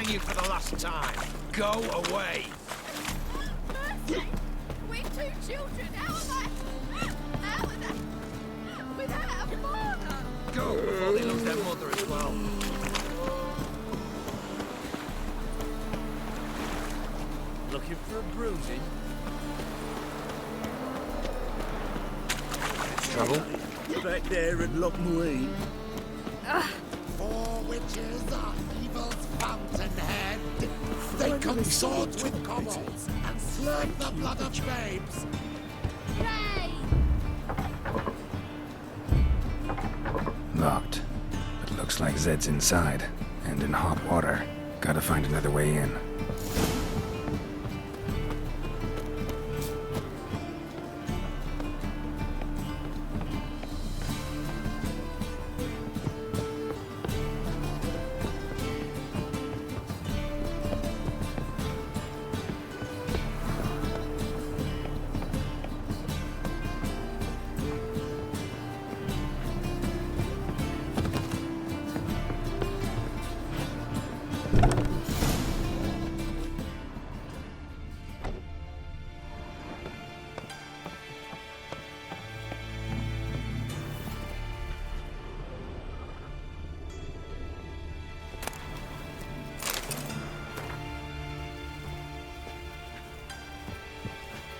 warning you for the last time. Go away. Mercy! We're two children. How am I? Without a father? Go before they lose their mother as well. Looking for a bruising? Trouble? Back there at Loch Muir. Four witches are evil's fountainhead. They consort with kobolds and slurp the blood of babes. Yay! Locked. But looks like Zed's inside. And in hot water. Gotta find another way in.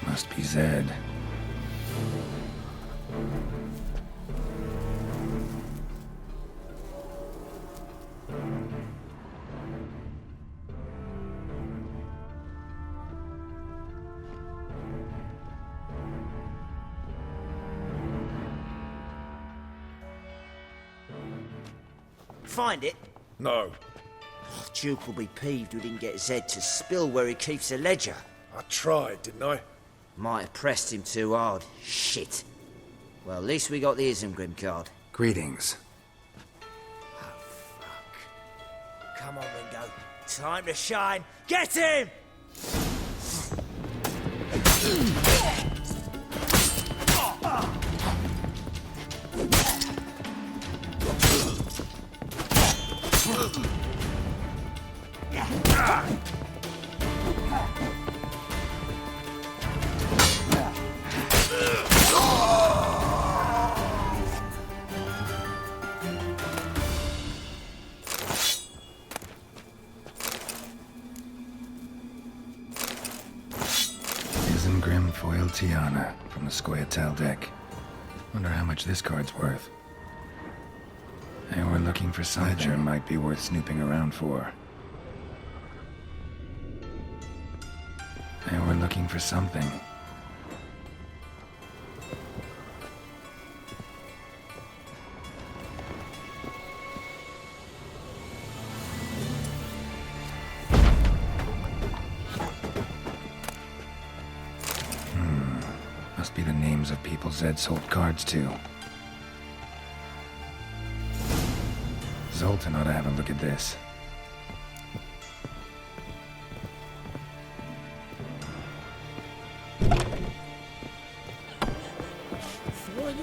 Must be Zed. Find it? No. Duke will be peeved we didn't get Zed to spill where he keeps the ledger. I tried, didn't I? Might have pressed him too hard. Shit. Well, at least we got the Isengrim card. Greetings. Come on, Ringo. Time to shine. Get him! Isengrim foil Tiana from the Scoia'tael deck. Wonder how much this card's worth. Hey, we're looking for something. Ledger might be worth snooping around for. Hey, we're looking for something. Must be the names of people Zed sold cards to. Zoltan ought to have a look at this.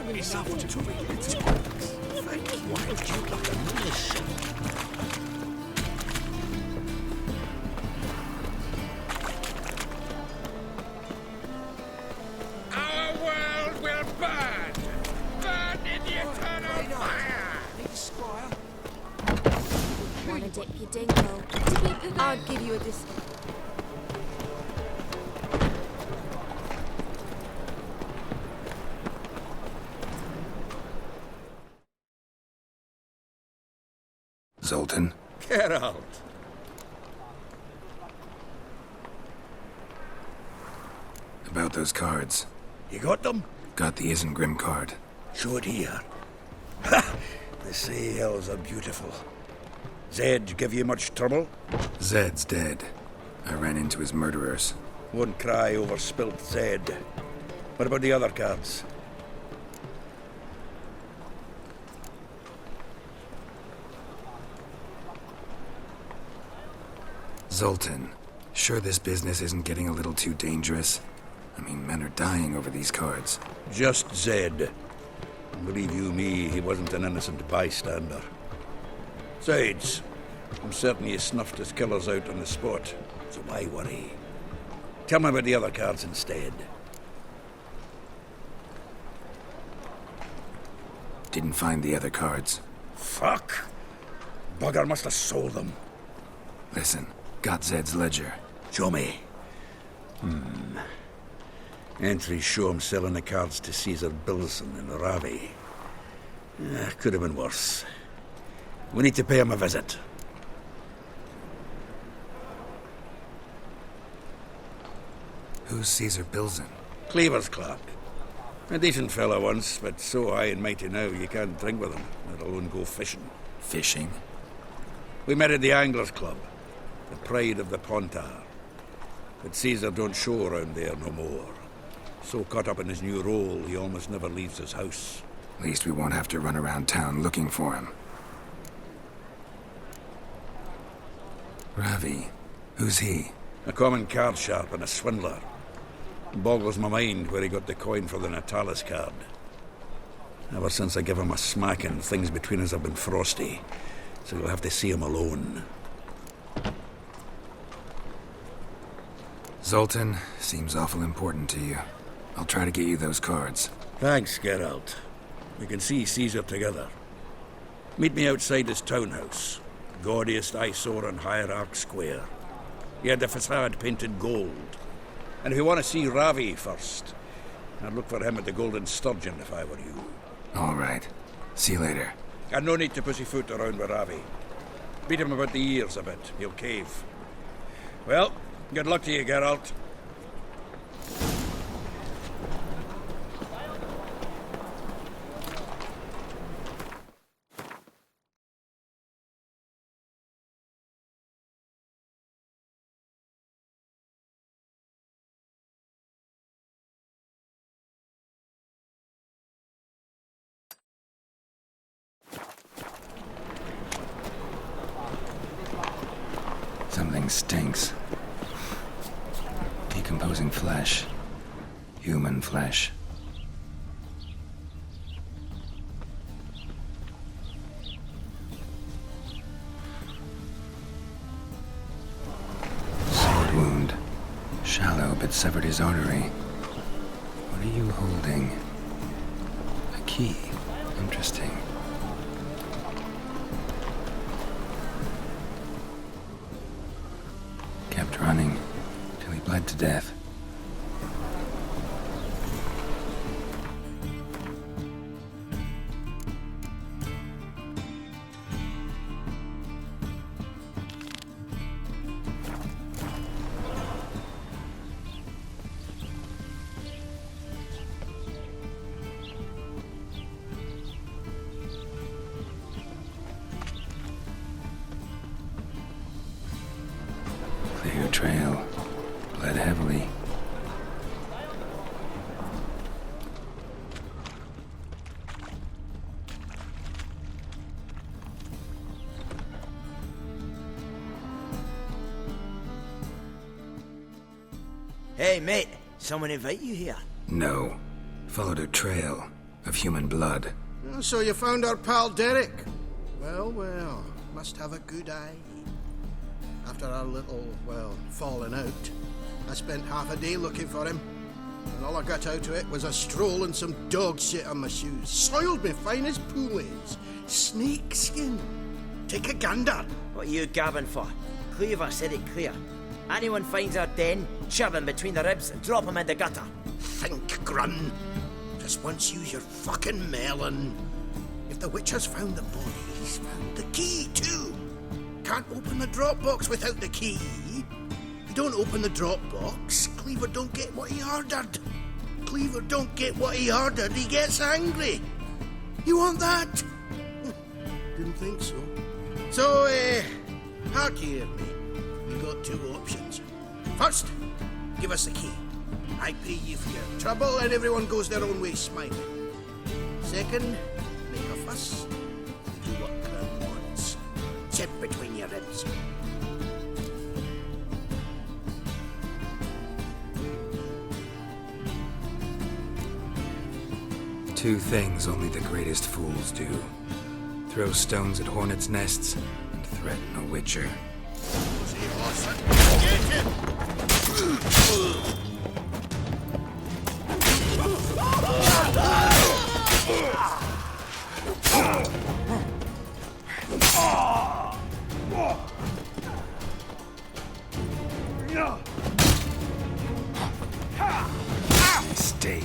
It's after to read its books. Why would you like a militia? Our world will burn! Burn in the eternal fire! Wanna dip your dingle? I'll give you a discount. Zoltan? Get out. About those cards. You got them? Got the Isengrim card. Show it here. Ha! The sea hills are beautiful. Zed give you much trouble? Zed's dead. I ran into his murderers. Won't cry over spilt Zed. What about the other cards? Zoltan, sure this business isn't getting a little too dangerous? I mean, men are dying over these cards. Just Zed. Believe you me, he wasn't an innocent bystander. Besides, I'm certain he snuffed his killers out on the spot, so why worry? Tell me about the other cards instead. Didn't find the other cards. Fuck! Bugger must have sold them. Listen, got Zed's ledger. Show me. Entries show him selling the cards to Caesar Bilson in Ravi. Could have been worse. We need to pay him a visit. Who's Caesar Bilson? Cleaver's clerk. A decent fellow once, but so high and mighty now you can't drink with him, let alone go fishing. Fishing? We met at the Anglers Club, the pride of the Pontar. But Caesar don't show around there no more. So caught up in his new role, he almost never leaves his house. At least we won't have to run around town looking for him. Ravi. Who's he? A common card sharp and a swindler. Boggles my mind where he got the coin for the Natalis card. Ever since I gave him a smacking, things between us have been frosty. So you'll have to see him alone. Zoltan seems awful important to you. I'll try to get you those cards. Thanks, Geralt. We can see Caesar together. Meet me outside his townhouse. Gaudiest eyesore on Hierarch Square. He had the facade painted gold. And if you want to see Ravi first, I'd look for him at the Golden Sturgeon if I were you. All right. See you later. And no need to pussyfoot around with Ravi. Beat him about the ears a bit. He'll cave. Well, good luck to you, Geralt. Something stinks. Decomposing flesh. Human flesh. Sword wound. Shallow, but severed his artery. What are you holding? A key. Interesting. Kept running till he bled to death. Clear trail. Bled heavily. Hey, mate. Someone invite you here? No. Followed a trail of human blood. Oh, so you found our pal Derek? Well, well, must have a good eye. After our little, well, falling out, I spent half a day looking for him. And all I got out of it was a stroll and some dog shit on my shoes. Soiled me fine as poolades. Snake skin. Take a gander. What are you gabbing for? Cleaver said it clear. Anyone finds our den, shove him between the ribs and drop him in the gutter. Think, Grun. Just once use your fucking melon. If the witch has found the body, he's found the key too. Can't open the drop box without the key. If you don't open the drop box, Cleaver don't get what he ordered. Cleaver don't get what he ordered, he gets angry. You want that? Didn't think so. So, hark here, mate. You got two options. First, give us the key. I pay you for your trouble and everyone goes their own way smiling. Second, make a fuss and do what Crown wants. Sit between your ribs. Two things only the greatest fools do. Throw stones at hornets' nests and threaten a Witcher. See, Orson, get him! Mistake.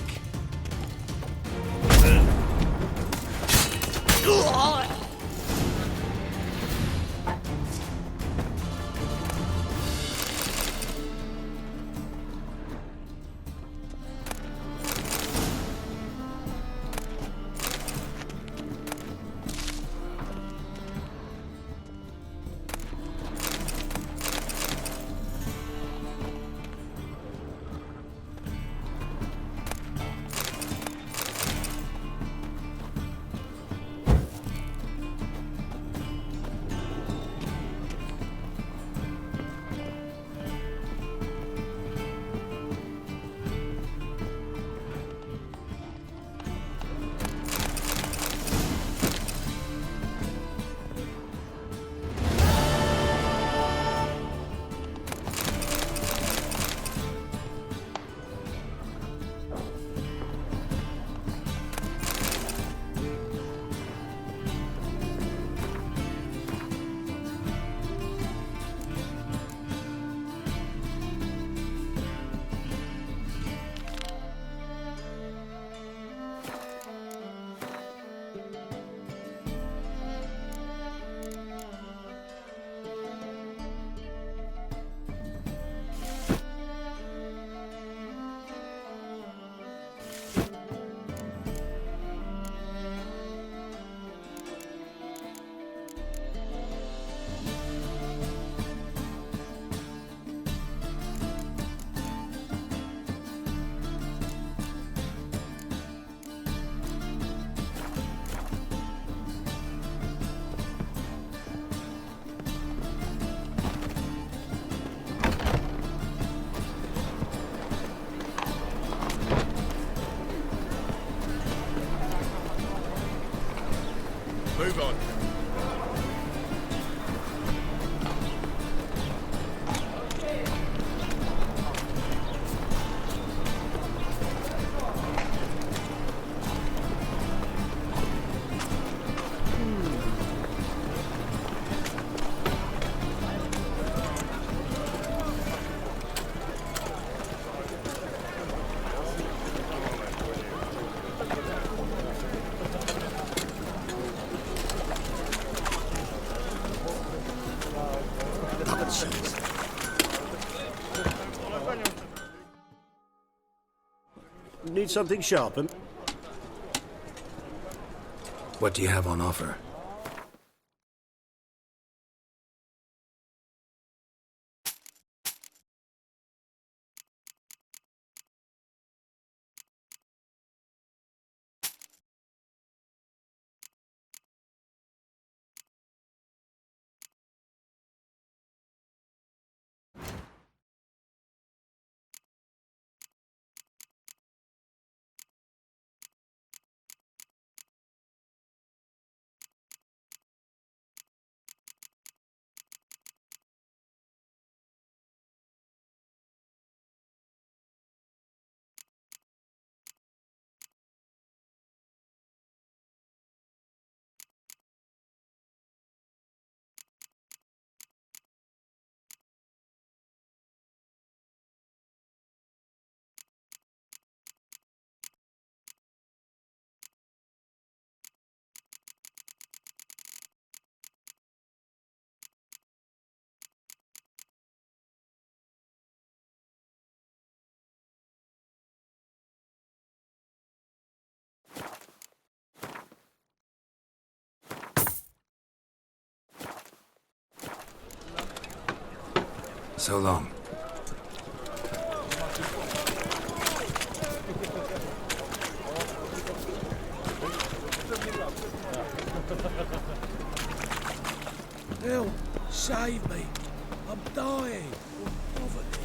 Move on. Need something sharpened? What do you have on offer? So long. Help! Save me! I'm dying! Of poverty.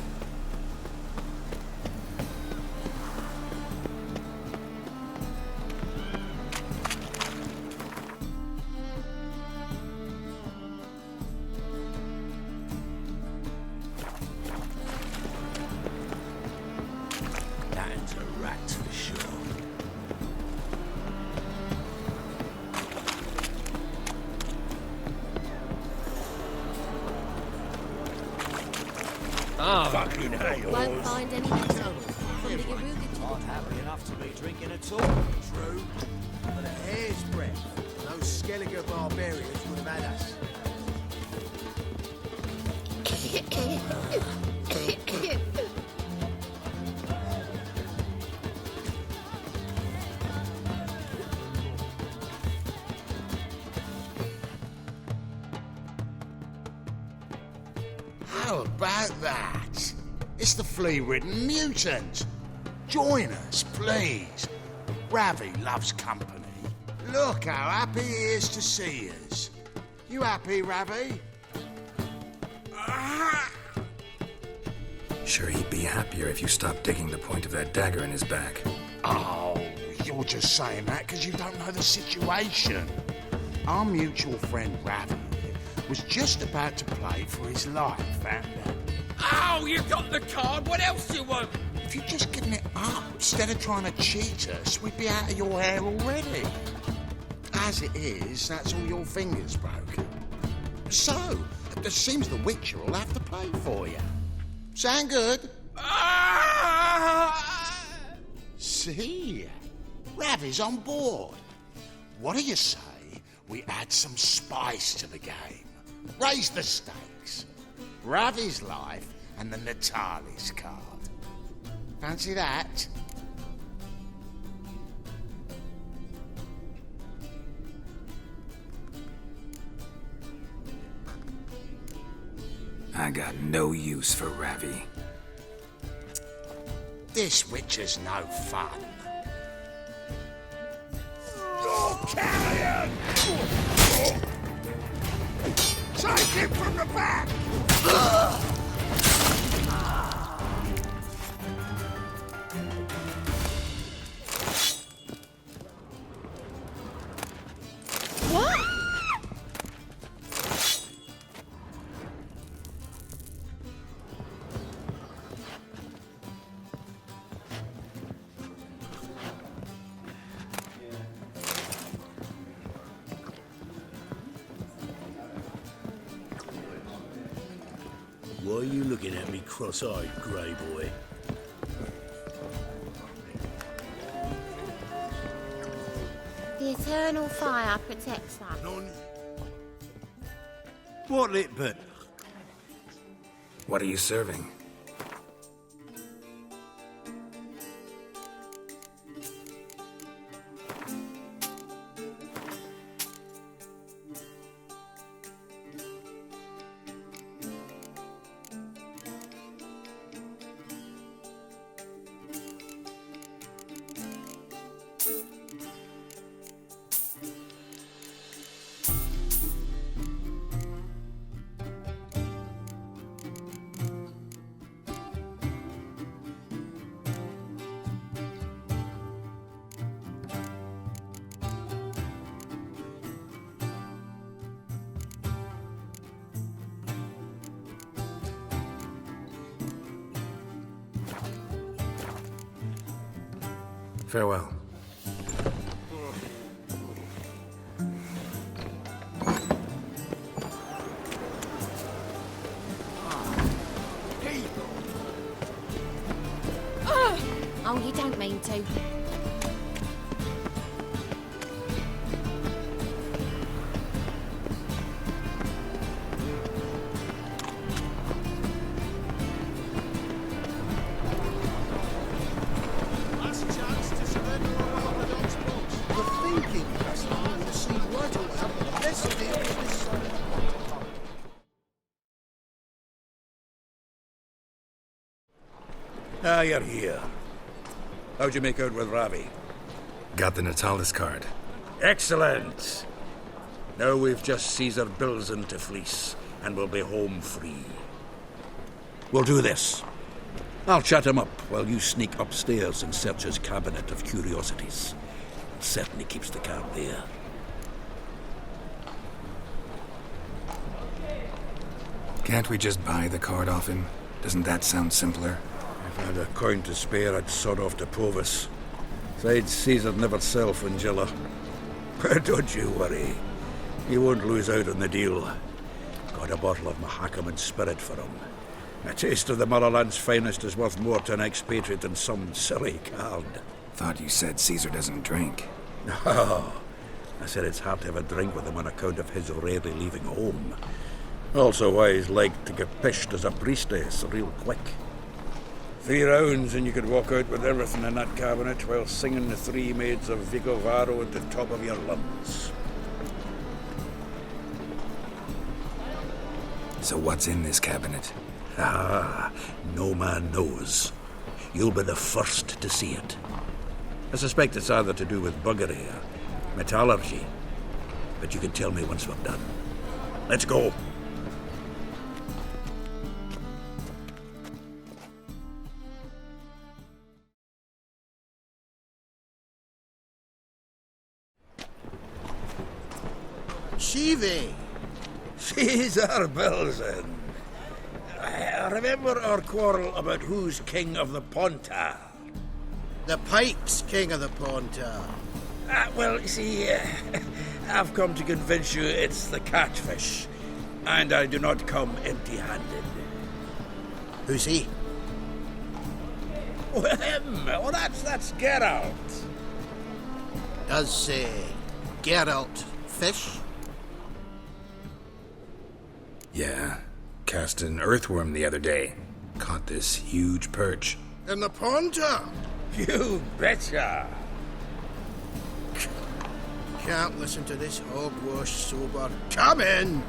Fucking hell. Won't find any better. From the Yaruga to the Happy enough to be drinking at all. True. But a hair's breadth, those Skellige barbarians would have had us. How about that? It's the flea-ridden mutant. Join us, please. Ravi loves company. Look how happy he is to see us. You happy, Ravi? Sure, he'd be happier if you stopped digging the point of that dagger in his back. Oh, you're just saying that because you don't know the situation. Our mutual friend Ravi was just about to play for his life, and Oh, you got the card. What else do you want? if you'd just given it up instead of trying to cheat us, we'd be out of your hair already. As it is, that's all your fingers broken. So, it seems the Witcher will have to play for you. Sound good? See? Ravi's on board. What do you say we add some spice to the game? Raise the stakes. Ravi's life and the Natalis card. Fancy that? I got no use for Ravi. This Witcher's no fun. Carrion! Take him from the back! What? Why are you looking at me cross-eyed, grey boy? The eternal fire protects us. What litbit? What are you serving? Farewell. Oh, you don't mean to. Ah, you're here. How'd you make out with Ravi? Got the Natalis card. Excellent. Now we've just Caesar Bilzen to fleece, and we'll be home free. We'll do this. I'll chat him up while you sneak upstairs and search his cabinet of curiosities. It certainly keeps the card there. Can't we just buy the card off him? Doesn't that sound simpler? If I had a coin to spare, I'd sod off to Provis. Besides, Caesar'd never sell Fringilla. But don't you worry. He won't lose out on the deal. Got a bottle of Mahakaman spirit for him. A taste of the motherland's finest is worth more to an expatriate than some silly card. Thought you said Caesar doesn't drink. No. I said it's hard to have a drink with him on account of his rarely leaving home. Also why he's like to get pished as a priestess real quick. 3 rounds and you could walk out with everything in that cabinet while singing the 3 maids of Vicovaro at the top of your lungs. So what's in this cabinet? Ah, no man knows. You'll be the first to see it. I suspect it's either to do with buggery or metallurgy. But you can tell me once we're done. Let's go. Shivi! Caesar Belzen. I remember our quarrel about who's king of the Pontar. The Pike's king of the Pontar. Well, you see, I've come to convince you it's the catfish, and I do not come empty-handed. Who's he? Well, him. Oh, that's Geralt. Does Geralt fish? Yeah. Cast an earthworm the other day. Caught this huge perch. In the Pontar? You betcha. Can't listen to this hogwash sober. Come in!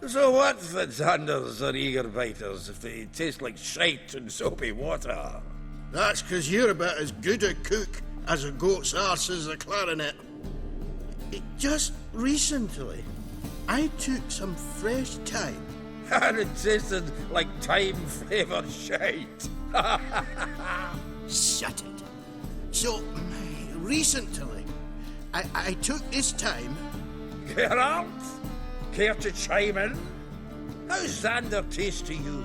So what's the Xanders or eager biters if they taste like shite and soapy water? That's 'cause you're about as good a cook as a goat's arse is a clarinet. Just recently, I took some fresh thyme. And it tasted like thyme-flavoured shite. Shut it. So, recently, I took this thyme. Geralt? Care to chime in? How's Xander taste to you?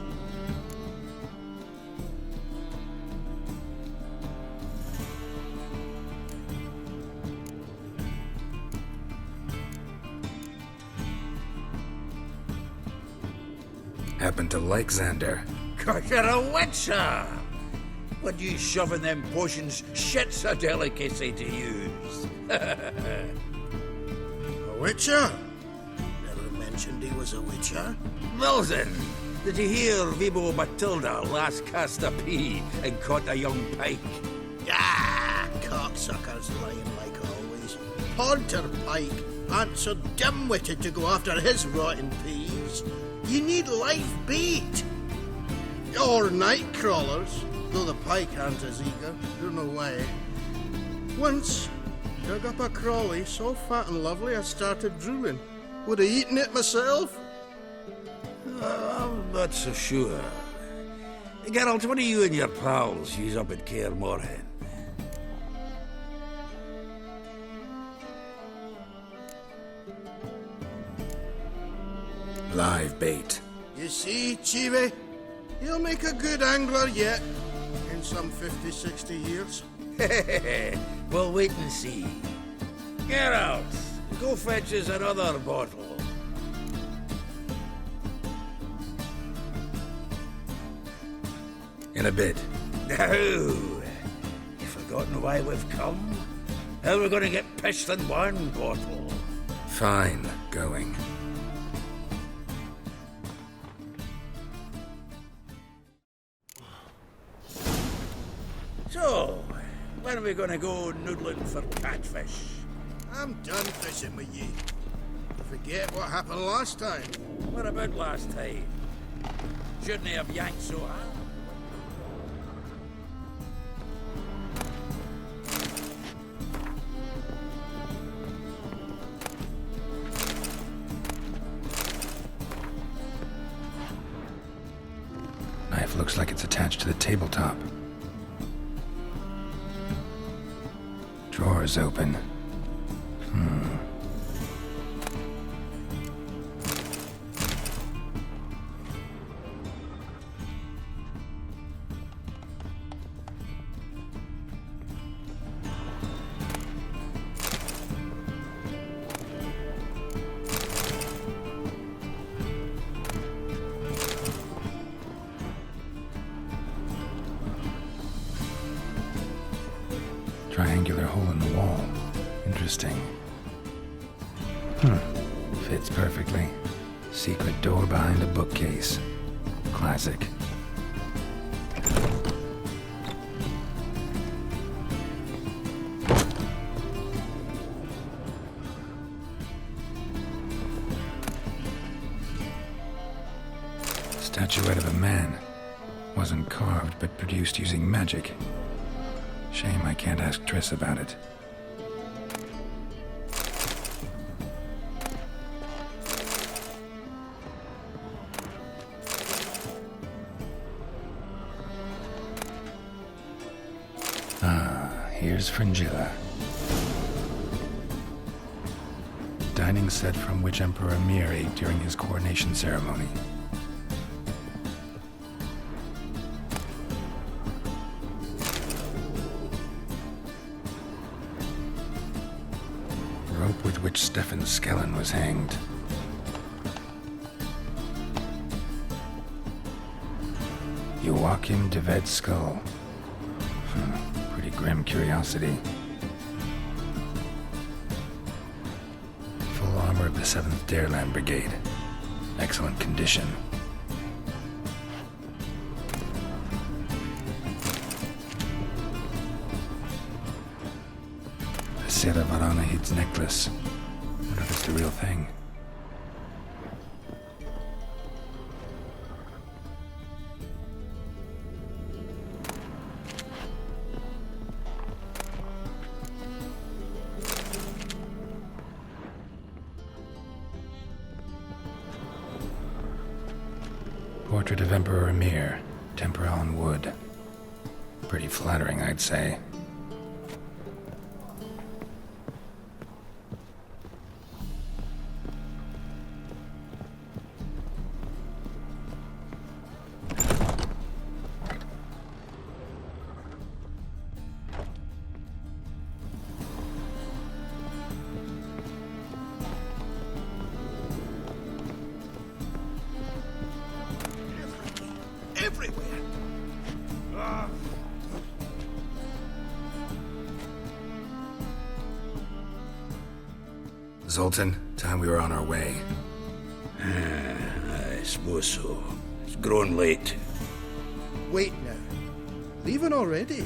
Happen to like Xander. 'Cause you're a witcher! When you shoving them potions, shit's a delicacy to use. A witcher? Never mentioned he was a witcher. Milton, did you hear Vibo Matilda last cast a pea and caught a young pike? Ah, cocksuckers lying like always. Pontar Pike aren't so dim-witted to go after his rotten peas. You need live bait. Or night crawlers, though the pike aren't as eager. Don't know why. Once, dug up a crawly so fat and lovely I started drooling. Would have eaten it myself. I'm not so sure. Geralt, what do you and your pals use up at Kaer Morhen? Live bait. You see, Chibi, you'll make a good angler yet. In some 50, 60 years. We'll wait and see. Geralt, go fetch us another bottle. In a bit. Now, you forgotten why we've come? How are we going to get pissed in one bottle? Fine. Going. So, when are we going to go noodling for catfish? I'm done fishing with you. Forget what happened last time. What about last time? Shouldn't he have yanked so hard? Knife looks like it's attached to the tabletop. Drawer's open. triangular hole in the wall. Interesting. Fits perfectly. Secret door behind a bookcase. Classic. Statuette of a man. Wasn't carved, but produced using magic. Shame I can't ask Triss about it. Here's Fringilla. Dining set from which Emperor Mir ate during his coronation ceremony. Rope with which Stefan Skellen was hanged. Joachim de Ved's skull. Pretty grim curiosity. Full armor of the 7th Dareland Brigade. Excellent condition. Sera Varanahid's necklace. Wonder if it's the real thing. Portrait of Emperor Emir, temporal in wood. Pretty flattering, I'd say. Everywhere. Zoltan, time we were on our way. I suppose so. It's grown late. Wait now. Leaving already?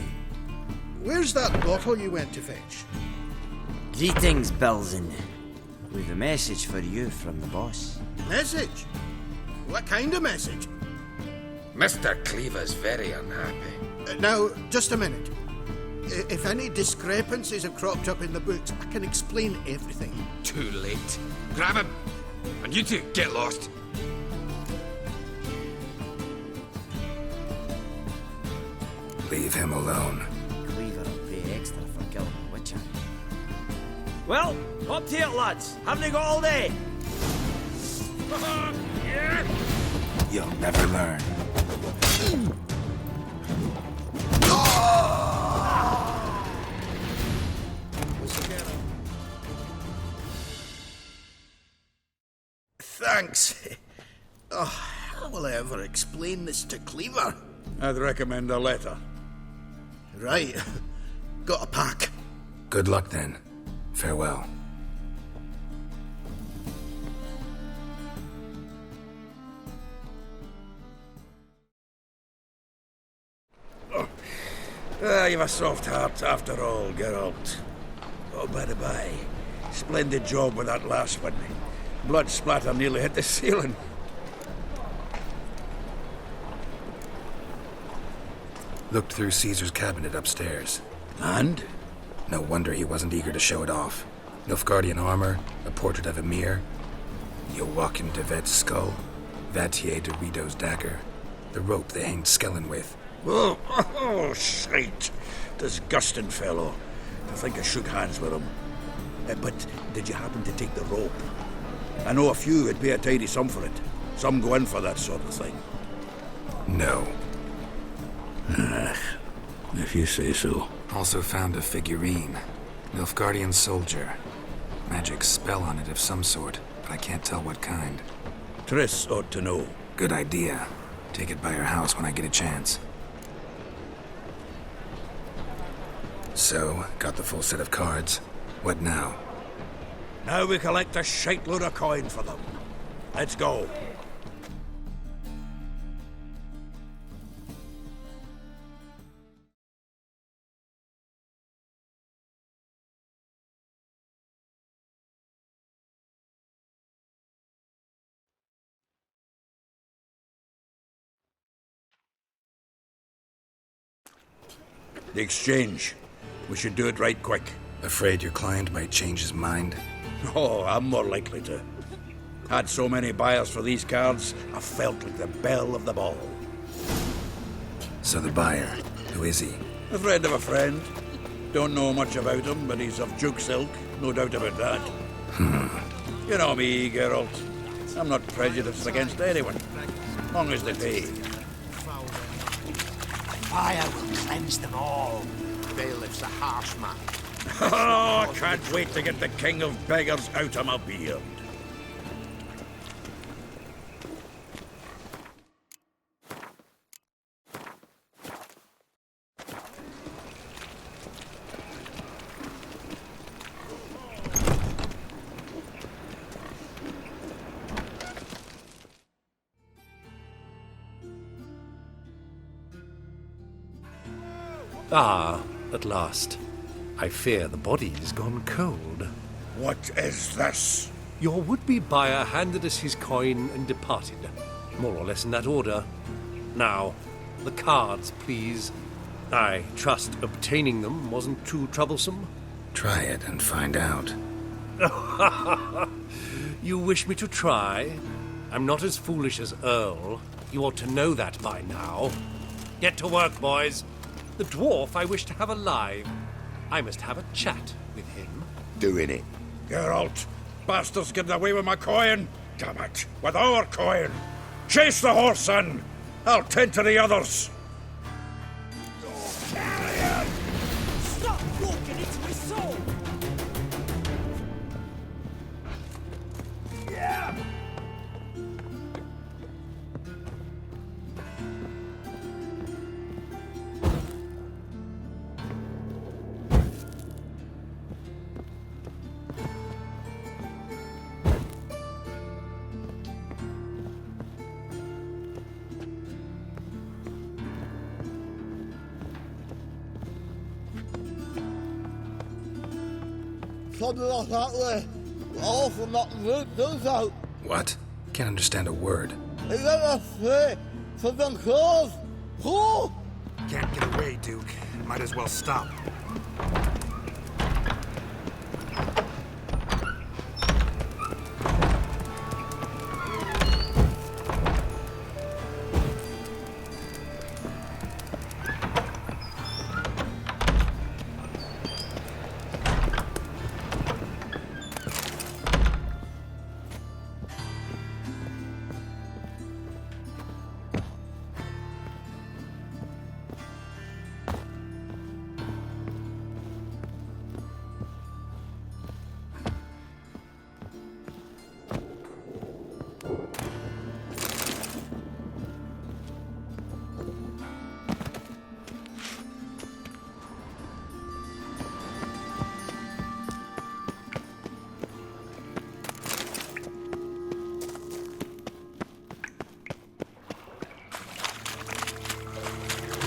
Where's that bottle you went to fetch? Greetings, Bilzen. With a message for you from the boss. Message? What kind of message? Mr. Cleaver's very unhappy. Now, just a minute. If any discrepancies have cropped up in the books, I can explain everything. Too late. Grab him! And you two, get lost. Leave him alone. Cleaver will pay extra for killing a witcher. Well, up to it, lads. Haven't you got all day? You'll never learn. Thanks. Oh, how will I ever explain this to Cleaver? I'd recommend a letter. Right. Got a pack. Good luck then. Farewell. You've a soft heart after all, Geralt. Oh, by the by, splendid job with that last one. Blood splatter nearly hit the ceiling. Looked through Caesar's cabinet upstairs. And? No wonder he wasn't eager to show it off. Nilfgaardian armor, a portrait of Emir, Joachim de Ved's skull, Vatier de Rideau's dagger, the rope they hanged Skellen with. Oh, shite. Disgusting fellow. I think I shook hands with him. But did you happen to take the rope? I know a few would pay a tidy sum for it. Some go in for that sort of thing. No. If you say so. Also found a figurine. Nilfgaardian soldier. Magic spell on it of some sort, but I can't tell what kind. Triss ought to know. Good idea. Take it by her house when I get a chance. So, got the full set of cards. What now? Now we collect a shiteload of coin for them. Let's go. The exchange. We should do it right quick. Afraid your client might change his mind? Oh, I'm more likely to. Had so many buyers for these cards, I felt like the belle of the ball. So the buyer, who is he? A friend of a friend. Don't know much about him, but he's of Duke's ilk, no doubt about that. You know me, Geralt. I'm not prejudiced against anyone, as long as they pay. Fire will cleanse them all. Bailiff's a harsh man. Oh, I can't wait to get the king of beggars out of my beard. Ah, at last. I fear the body's gone cold. What is this? Your would-be buyer handed us his coin and departed. More or less in that order. Now, the cards, please. I trust obtaining them wasn't too troublesome. Try it and find out. You wish me to try? I'm not as foolish as Earl. You ought to know that by now. Get to work, boys. The dwarf I wish to have alive. I must have a chat with him. Doing it. Geralt, bastards getting away with my coin. Damn it, with our coin. Chase the horse, son. I'll tend to the others. Stop walking into my soul! Something like that way. All from that root goes out. What? Can't understand a word. Is that a say? Something close. Oh! Can't get away, Duke. Might as well stop.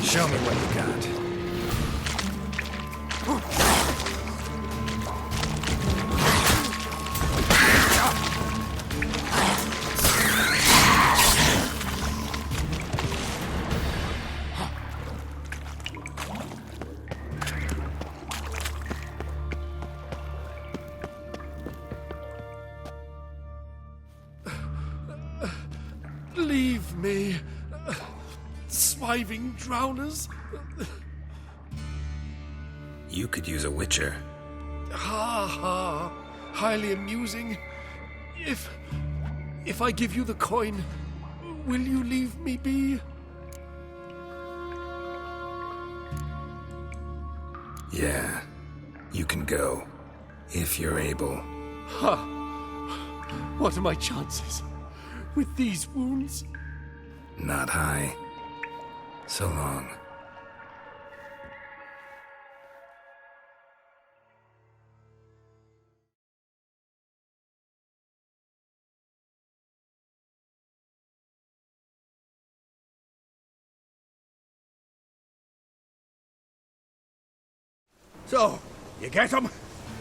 Show me what you got. Leave me. Swiving drowners. You could use a witcher. Ha ha. Highly amusing. If I give you the coin, will you leave me be? Yeah, you can go. If you're able. Ha! What are my chances? With these wounds? Not high. So long. So, you get him?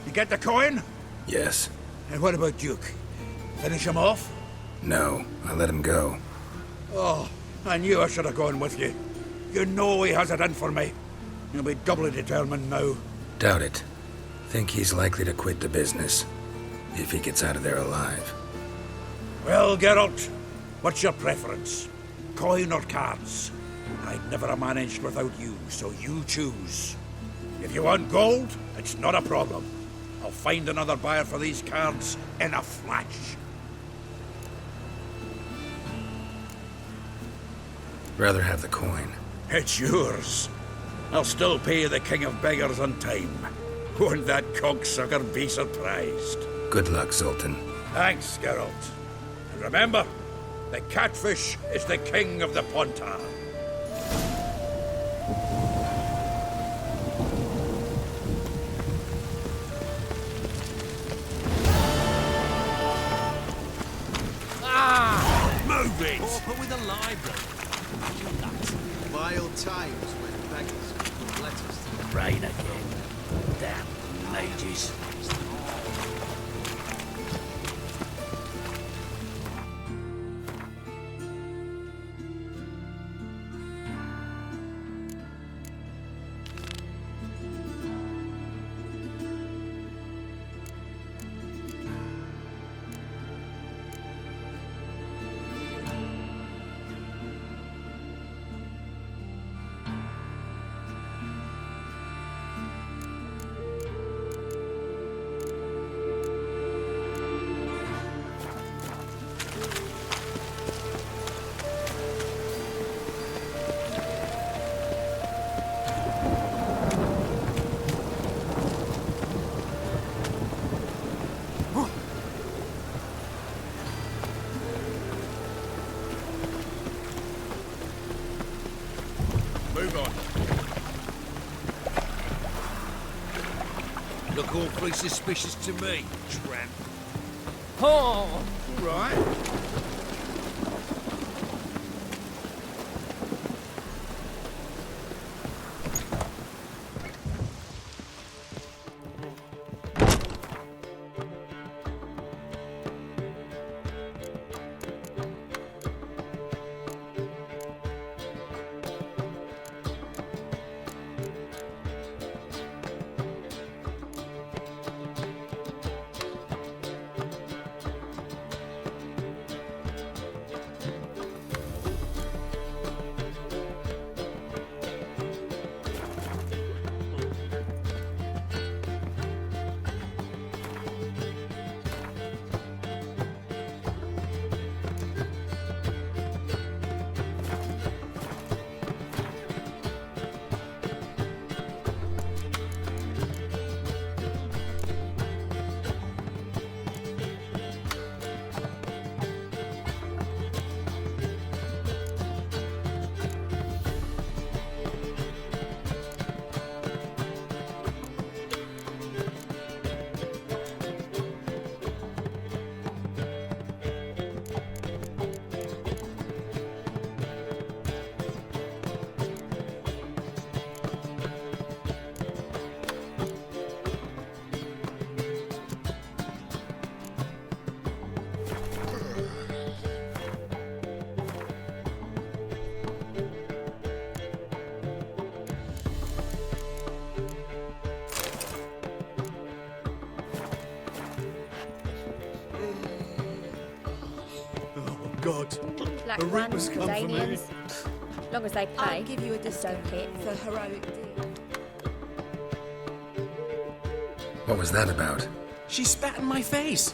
You get the coin? Yes. And what about Duke? Finish him off? No, I let him go. Oh, I knew I should have gone with you. You know he has it in for me. He'll be doubly determined now. Doubt it. Think he's likely to quit the business. If he gets out of there alive. Well, Geralt, what's your preference? Coin or cards? I'd never have managed without you, so you choose. If you want gold, it's not a problem. I'll find another buyer for these cards in a flash. Rather have the coin. It's yours. I'll still pay the King of Beggars on time. Won't that cocksucker be surprised? Good luck, Zoltan. Thanks, Geralt. And remember, the catfish is the king of the Pontar. Move it! But with a library. Vile times when beggars put letters to the Rain again. Damn mages. Move on. Look awfully suspicious to me, tramp. Oh! Right. God. Black The One, Reapers come for me. Danians. Long as they pay. I'll give you a discount hit. for heroic deed. What was that about? She spat in my face.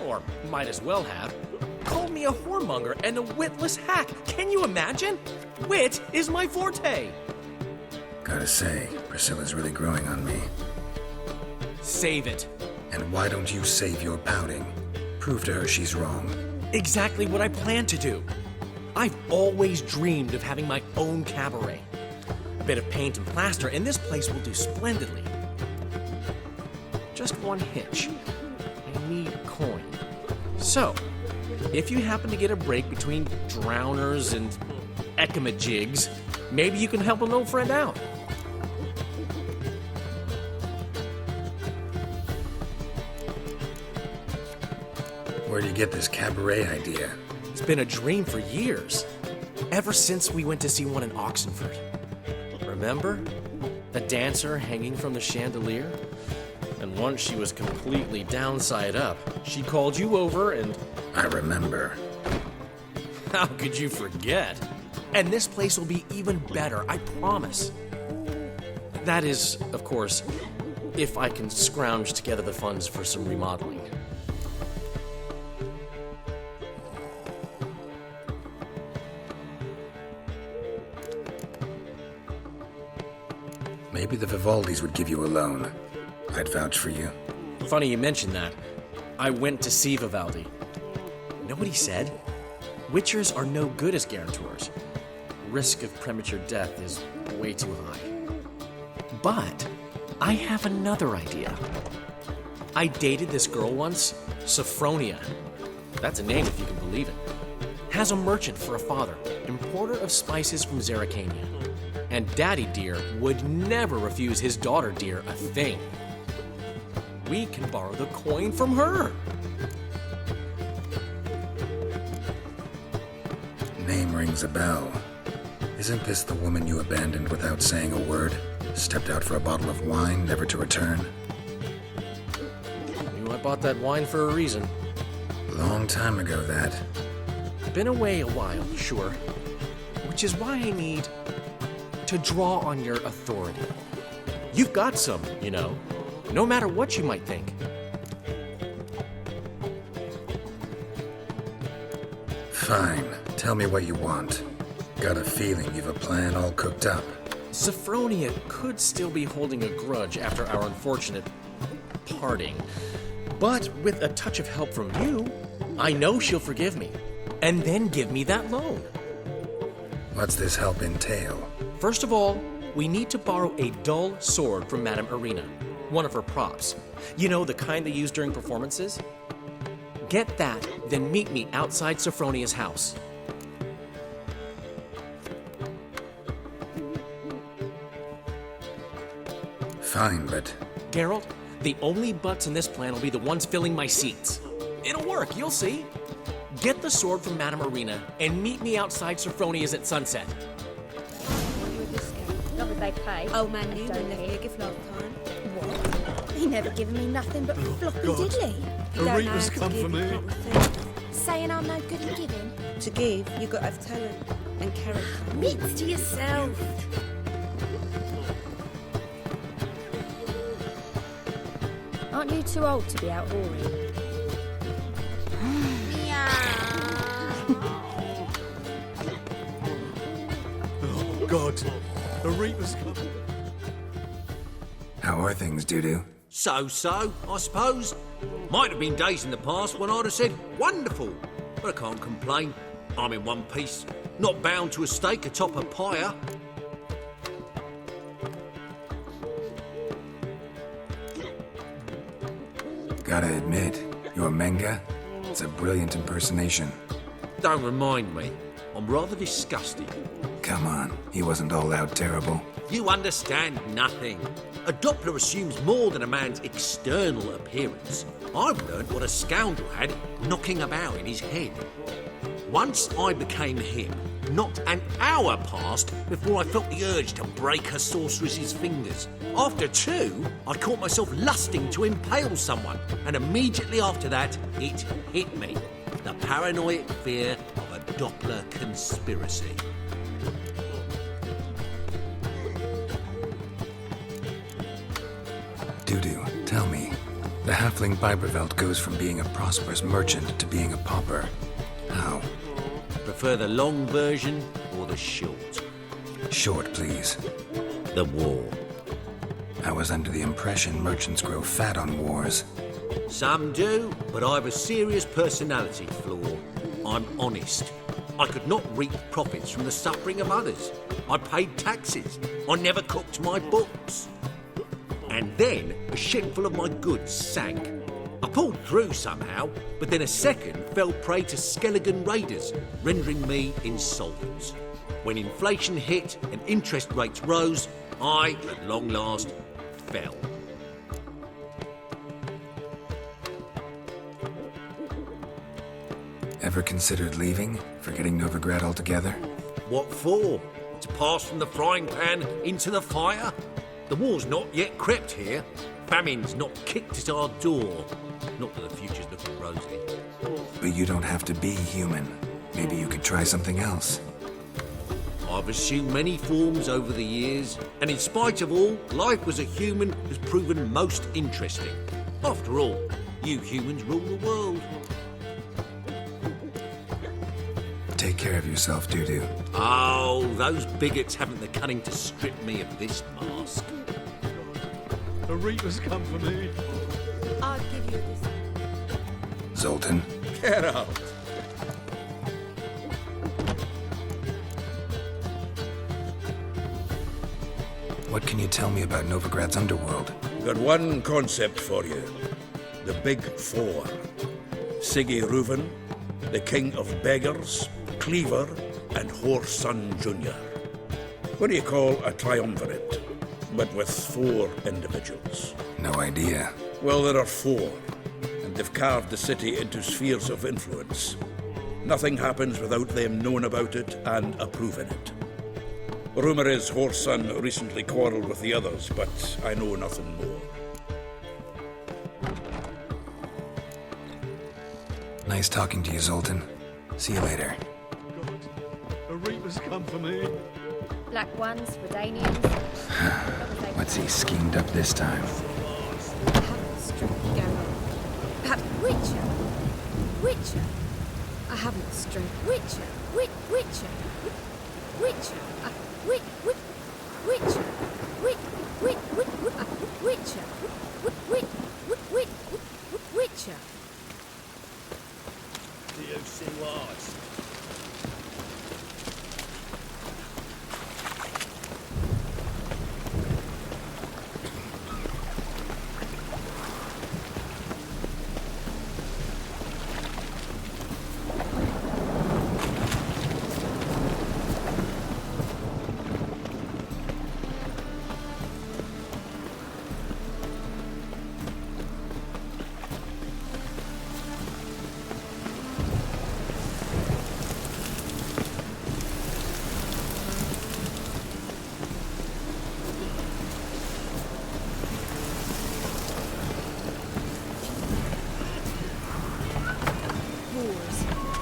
Or might as well have. Called me a whoremonger and a witless hack. Can you imagine? Wit is my forte. Gotta say, Priscilla's really growing on me. Save it. And why don't you save your pouting? Prove to her she's wrong. Exactly what I plan to do. I've always dreamed of having my own cabaret. A bit of paint and plaster, and this place will do splendidly. Just one hitch. I need coin. So, if you happen to get a break between drowners and ekamajigs, maybe you can help an old friend out. Where'd you get this cabaret idea? It's been a dream for years. Ever since we went to see one in Oxenford. Remember? The dancer hanging from the chandelier? And once she was completely downside up, she called you over and... I remember. How could you forget? And this place will be even better, I promise. That is, of course, if I can scrounge together the funds for some remodeling. Maybe the Vivaldis would give you a loan. I'd vouch for you. Funny you mention that. I went to see Vivaldi. Know what he said? Witchers are no good as guarantors. Risk of premature death is way too high. But I have another idea. I dated this girl once, Sophronia. That's a name if you can believe it. Has a merchant for a father, importer of spices from Zerrikania. And Daddy Dear would never refuse his daughter Dear a thing. We can borrow the coin from her. Name rings a bell. Isn't this the woman you abandoned without saying a word? Stepped out for a bottle of wine, never to return? Knew I bought that wine for a reason. Long time ago, that. Been away a while, sure. Which is why I need to draw on your authority. You've got some, you know, no matter what you might think. Fine. Tell me what you want. Got a feeling you've a plan all cooked up. Sophronia could still be holding a grudge after our unfortunate parting. But with a touch of help from you, I know she'll forgive me. And then give me that loan. What's this help entail? First of all, we need to borrow a dull sword from Madame Irina, one of her props. You know, the kind they use during performances? Get that, then meet me outside Sophronia's house. Fine, but... Geralt, the only butts in this plan will be the ones filling my seats. It'll work, you'll see. Get the sword from Madame Irina and meet me outside Sophronia's at sunset. Not that they pay. Old man Newman left me a gift last time. What? He never given me nothing but floppy diddly. You don't know how to come give, for me. you can't refuse. Saying I'm no good at giving. To give, you got to have talent and character. Meats to yourself. Aren't you too old to be out whoring? Oh, God. The Reaper's coming. How are things, Dudu? So, I suppose. Might have been days in the past when I'd have said, wonderful. But I can't complain. I'm in one piece. Not bound to a stake atop a pyre. Gotta admit, your Menga? It's a brilliant impersonation. Don't remind me. I'm rather disgusted. Come on, he wasn't all out terrible. You understand nothing. A Doppler assumes more than a man's external appearance. I've learned what a scoundrel had knocking about in his head. Once I became him, not an hour passed before I felt the urge to break her sorceress's fingers. After two, I caught myself lusting to impale someone, and immediately after that, it hit me. The paranoid fear of a Doppler conspiracy. Dudu, tell me. The halfling Biberveld goes from being a prosperous merchant to being a pauper. How? Prefer the long version or the short? Short, please. The war. I was under the impression merchants grow fat on wars. Some do, but I've a serious personality flaw. I'm honest. I could not reap profits from the suffering of others. I paid taxes. I never cooked my books. And then a shipful of my goods sank. I pulled through somehow, but then a second fell prey to Skelligan raiders, rendering me insolvent. When inflation hit and interest rates rose, I, at long last, fell. Ever considered leaving? Forgetting Novigrad altogether? What for? To pass from the frying pan into the fire? The war's not yet crept here. Famine's not kicked at our door. Not that the future's looking rosy. But you don't have to be human. Maybe you could try something else. I've assumed many forms over the years, and in spite of all, life as a human has proven most interesting. After all, you humans rule the world. Take care of yourself, Dudu. Oh, those bigots haven't the cunning to strip me of this mask. The Reapers come for me. I'll give you this. Zoltan? Get out. What can you tell me about Novigrad's underworld? Got one concept for you. The Big Four. Siggy Reuven, the King of Beggars, Cleaver, and Whoreson Jr. What do you call a triumvirate, but with 4 individuals? No idea. Well, there are 4, and they've carved the city into spheres of influence. Nothing happens without them knowing about it and approving it. Rumour is Whoreson recently quarrelled with the others, but I know nothing more. Nice talking to you, Zoltan. See you later. The Reapers come for me. Black ones, Redanians. What's he schemed up this time? I haven't the strength, Geralt. Perhaps Witcher. Witcher. I haven't the strength. Witcher. Witcher. Witcher. Witcher. Witcher. Witcher. Do you see what?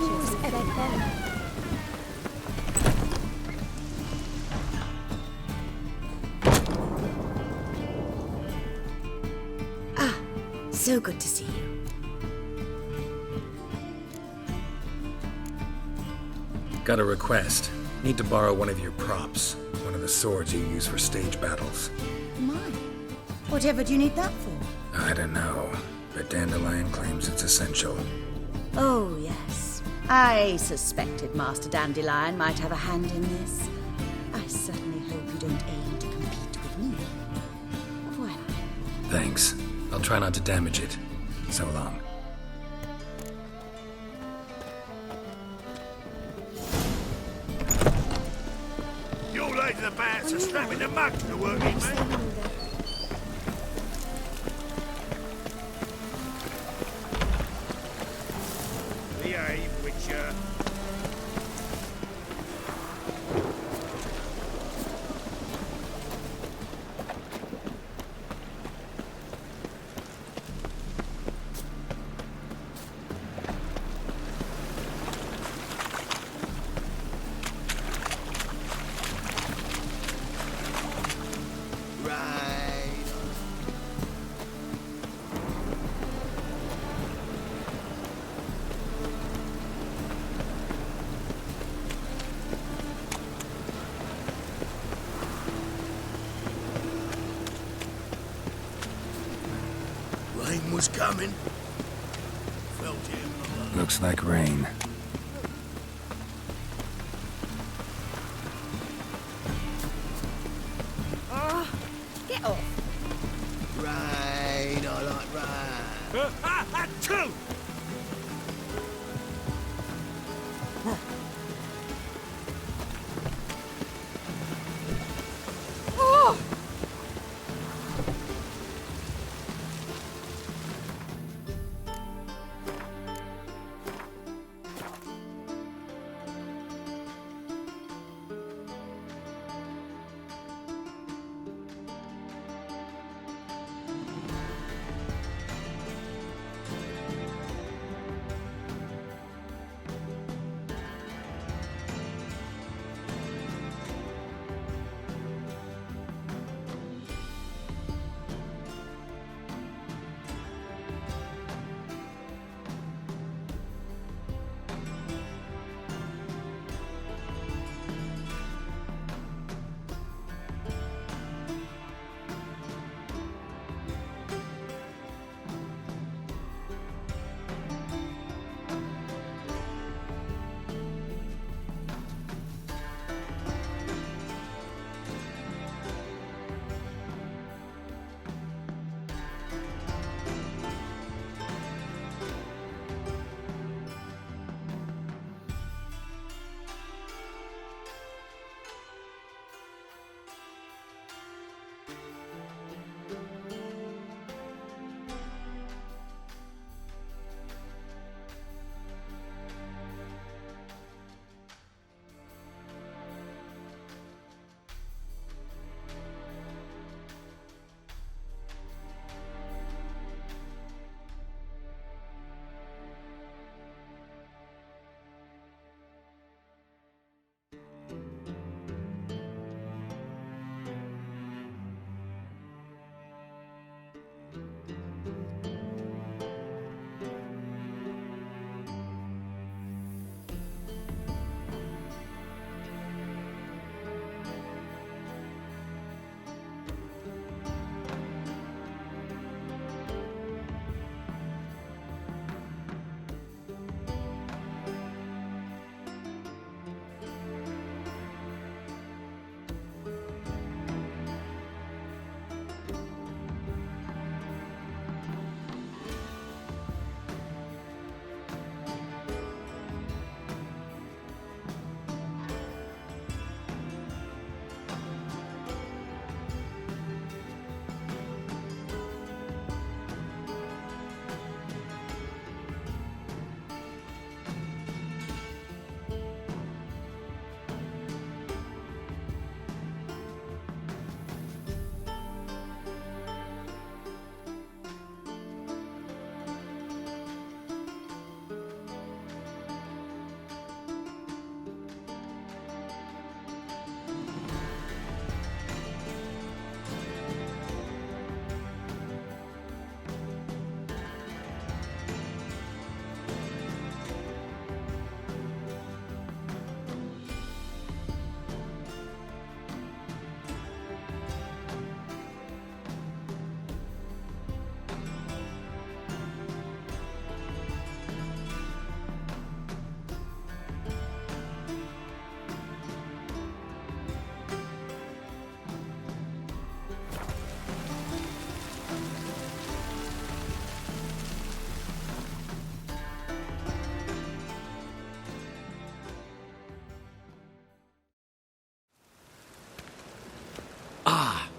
Wars at a bell. So good to see you. Got a request. Need to borrow one of your props. One of the swords you use for stage battles. Mine? Whatever do you need that for? I don't know, but Dandelion claims it's essential. Oh, yes. I suspected Master Dandelion might have a hand in this. I certainly hope you don't aim to compete with me. Voilà. Thanks. I'll try not to damage it. So long. Your lady the bats are strapping the mug to the working man. Behave, Witcher. Rain was coming. Felt him. Looks like rain. Get off. Rain, I like rain. Two!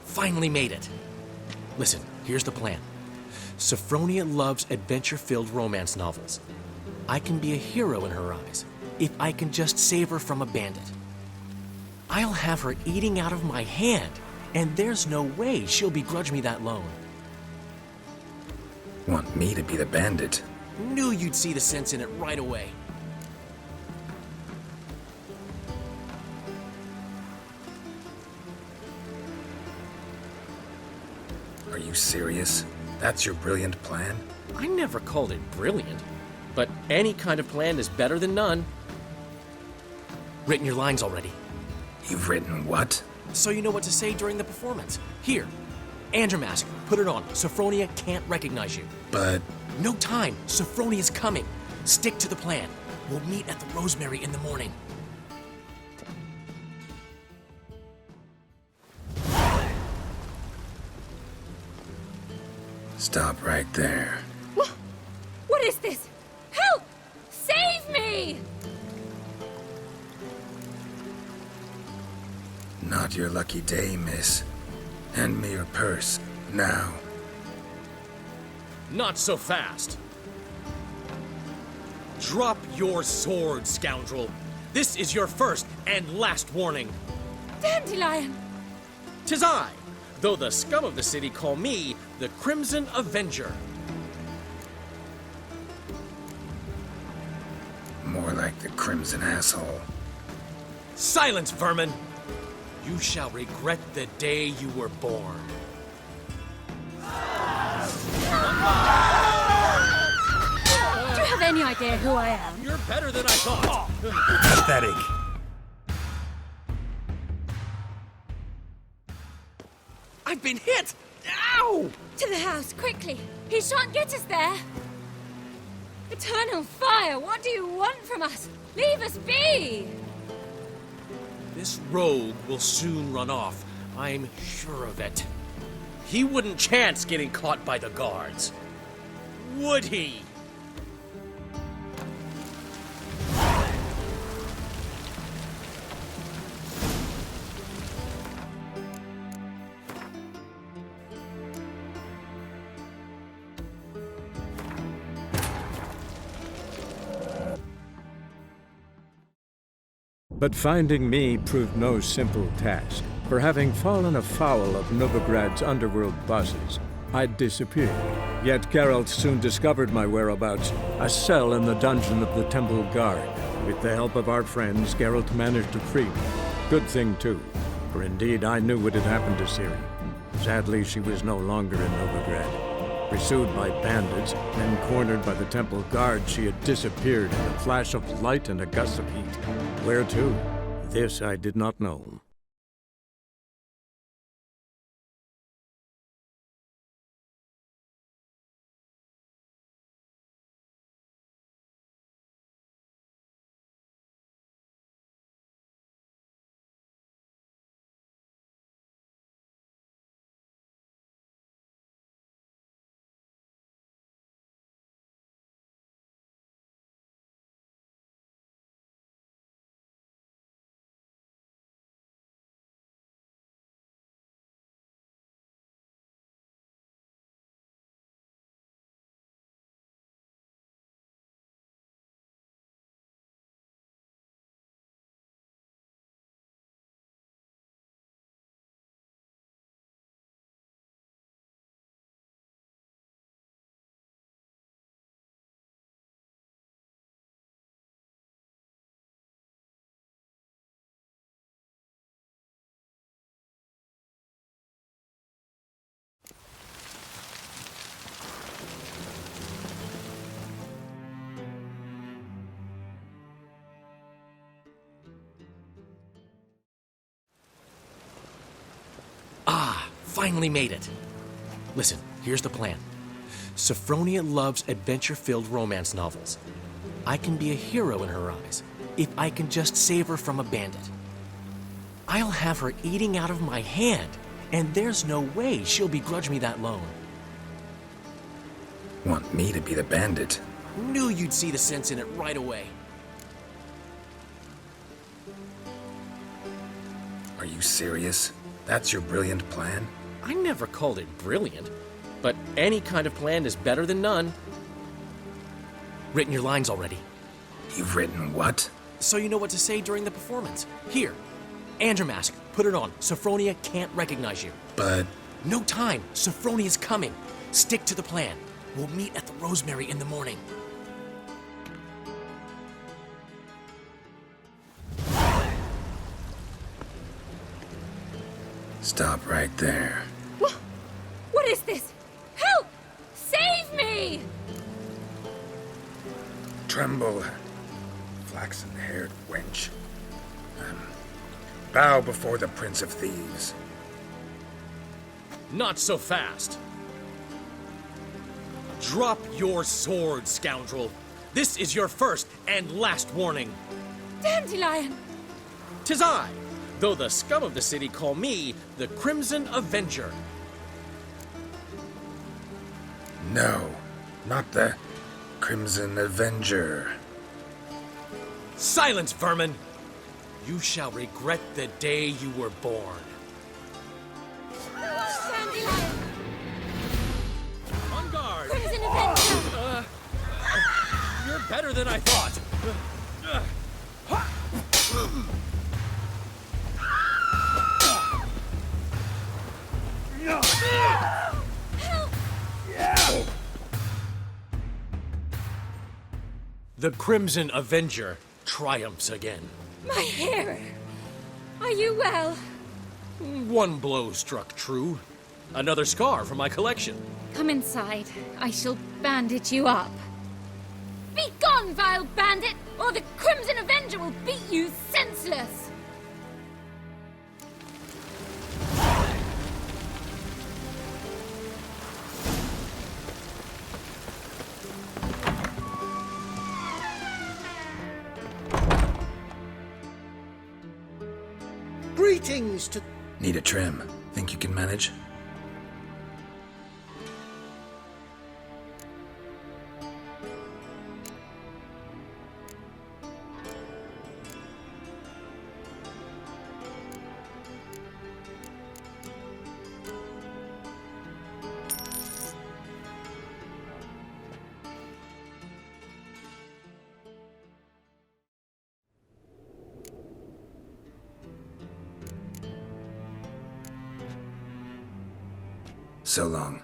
finally made it. Listen, here's the plan. Sophronia loves adventure-filled romance novels. I can be a hero in her eyes if I can just save her from a bandit. I'll have her eating out of my hand, and there's no way she'll begrudge me that loan. Want me to be the bandit? Knew you'd see the sense in it right away. Are you serious? That's your brilliant plan? I never called it brilliant, but any kind of plan is better than none. Written your lines already. You've written what? So you know what to say during the performance. Here, Andromask, put it on. Sophronia can't recognize you. But... No time. Sophronia's coming. Stick to the plan. We'll meet at the Rosemary in the morning. Stop right there. What is this? Help! Save me! Not your lucky day, miss. Hand me your purse, now. Not so fast. Drop your sword, scoundrel. This is your first and last warning. Dandelion! 'Tis I, though the scum of the city call me the Crimson Avenger. More like the Crimson Asshole. Silence, vermin! You shall regret the day you were born. Do you have any idea who I am? You're better than I thought. Pathetic. I've been hit! Ow! To the house, quickly! He shan't get us there! Eternal fire, what do you want from us? Leave us be! This rogue will soon run off. I'm sure of it. He wouldn't chance getting caught by the guards. Would he? But finding me proved no simple task, for having fallen afoul of Novigrad's underworld bosses, I'd disappeared. Yet Geralt soon discovered my whereabouts, a cell in the dungeon of the Temple Guard. With the help of our friends, Geralt managed to free me. Good thing, too, for indeed I knew what had happened to Ciri. Sadly, she was no longer in Novigrad. Pursued by bandits, then cornered by the Temple Guard, she had disappeared in a flash of light and a gust of heat. Where to? This I did not know. Finally made it. Listen, here's the plan. Sophronia loves adventure-filled romance novels. I can be a hero in her eyes if I can just save her from a bandit. I'll have her eating out of my hand, and there's no way she'll begrudge me that loan. Want me to be the bandit? Knew you'd see the sense in it right away. Are you serious? That's your brilliant plan? I never called it brilliant, but any kind of plan is better than none. Written your lines already. You've written what? So you know what to say during the performance. Here, Andromask, put it on. Sophronia can't recognize you. But... No time. Sophronia's coming. Stick to the plan. We'll meet at the Rosemary in the morning. Stop right there. What is this? Help! Save me! Tremble, flaxen-haired wench. Bow before the Prince of Thieves. Not so fast. Drop your sword, scoundrel. This is your first and last warning. Dandelion! 'Tis I, though the scum of the city call me the Crimson Avenger. No, not the Crimson Avenger. Silence, vermin! You shall regret the day you were born. Dandelion! On guard! Crimson Avenger! You're better than I thought. The Crimson Avenger triumphs again. My hair! Are you well? One blow struck true. Another scar from my collection. Come inside. I shall bandage you up. Be gone, vile bandit, or the Crimson Avenger will beat you senseless! Greetings to... Need a trim. Think you can manage? So long.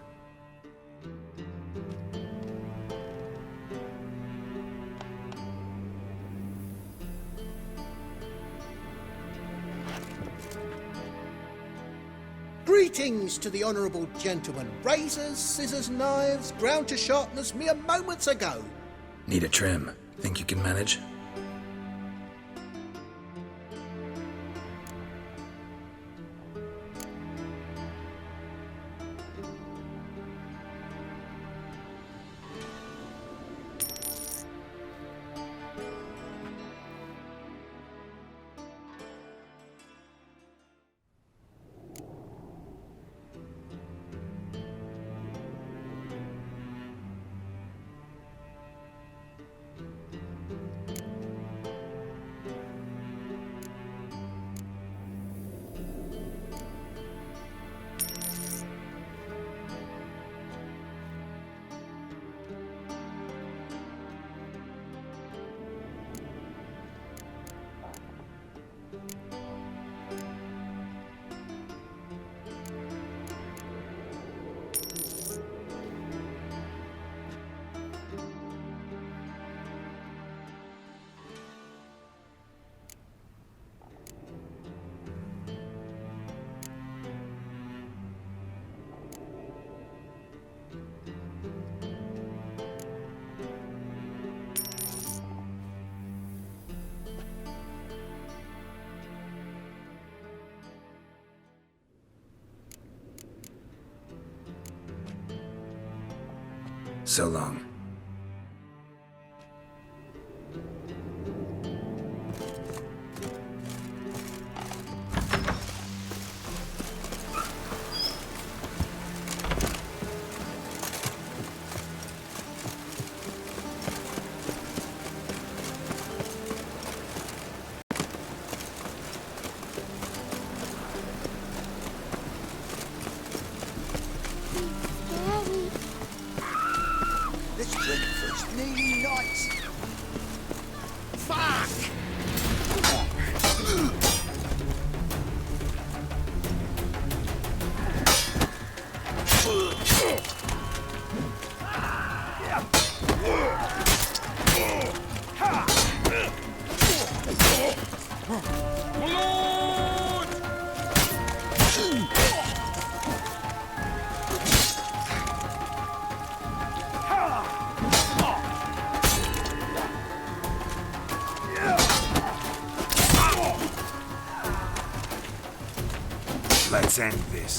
Greetings to the honourable gentleman. Razors, scissors, knives, ground to sharpness mere moments ago. Need a trim. Think you can manage? So long. Let's end this.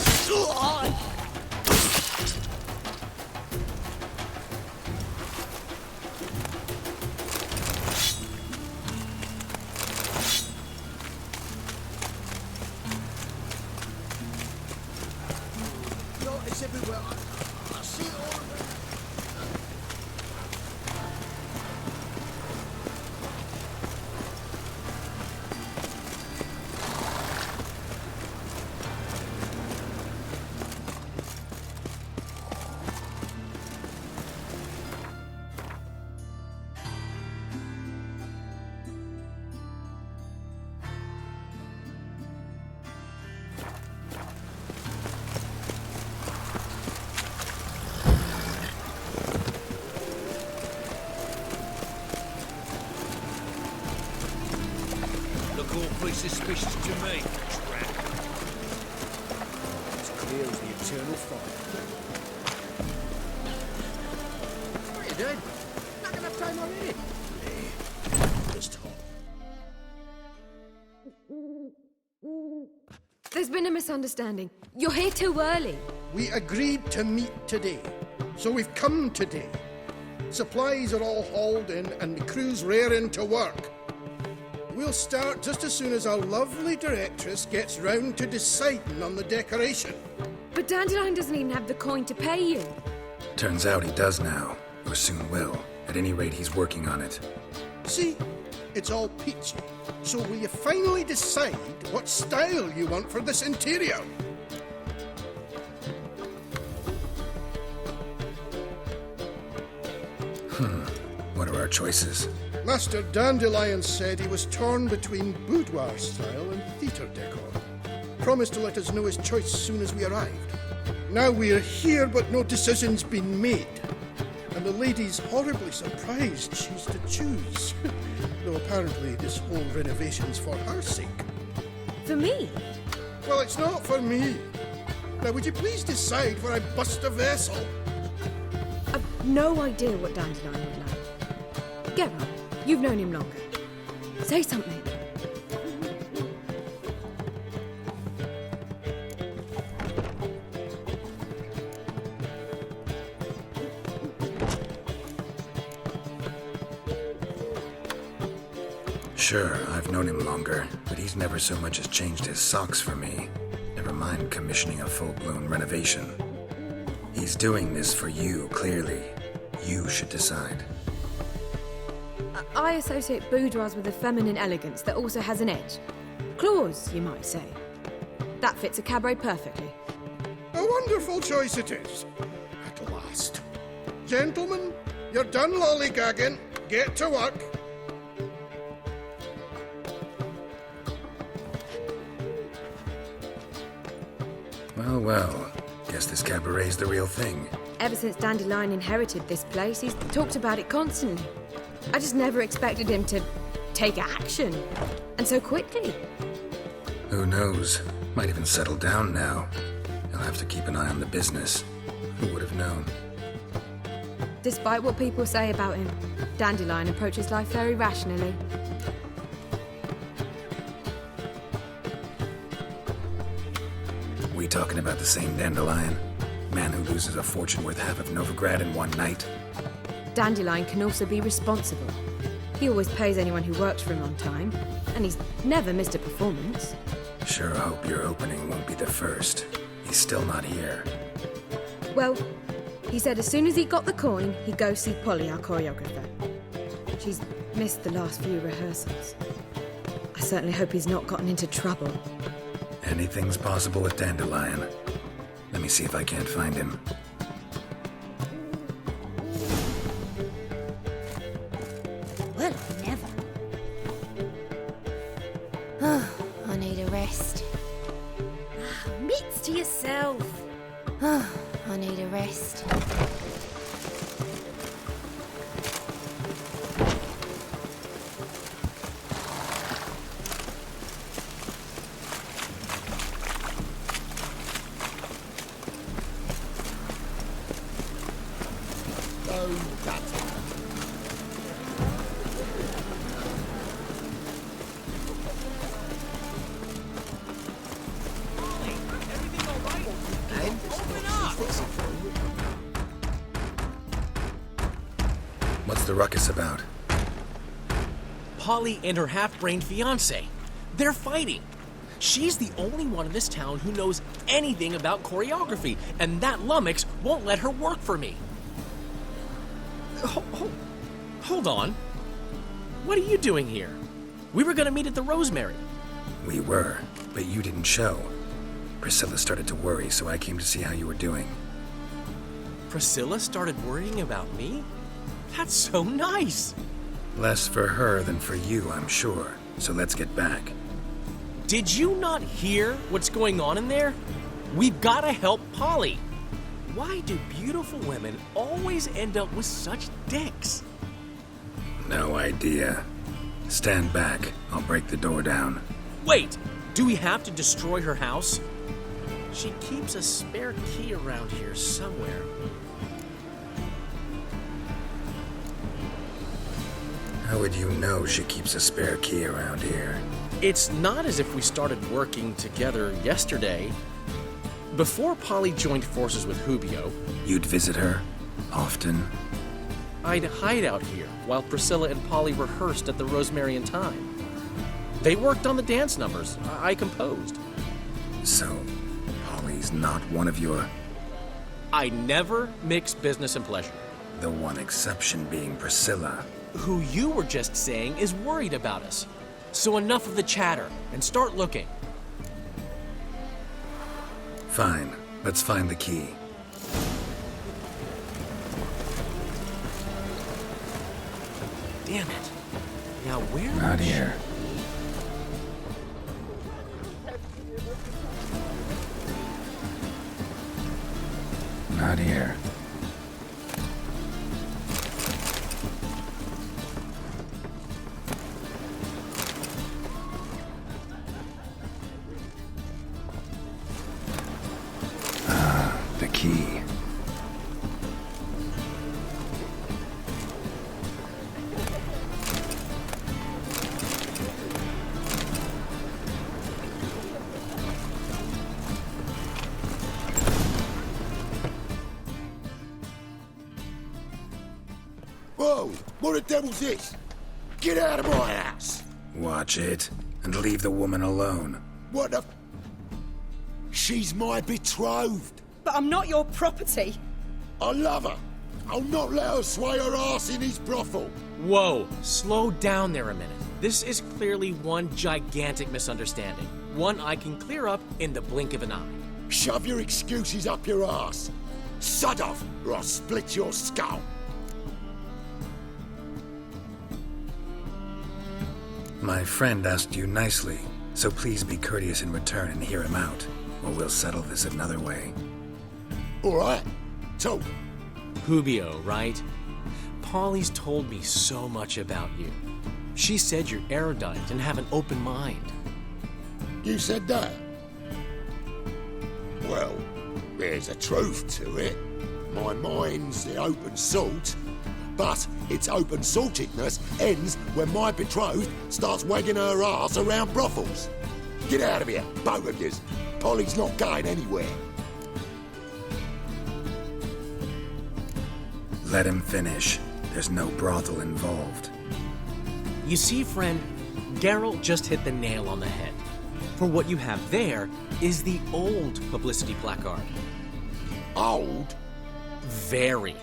No, it's everywhere. I see it all of it. Look awfully suspicious to me, trap. It's clear as the eternal fire. What are you doing? Not enough time already. Just hot. There's been a misunderstanding. You're here too early. We agreed to meet today, so we've come today. Supplies are all hauled in and the crew's raring to work. We'll start just as soon as our lovely directress gets round to deciding on the decoration. But Dandelion doesn't even have the coin to pay you. Turns out he does now, or soon will. At any rate, he's working on it. See, it's all peachy. So will you finally decide what style you want for this interior? What are our choices? Master Dandelion said he was torn between boudoir style and theatre decor. Promised to let us know his choice as soon as we arrived. Now we're here, but no decision's been made. And the lady's horribly surprised she's to choose. Though apparently this whole renovation's for her sake. For me? Well, it's not for me. Now, would you please decide where I bust a vessel? I've no idea what Dandelion would like. Geralt, you've known him longer. Say something. Sure, I've known him longer, but he's never so much as changed his socks for me. Never mind commissioning a full-blown renovation. He's doing this for you, clearly. You should decide. I associate boudoirs with a feminine elegance that also has an edge. Claws, you might say. That fits a cabaret perfectly. A wonderful choice it is. At last. Gentlemen, you're done lollygagging. Get to work. Well, well. Guess this cabaret's the real thing. Ever since Dandelion inherited this place, he's talked about it constantly. I just never expected him to take action. And so quickly. Who knows? Might even settle down now. He'll have to keep an eye on the business. Who would have known? Despite what people say about him, Dandelion approaches life very rationally. We talking about the same Dandelion? Man who loses a fortune worth half of Novigrad in one night? Dandelion can also be responsible. He always pays anyone who works for him on time, and he's never missed a performance. Sure hope your opening won't be the first. He's still not here. Well, he said as soon as he got the coin, he'd go see Polly, our choreographer. She's missed the last few rehearsals. I certainly hope he's not gotten into trouble. Anything's possible with Dandelion. Let me see if I can't find him. Well, never. I need a rest. Mitts to yourself. I need a rest. What's the ruckus about? Polly and her half-brained fiancé. They're fighting. She's the only one in this town who knows anything about choreography, and that lummox won't let her work for me. Hold on. What are you doing here? We were gonna meet at the Rosemary. We were, but you didn't show. Priscilla started to worry, so I came to see how you were doing. Priscilla started worrying about me? That's so nice. Less for her than for you, I'm sure. So let's get back. Did you not hear what's going on in there? We've gotta help Polly. Why do beautiful women always end up with such dicks? No idea. Stand back. I'll break the door down. Wait! Do we have to destroy her house? She keeps a spare key around here somewhere. How would you know she keeps a spare key around here? It's not as if we started working together yesterday. Before Polly joined forces with Hubio, You'd visit her? Often? I'd hide out here while Priscilla and Polly rehearsed at the Rosemary and Thyme. They worked on the dance numbers. I composed. So, Polly's not one of your... I never mix business and pleasure. The one exception being Priscilla. Who you were just saying is worried about us. So enough of the chatter, and start looking. Fine. Let's find the key. Damn it. Now where... Not here. Not here. The key. Whoa! What the devil's this? Get out of my house! Watch it, and leave the woman alone. What the... She's my betrothed. But I'm not your property. I love her. I'll not let her sway her ass in his brothel. Whoa, slow down there a minute. This is clearly one gigantic misunderstanding. One I can clear up in the blink of an eye. Shove your excuses up your ass. Sod off, or I'll split your skull. My friend asked you nicely, so please be courteous in return and hear him out, or we'll settle this another way. All right. Talk. Hubio, right? Polly's told me so much about you. She said you're erudite and have an open mind. You said that? Well, there's a truth to it. My mind's the open salt, but its open saltedness ends when my betrothed starts wagging her ass around brothels. Get out of here, both of yous. Polly's not going anywhere. Let him finish. There's no brothel involved. You see, friend, Geralt just hit the nail on the head. For what you have there is the old publicity placard. Old? Very.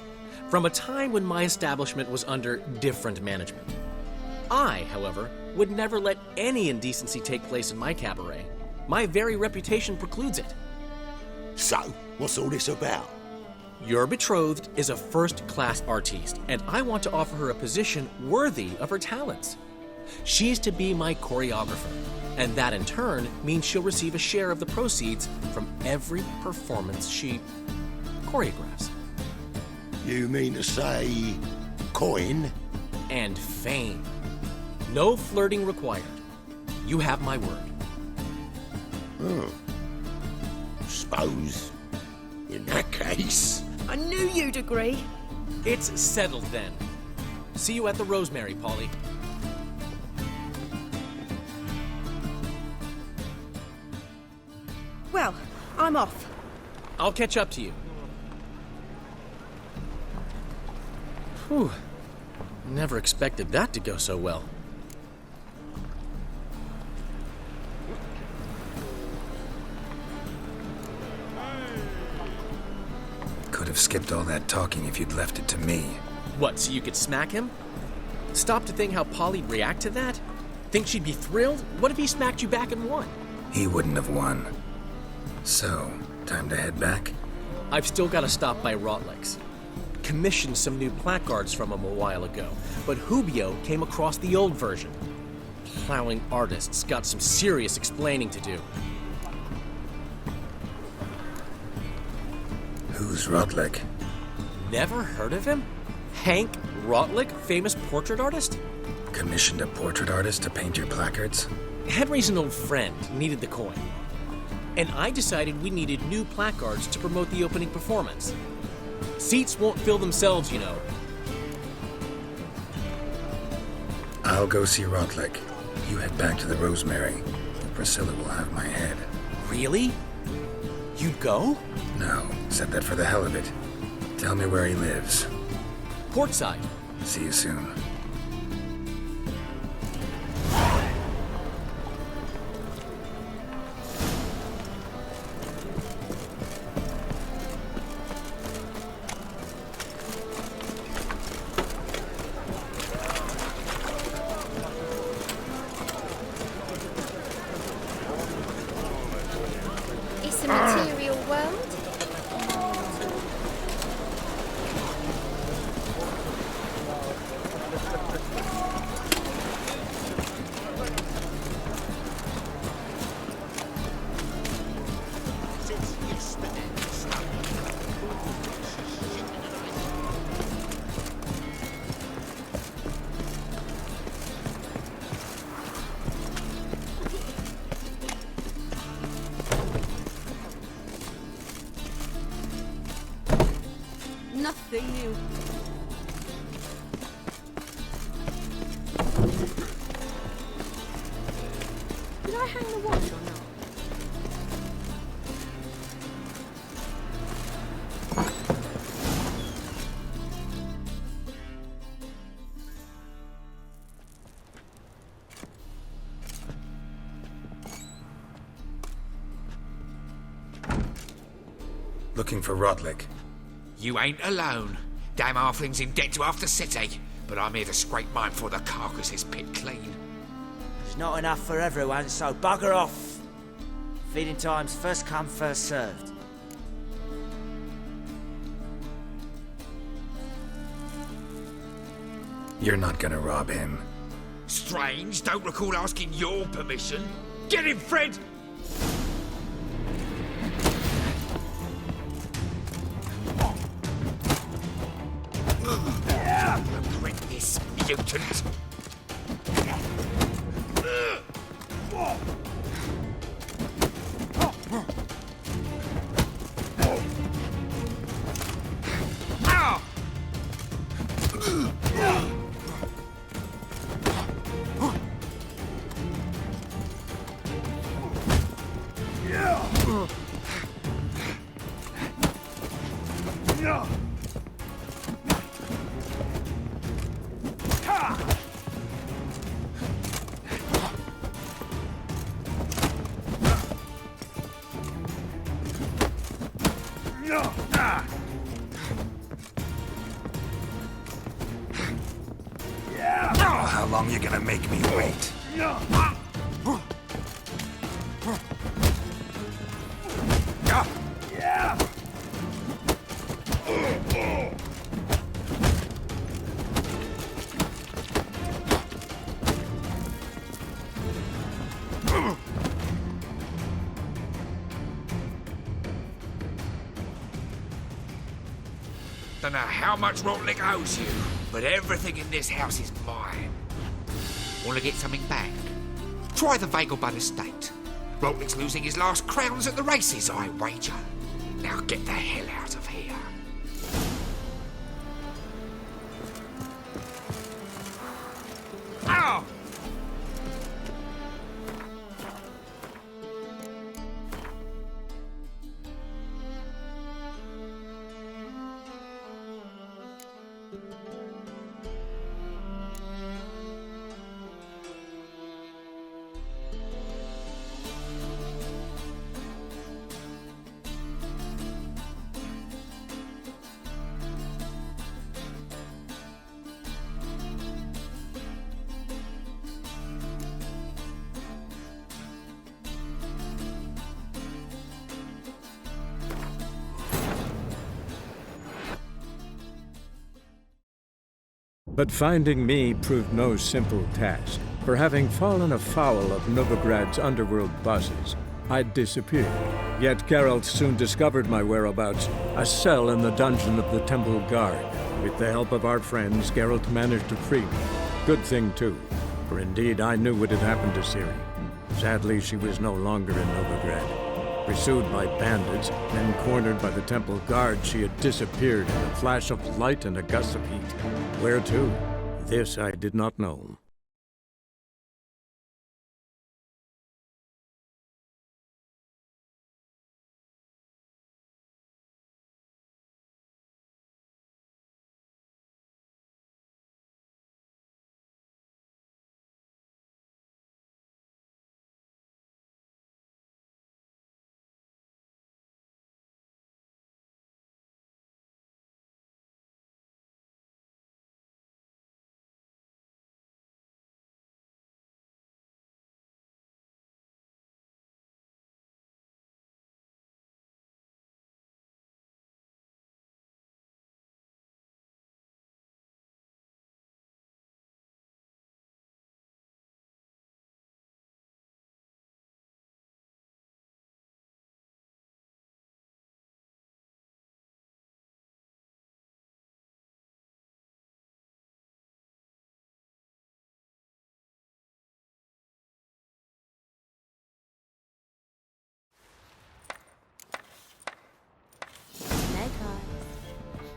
From a time when my establishment was under different management. I, however, would never let any indecency take place in my cabaret. My very reputation precludes it. So, what's all this about? Your betrothed is a first-class artiste, and I want to offer her a position worthy of her talents. She's to be my choreographer, and that in turn means she'll receive a share of the proceeds from every performance she choreographs. You mean to say coin? And fame. No flirting required. You have my word. Suppose, in that case... I knew you'd agree. It's settled then. See you at the Rosemary, Polly. Well, I'm off. I'll catch up to you. Whew. Never expected that to go so well. Could have skipped all that talking if you'd left it to me. What, so you could smack him? Stop to think how Polly'd react to that? Think she'd be thrilled? What if he smacked you back and won? He wouldn't have won. So, time to head back? I've still got to stop by Rotlick's. Commissioned some new placards from him a while ago, but Hubio came across the old version. Plowing artists got some serious explaining to do. Who's Rotlick? Never heard of him? Hank Rotlick, famous portrait artist? Commissioned a portrait artist to paint your placards? Henry's an old friend, needed the coin. And I decided we needed new placards to promote the opening performance. Seats won't fill themselves, you know. I'll go see Rotlick. You head back to the Rosemary. Priscilla will have my head. Really? You'd go? No, said that for the hell of it. Tell me where he lives. Portside. See you soon. It's a material world. Nothing new. Did I hang the watch or not? Looking for Rotlick. You ain't alone. Damn halfling's in debt to half the city, but I'm here to scrape mine before the carcass is picked clean. There's not enough for everyone, so bugger off. Feeding time's first come, first served. You're not gonna rob him. Strange, don't recall asking your permission. Get him, Fred! Regret this, mutant! How long you gonna make me wait? Don't know how much Rotlick owes you, but everything in this house is mine. Want to get something back? Try the Vagelbud estate. Rotlick's losing his last crowns at the races, I wager. Now get the hell out of here. Ow! But finding me proved no simple task, for having fallen afoul of Novigrad's underworld bosses, I disappeared. Yet Geralt soon discovered my whereabouts, a cell in the dungeon of the Temple Guard. With the help of our friends, Geralt managed to free me. Good thing, too, for indeed I knew what had happened to Ciri. Sadly, she was no longer in Novigrad. Pursued by bandits, then cornered by the Temple Guard, she had disappeared in a flash of light and a gust of heat. Where to? This I did not know.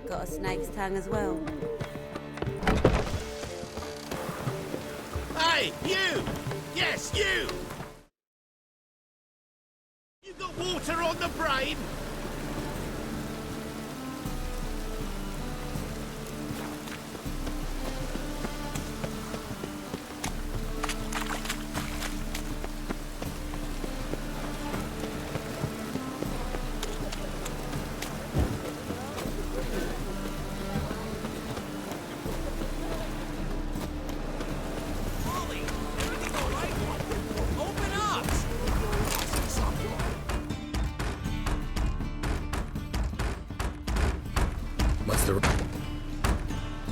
Got a snake's tongue as well. Hey, you! Yes, you! You got water on the brain?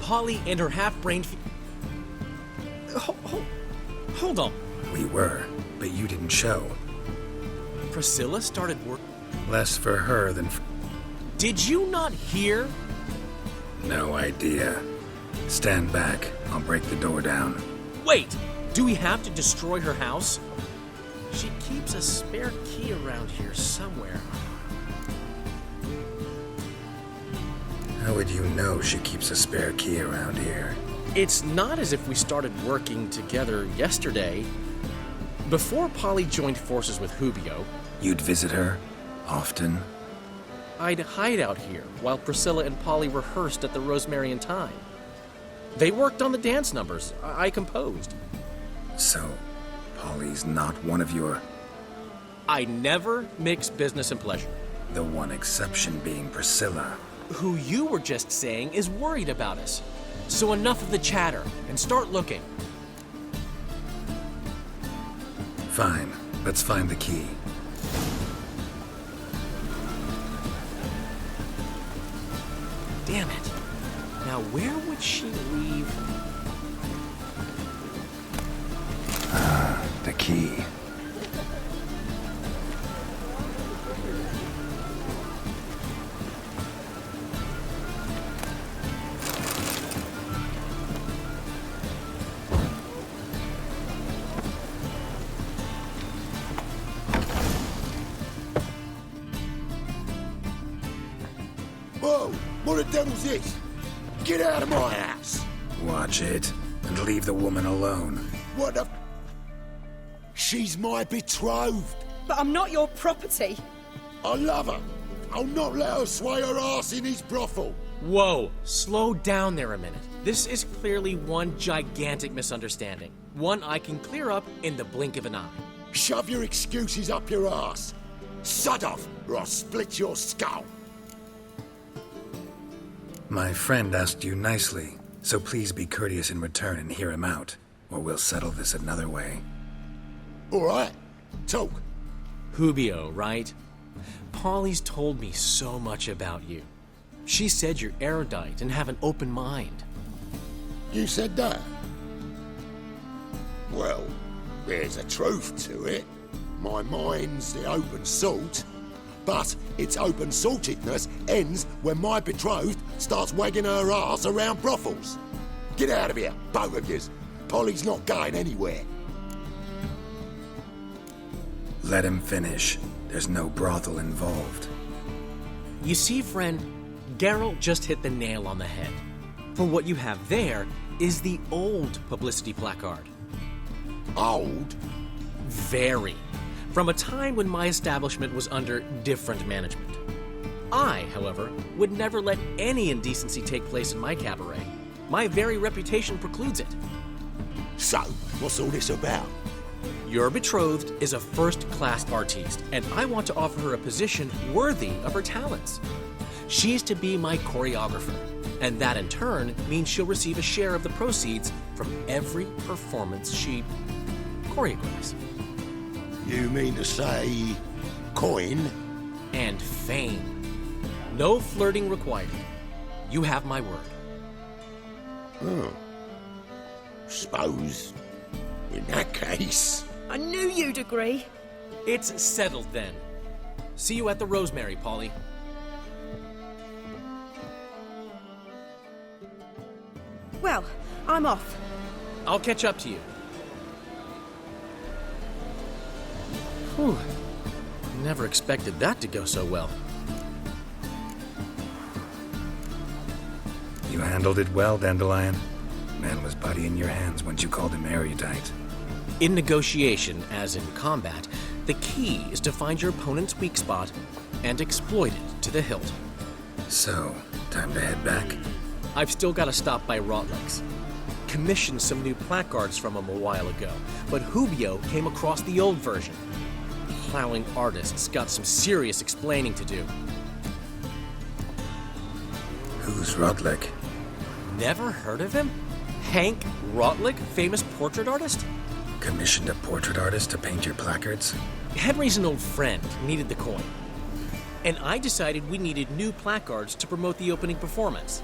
Polly and her half-brained... Hold on. We were, but you didn't show. Priscilla started work... Less for her than for... Did you not hear? No idea. Stand back. I'll break the door down. Wait! Do we have to destroy her house? She keeps a spare key around here somewhere. How would you know she keeps a spare key around here? It's not as if we started working together yesterday. Before Polly joined forces with Hubio... You'd visit her? Often? I'd hide out here while Priscilla and Polly rehearsed at the Rosemary and Thyme. They worked on the dance numbers. I composed. So, Polly's not one of your... I never mix business and pleasure. The one exception being Priscilla. Who you were just saying is worried about us. So enough of the chatter, and start looking. Fine. Let's find the key. Damn it. Now where would she leave... The key. Whoa! What the devil's this? Get out of my house! Watch it, and leave the woman alone. What the... She's my betrothed! But I'm not your property. I love her! I'll not let her sway her ass in his brothel! Whoa! Slow down there a minute. This is clearly one gigantic misunderstanding. One I can clear up in the blink of an eye. Shove your excuses up your ass! Sod off, or I'll split your skull! My friend asked you nicely, so please be courteous in return and hear him out, or we'll settle this another way. All right. Talk. Hubio, right? Polly's told me so much about you. She said you're erudite and have an open mind. You said that? Well, there's a truth to it. My mind's the open salt, but its open saltedness ends when my betrothed starts wagging her ass around brothels. Get out of here, both of yous. Polly's not going anywhere. Let him finish. There's no brothel involved. You see, friend, Geralt just hit the nail on the head. For what you have there is the old publicity placard. Old? Very. From a time when my establishment was under different management. I, however, would never let any indecency take place in my cabaret. My very reputation precludes it. So, what's all this about? Your betrothed is a first-class artiste, and I want to offer her a position worthy of her talents. She's to be my choreographer, and that in turn means she'll receive a share of the proceeds from every performance she choreographs. You mean to say coin? And fame. No flirting required. You have my word. Oh. Suppose, in that case... I knew you'd agree. It's settled then. See you at the Rosemary, Polly. Well, I'm off. I'll catch up to you. Whew. Never expected that to go so well. You handled it well, Dandelion. Man was body in your hands once you called him erudite. In negotiation, as in combat, the key is to find your opponent's weak spot and exploit it to the hilt. So, time to head back? I've still got to stop by Rotlex. Commissioned some new placards from him a while ago, but Hubio came across the old version. Plowing artists got some serious explaining to do. Who's Rotlick? Never heard of him? Hank Rotlick, famous portrait artist? Commissioned a portrait artist to paint your placards? Henry's an old friend, needed the coin. And I decided we needed new placards to promote the opening performance.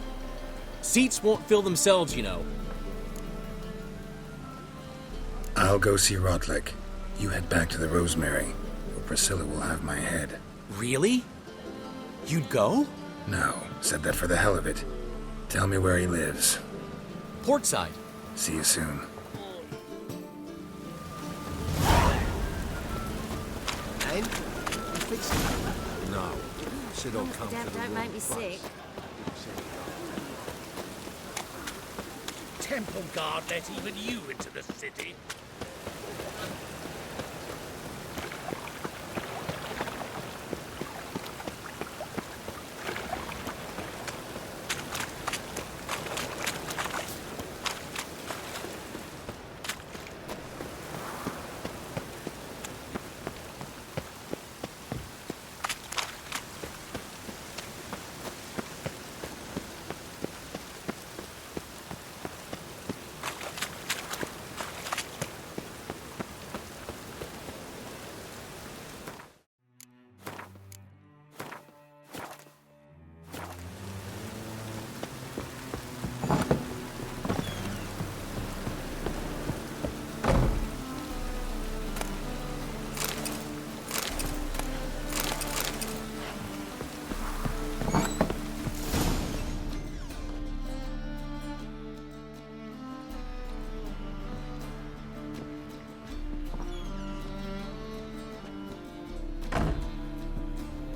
Seats won't fill themselves, you know. I'll go see Rotlick. You head back to the Rosemary, or Priscilla will have my head. Really? You'd go? No, said that for the hell of it. Tell me where he lives. Portside. See you soon. And? You fixed it? No. Sit all comfortable. Don't make me sick. Temple Guard let even you into the city.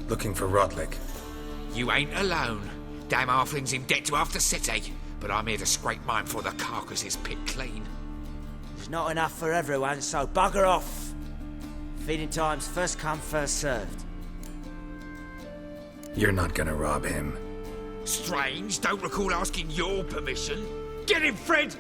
Looking for Rotlick. You ain't alone. Damn halfling's in debt to half the city, but I'm here to scrape mine before the carcass is picked clean. There's not enough for everyone, so bugger off. Feeding time's first come, first served. You're not gonna rob him. Strange, don't recall asking your permission. Get him, Fred!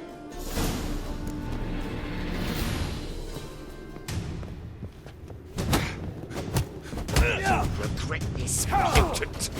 You'll regret this, mutant.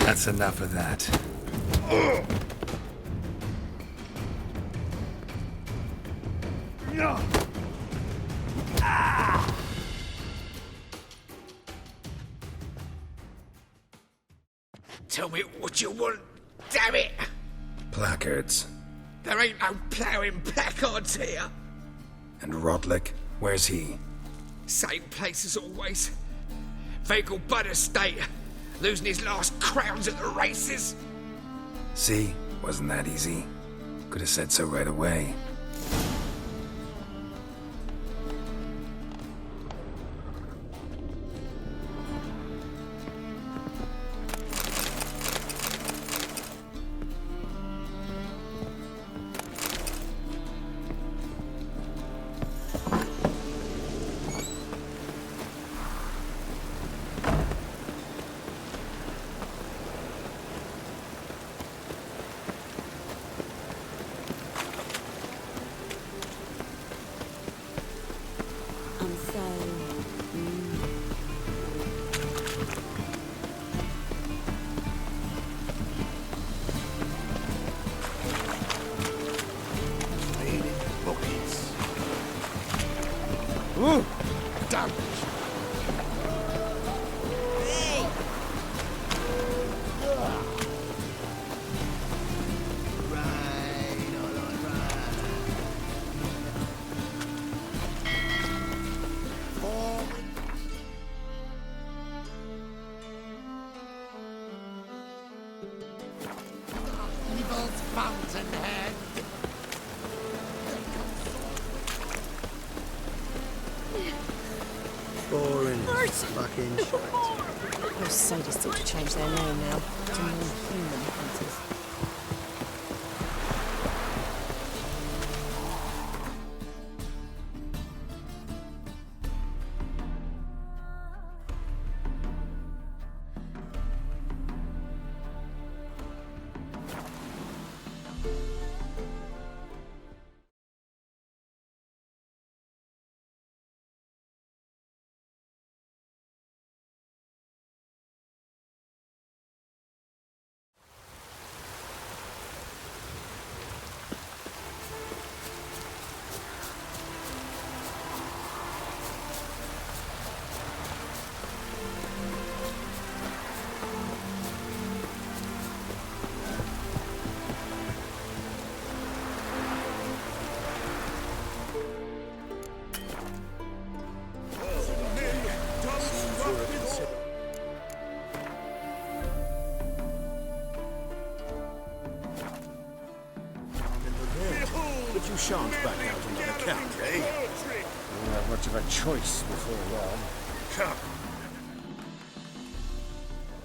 That's enough of that. Tell me what you want, damn it! Placards. There ain't no ploughing placards here. And Rotlick? Where's he? Same place as always. Vegal Bud Estate, losing his last crowns at the races. See? Wasn't that easy? Could have said so right away. Ooh, damn. Evil's fountainhead. Boring. Fucking shite. Those sadists ought to change their name now to more human hunters. But you shan't back out on that account, eh? Won't have much of a choice before long. Come.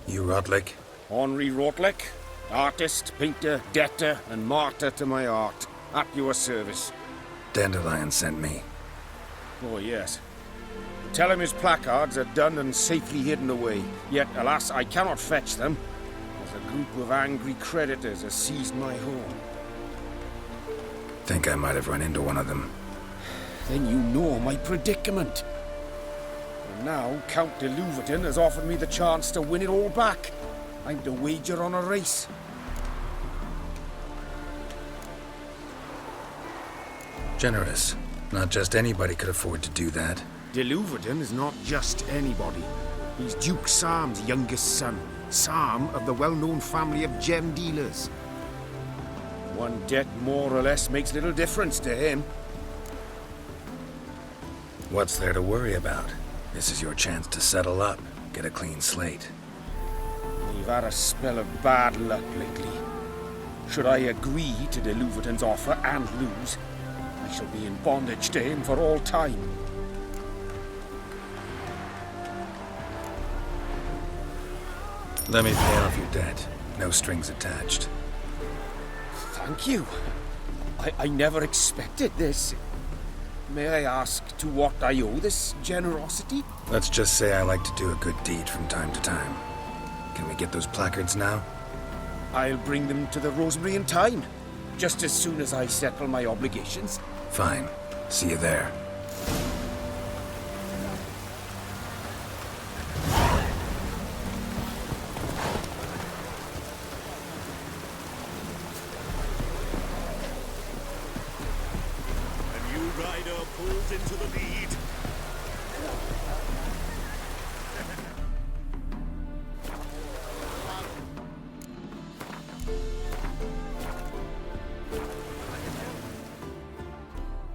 You Rotlick? Henri Rotlick, artist, painter, debtor, and martyr to my art. At your service. Dandelion sent me. Oh, yes. Tell him his placards are done and safely hidden away. Yet, alas, I cannot fetch them, as a group of angry creditors has seized my home. Think I might have run into one of them. Then you know my predicament. And now, Count de Louverton has offered me the chance to win it all back. I'm to wager on a race. Generous. Not just anybody could afford to do that. De Louverton is not just anybody. He's Duke Sam's youngest son. Sam of the well-known family of gem dealers. One debt more or less makes little difference to him. What's there to worry about? This is your chance to settle up, get a clean slate. We've had a spell of bad luck lately. Should I agree to de Louverton's offer and lose, I shall be in bondage to him for all time. Let me pay off your debt. No strings attached. Thank you. I never expected this. May I ask to what I owe this generosity? Let's just say I like to do a good deed from time to time. Can we get those placards now? I'll bring them to the Rosemary in time, just as soon as I settle my obligations. Fine. See you there. yourselves into the lead.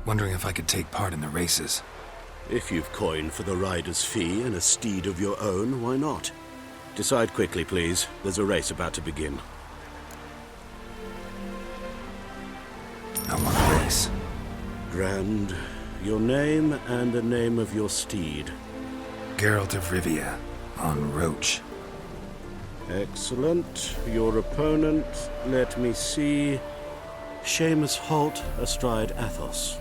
Wondering if I could take part in the races. If you've coin for the rider's fee and a steed of your own, why not? Decide quickly, please. There's a race about to begin. I want a race. Grand. Your name and the name of your steed. Geralt of Rivia, on Roach. Excellent. Your opponent, let me see. Seamus Holt, astride Athos.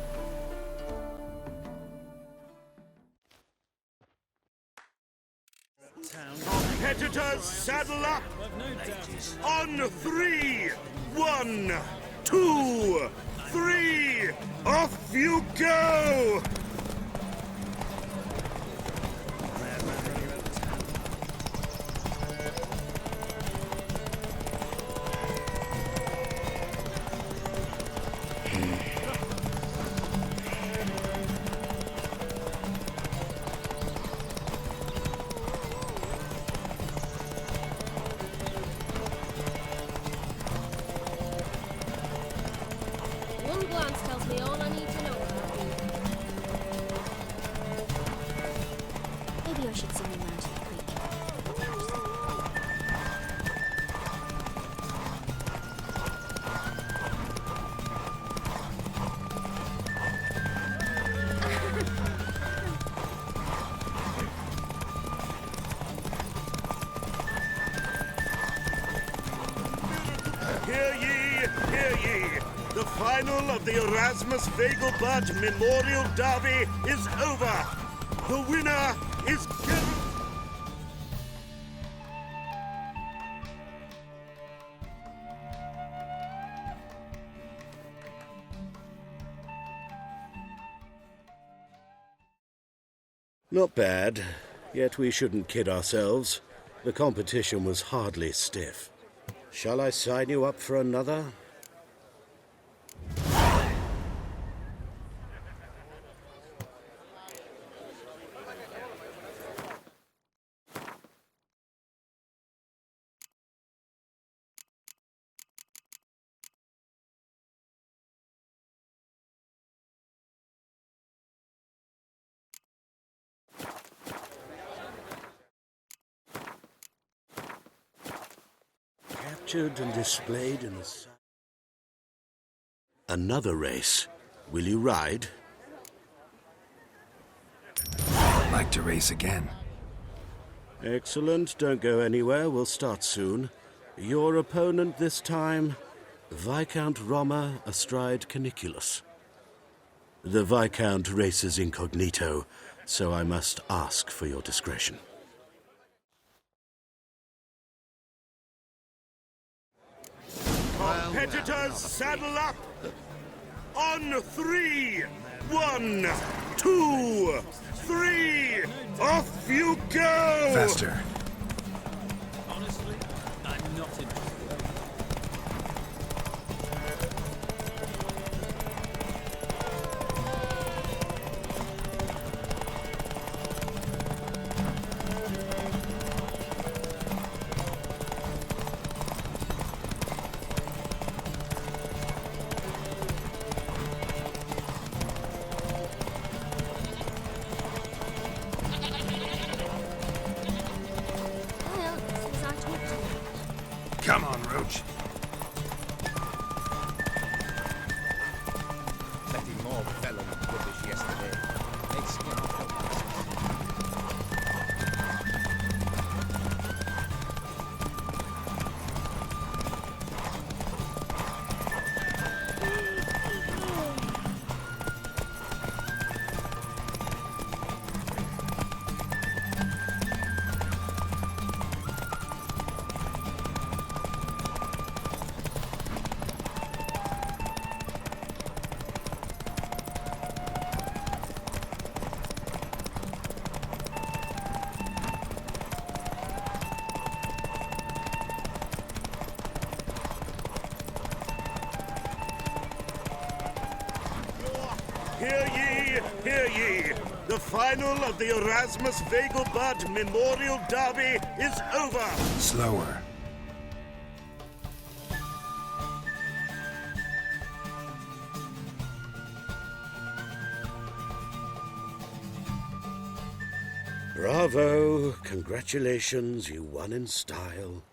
Competitors, saddle up! On 3! 1, 2, 3! Off you go! One glance tells me all I need to know about you. Maybe I should sing you Mountain Hear ye, hear ye! The final of the Erasmus Vegelbud Memorial Derby is over! The winner is Geralt. Not bad, yet we shouldn't kid ourselves. The competition was hardly stiff. Shall I sign you up for another? Captured and displayed in the sun. Another race. Will you ride? I'd like to race again. Excellent. Don't go anywhere. We'll start soon. Your opponent this time, Viscount Roma astride Caniculus. The Viscount races incognito, so I must ask for your discretion. Competitors, saddle up! On 3! 1, 2, 3! Off you go! Faster. Honestly, I'm not in. Come on, Roach. Plenty more fell on the rubbish yesterday. Makes skin hear ye! The final of the Erasmus Vegelbud Memorial Derby is over! Slower. Bravo! Congratulations, you won in style.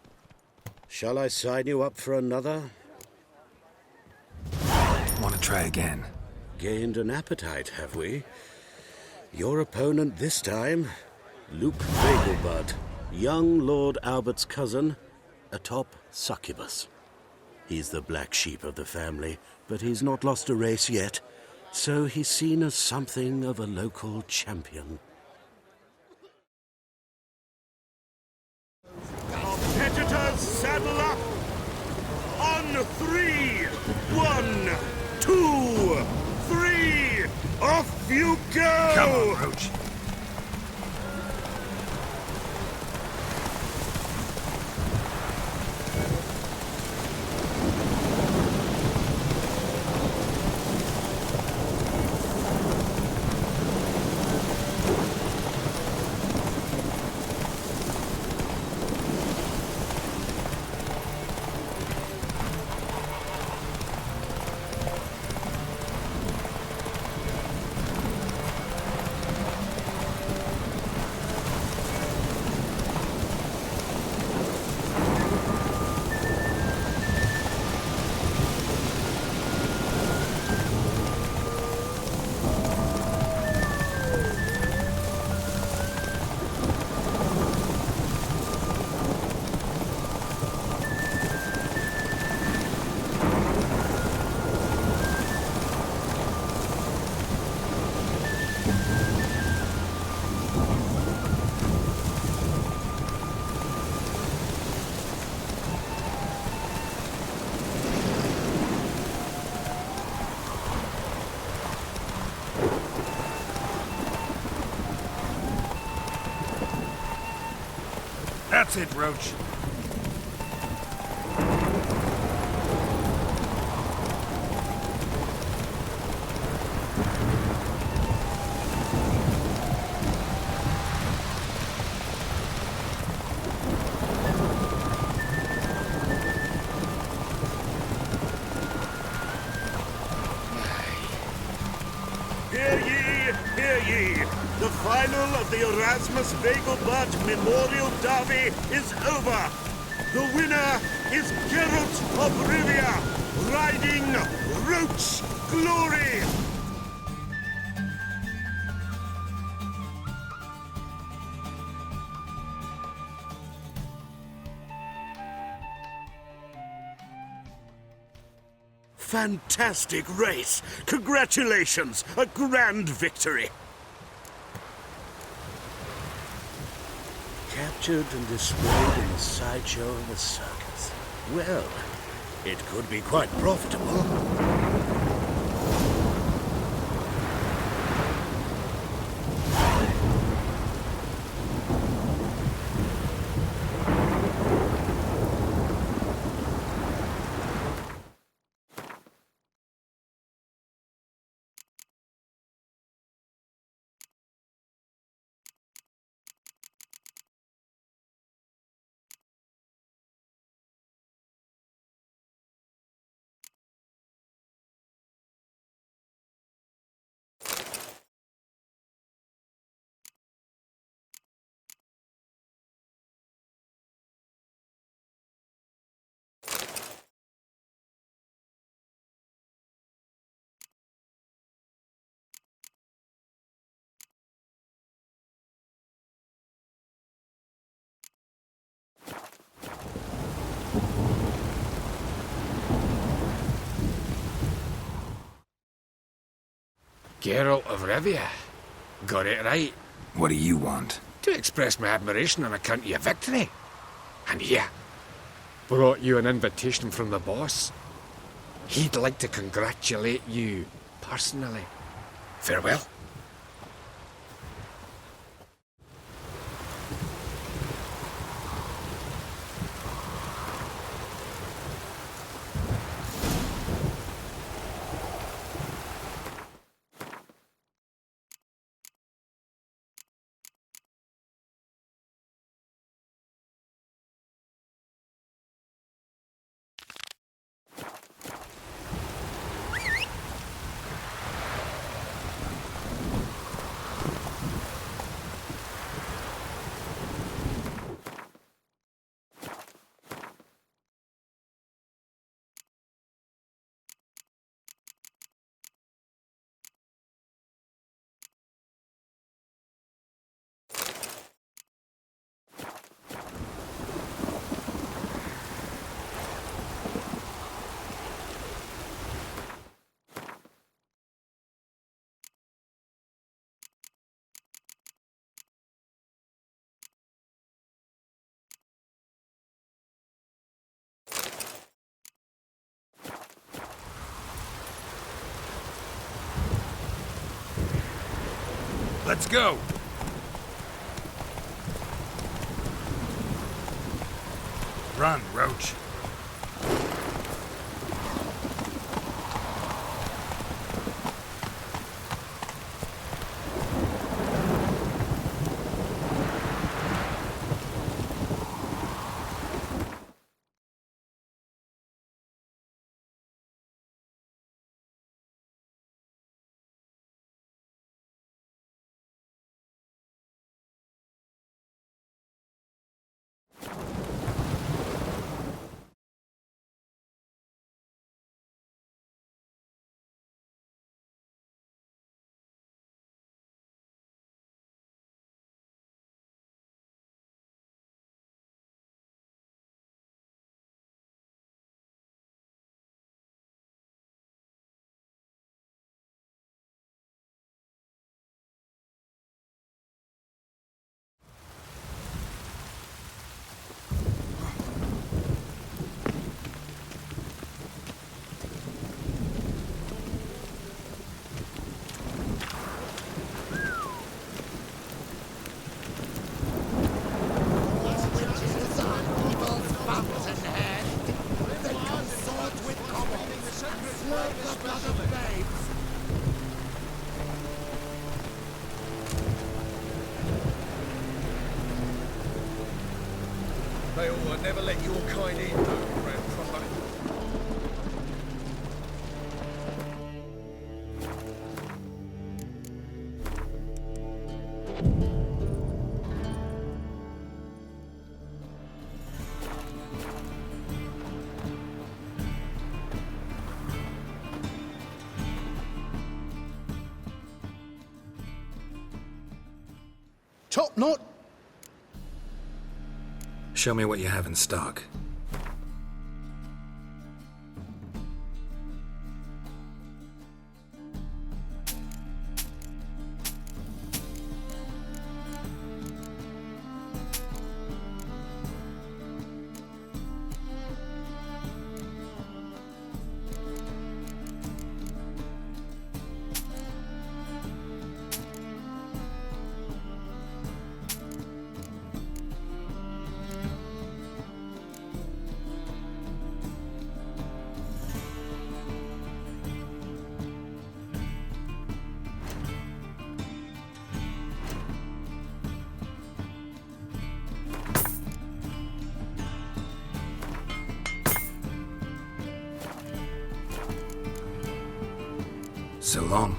Shall I sign you up for another? Want to try again? Gained an appetite, have we? Your opponent this time, Luke Vegelbud, young Lord Albert's cousin, atop succubus. He's the black sheep of the family, but he's not lost a race yet, so he's seen as something of a local champion. Competitors, saddle up! On 3! 1, 2, 3! Off you go! Come on, Roach. That's it, Roach. Hear ye, hear ye! The final of the Erasmus Vegelbud Memorial Derby is over! The winner is Geralt of Rivia, riding Roach Glory! Fantastic race! Congratulations! A grand victory! Captured and displayed in the sideshow of a circus. Well, it could be quite profitable. Geralt of Rivia. Got it right. What do you want? To express my admiration on account of your victory. And here, brought you an invitation from the boss. He'd like to congratulate you personally. Farewell. Let's go! Run, Roach. They all never let your kind in, though, grandfather. Top knot. Show me what you have in stock. So long.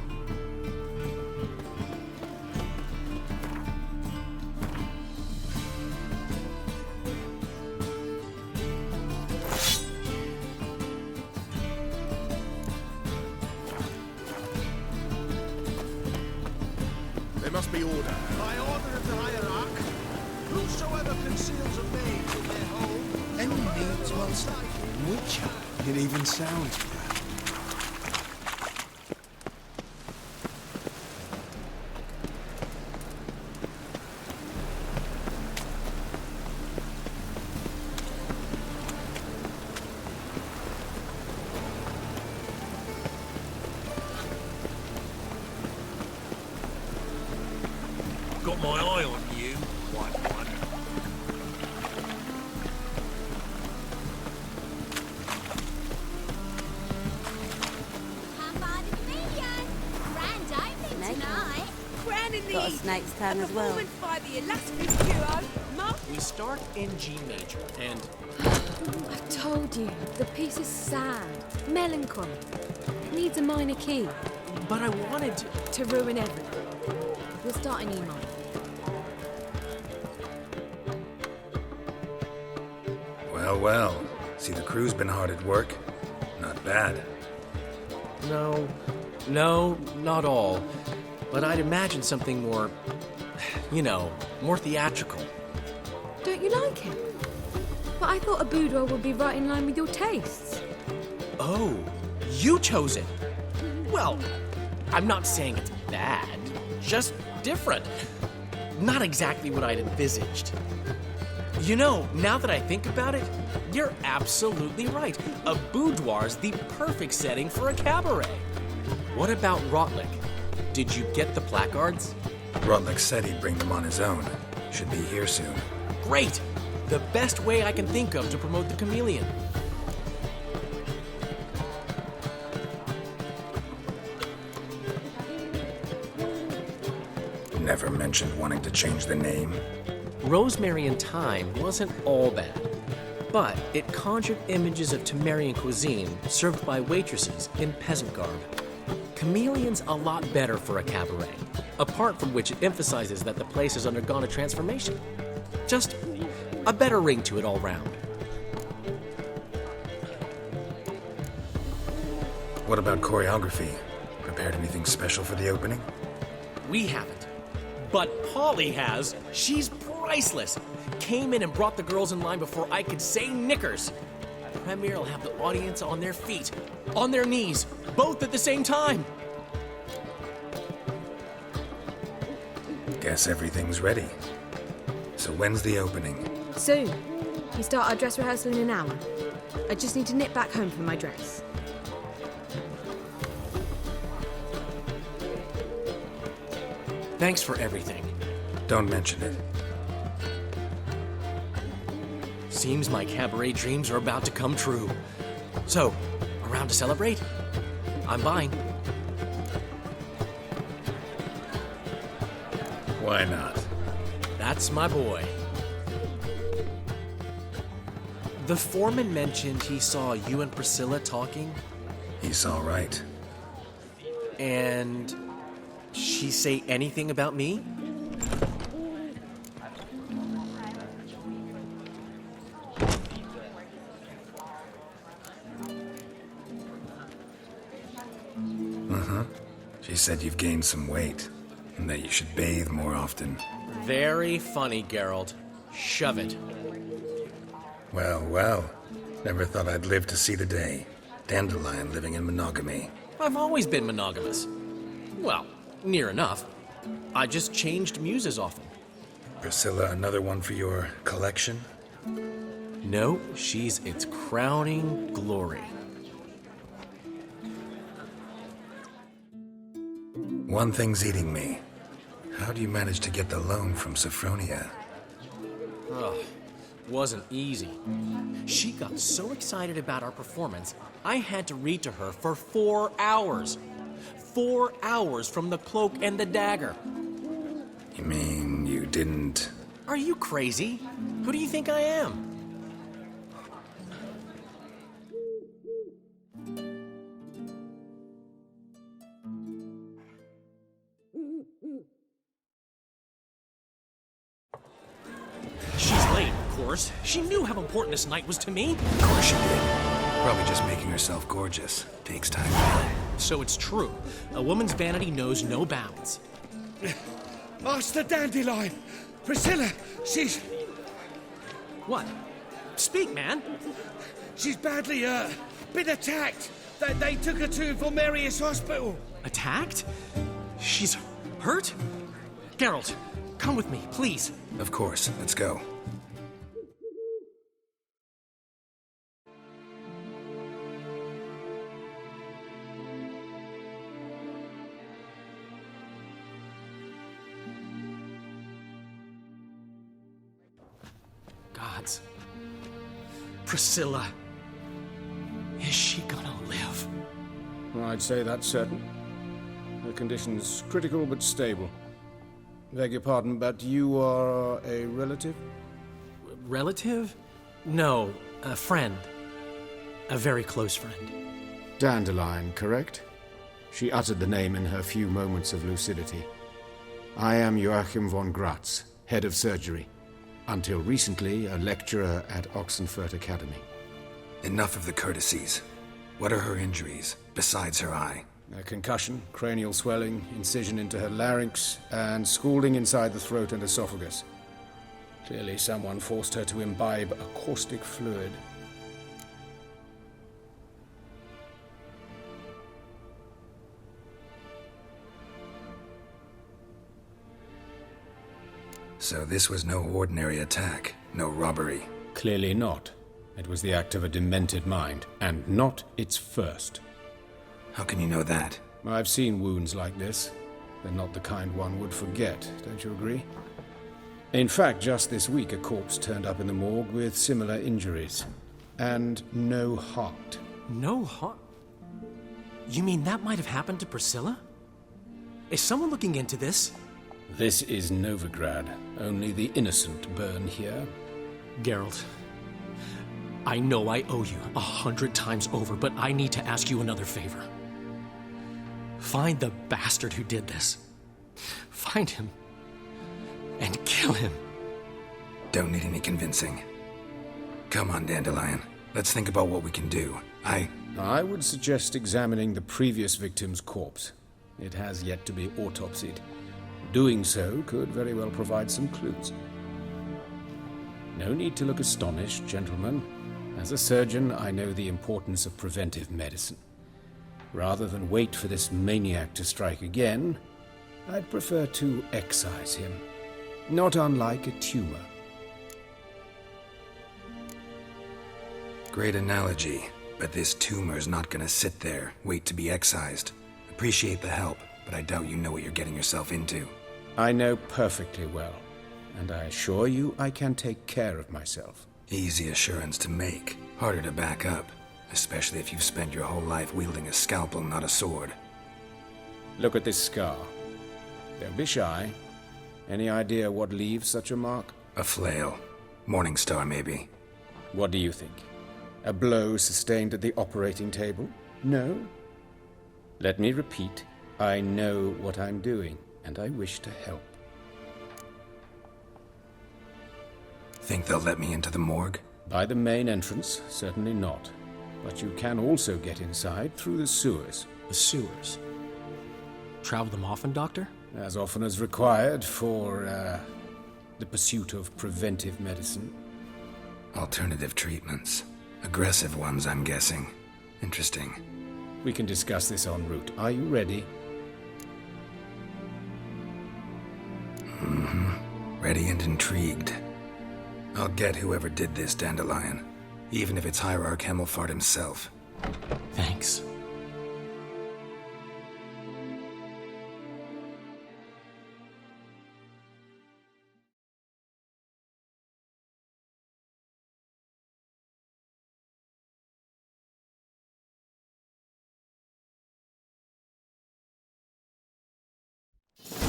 There must be order. By order of the hierarch, whosoever conceals a maid in their home... And needs one's witcher. It even sounds bad. Got my eye on you, white one. Got a snake's tongue as well. By the illustrious duo, Mark. We start in G major, and I told you, the piece is sad, melancholy. Needs a minor key. But I wanted to ruin everything. We'll start in E minor. Well, well. See, the crew's been hard at work. Not bad. No, not all. But I'd imagine something more, you know, more theatrical. Don't you like him? But I thought a boudoir would be right in line with your tastes. Oh, you chose it. Well, I'm not saying it's bad, just different. Not exactly what I'd envisaged. You know, now that I think about it, you're absolutely right. A boudoir's the perfect setting for a cabaret. What about Rotlick? Did you get the placards? Rotlick said he'd bring them on his own. Should be here soon. Great! The best way I can think of to promote the chameleon. Never mentioned wanting to change the name. Rosemary and Thyme wasn't all bad, but it conjured images of Temerian cuisine served by waitresses in peasant garb. Chameleon's a lot better for a cabaret, apart from which it emphasizes that the place has undergone a transformation. Just a better ring to it all round. What about choreography? Prepared anything special for the opening? We haven't. But Polly has. She's priceless. Came in and brought the girls in line before I could say knickers. Premier will have the audience on their feet, on their knees, both at the same time. Guess everything's ready. So when's the opening? Soon. We start our dress rehearsal in an hour. I just need to nip back home for my dress. Thanks for everything. Don't mention it. Seems my cabaret dreams are about to come true. So, around to celebrate? I'm buying. Why not? That's my boy. The foreman mentioned he saw you and Priscilla talking. He's all right. And she say anything about me? She said you've gained some weight, and that you should bathe more often. Very funny, Geralt. Shove it. Well, well. Never thought I'd live to see the day. Dandelion living in monogamy. I've always been monogamous. Well, near enough. I just changed muses often. Priscilla, another one for your collection? No, she's its crowning glory. One thing's eating me. How do you manage to get the loan from Sophronia? Ugh, wasn't easy. She got so excited about our performance, I had to read to her for 4 hours. 4 hours from the Cloak and the Dagger. You mean you didn't... Are you crazy? Who do you think I am? She's late, of course. She knew how important this night was to me. Of course she did. Probably just making herself gorgeous. Takes time. So it's true. A woman's vanity knows no bounds. Master Dandelion! Priscilla, she's... What? Speak, man. She's badly, been attacked. They took her to Vulmerius Hospital. Attacked? She's hurt? Geralt, come with me, please. Of course. Let's go. Gods. Priscilla. Is she gonna live? I'd say that's certain. Her condition's critical but stable. Beg your pardon, but you are a relative? Relative? No, a friend. A very close friend. Dandelion, correct? She uttered the name in her few moments of lucidity. I am Joachim von Gratz, head of surgery. Until recently, a lecturer at Oxenfurt Academy. Enough of the courtesies. What are her injuries, besides her eye? A concussion, cranial swelling, incision into her larynx, and scalding inside the throat and esophagus. Clearly someone forced her to imbibe a caustic fluid. So this was no ordinary attack, no robbery. Clearly not. It was the act of a demented mind, and not its first. How can you know that? I've seen wounds like this. They're not the kind one would forget, don't you agree? In fact, just this week a corpse turned up in the morgue with similar injuries. And no heart. No heart? You mean that might have happened to Priscilla? Is someone looking into this? This is Novigrad. Only the innocent burn here. Geralt, I know I owe you 100 times over, but I need to ask you another favor. Find the bastard who did this. Find him and kill him. Don't need any convincing. Come on, Dandelion. Let's think about what we can do. I would suggest examining the previous victim's corpse. It has yet to be autopsied. Doing so could very well provide some clues. No need to look astonished, gentlemen. As a surgeon, I know the importance of preventive medicine. Rather than wait for this maniac to strike again, I'd prefer to excise him. Not unlike a tumor. Great analogy, but this tumor's not gonna sit there, wait to be excised. Appreciate the help, but I doubt you know what you're getting yourself into. I know perfectly well, and I assure you I can take care of myself. Easy assurance to make, harder to back up, especially if you've spent your whole life wielding a scalpel, not a sword. Look at this scar. Don't be shy. Any idea what leaves such a mark? A flail. Morningstar, maybe. What do you think? A blow sustained at the operating table? No? Let me repeat. I know what I'm doing, and I wish to help. Think they'll let me into the morgue? By the main entrance, certainly not. But you can also get inside through the sewers. The sewers? Travel them often, Doctor? As often as required for, the pursuit of preventive medicine. Alternative treatments. Aggressive ones, I'm guessing. Interesting. We can discuss this en route. Are you ready? Mm-hmm. Ready and intrigued. I'll get whoever did this, Dandelion. Even if it's Hierarch Hemmelfart himself. Thanks.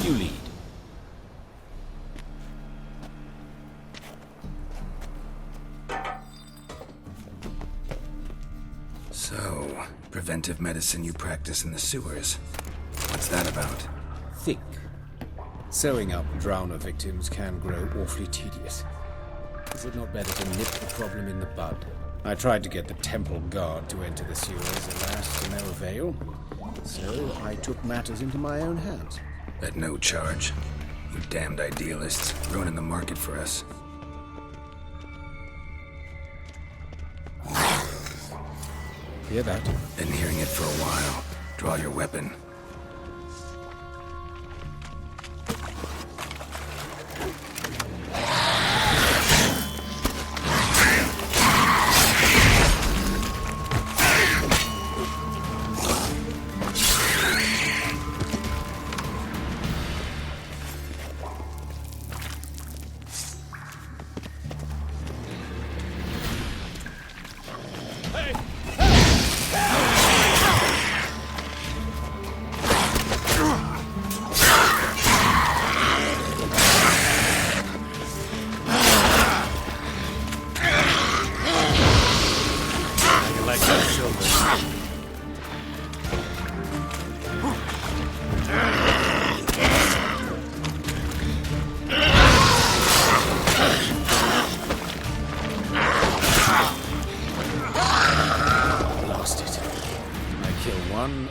You lead. So, preventive medicine you practice in the sewers. What's that about? Think. Sewing up drowner victims can grow awfully tedious. Is it not better to nip the problem in the bud? I tried to get the temple guard to enter the sewers, alas, to no avail. So I took matters into my own hands. At no charge. You damned idealists, ruining the market for us. Hear that? Been hearing it for a while. Draw your weapon.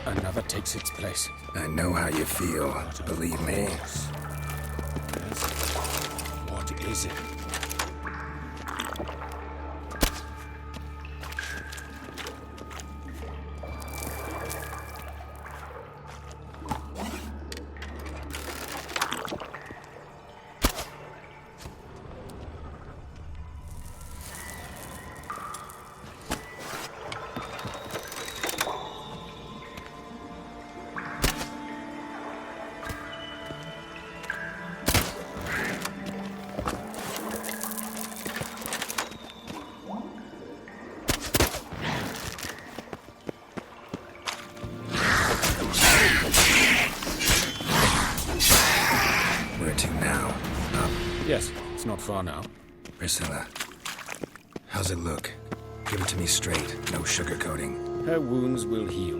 Another takes its place. I know how you feel, believe me. What is it? far now? Priscilla, how's it look? Give it to me straight, no sugarcoating. Her wounds will heal,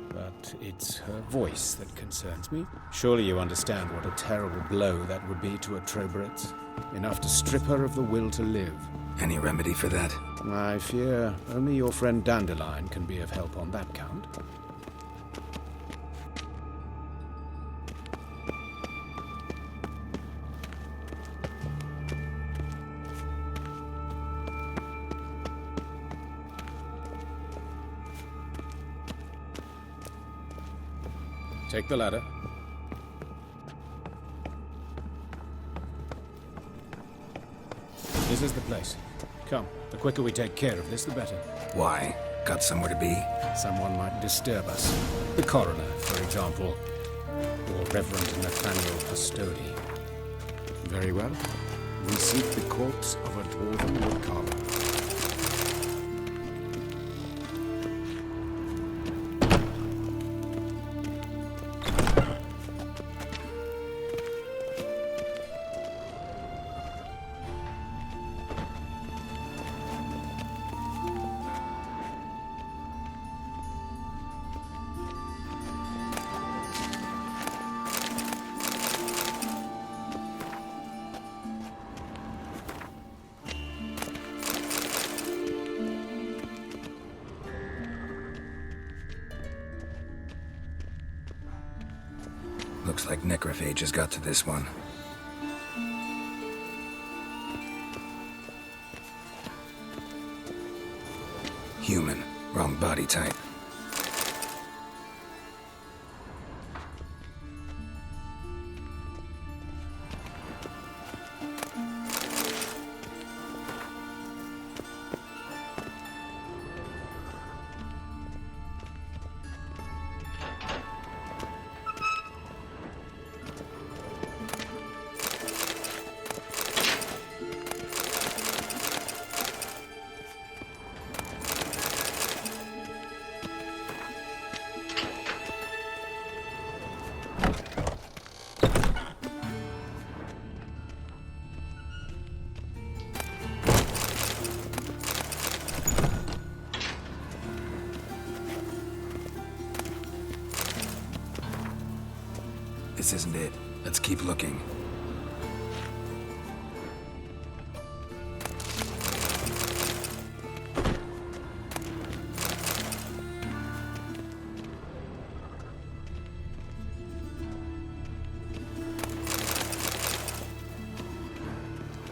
but it's her voice that concerns me. Surely you understand what a terrible blow that would be to a Trobritz. Enough to strip her of the will to live. Any remedy for that? I fear only your friend Dandelion can be of help on that count. Take the ladder. This is the place. Come, the quicker we take care of this, the better. Why? Got somewhere to be? Someone might disturb us. The coroner, for example. Or Reverend Nathaniel Custodi. Very well. We seek the corpse of a dwarven woodcarver. Looks like necrophages got to this one. Human. Wrong body type. This isn't it. Let's keep looking.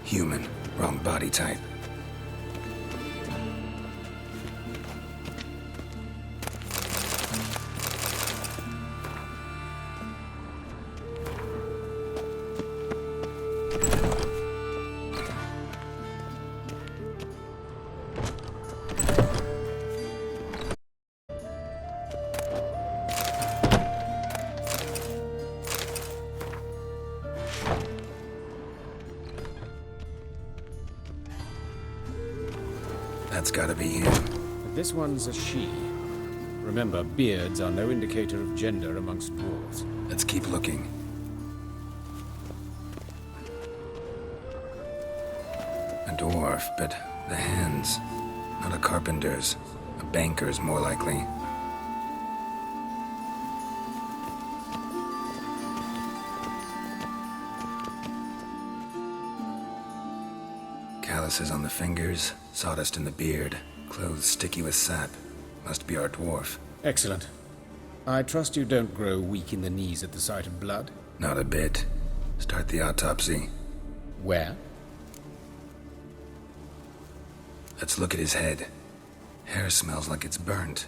Human. Wrong body type. That's gotta be him. This one's a she. Remember, beards are no indicator of gender amongst dwarves. Let's keep looking. A dwarf, but the hands. Not a carpenter's. A banker's, more likely. Calluses on the fingers, sawdust in the beard, clothes sticky with sap. Must be our dwarf. Excellent. I trust you don't grow weak in the knees at the sight of blood? Not a bit. Start the autopsy. Where? Let's look at his head. Hair smells like it's burnt,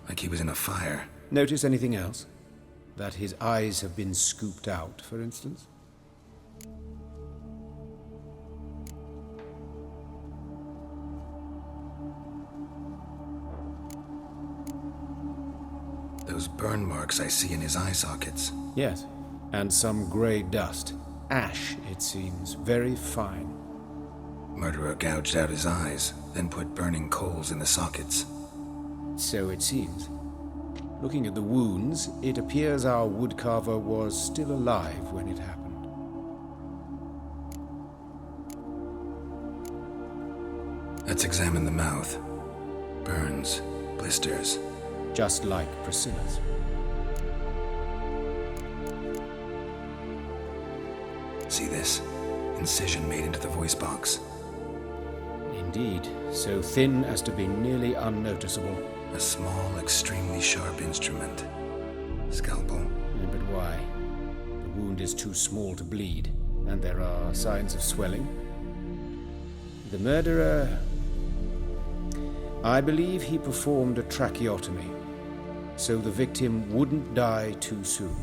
like he was in a fire. Notice anything else? That his eyes have been scooped out, for instance? Those burn marks I see in his eye sockets. Yes, and some grey dust. Ash, it seems. Very fine. Murderer gouged out his eyes, then put burning coals in the sockets. So it seems. Looking at the wounds, it appears our woodcarver was still alive when it happened. Let's examine the mouth. Burns, blisters. Just like Priscilla's. See this? Incision made into the voice box. Indeed, so thin as to be nearly unnoticeable. A small, extremely sharp instrument. Scalpel. But why? The wound is too small to bleed, and there are signs of swelling. The murderer... I believe he performed a tracheotomy, so the victim wouldn't die too soon.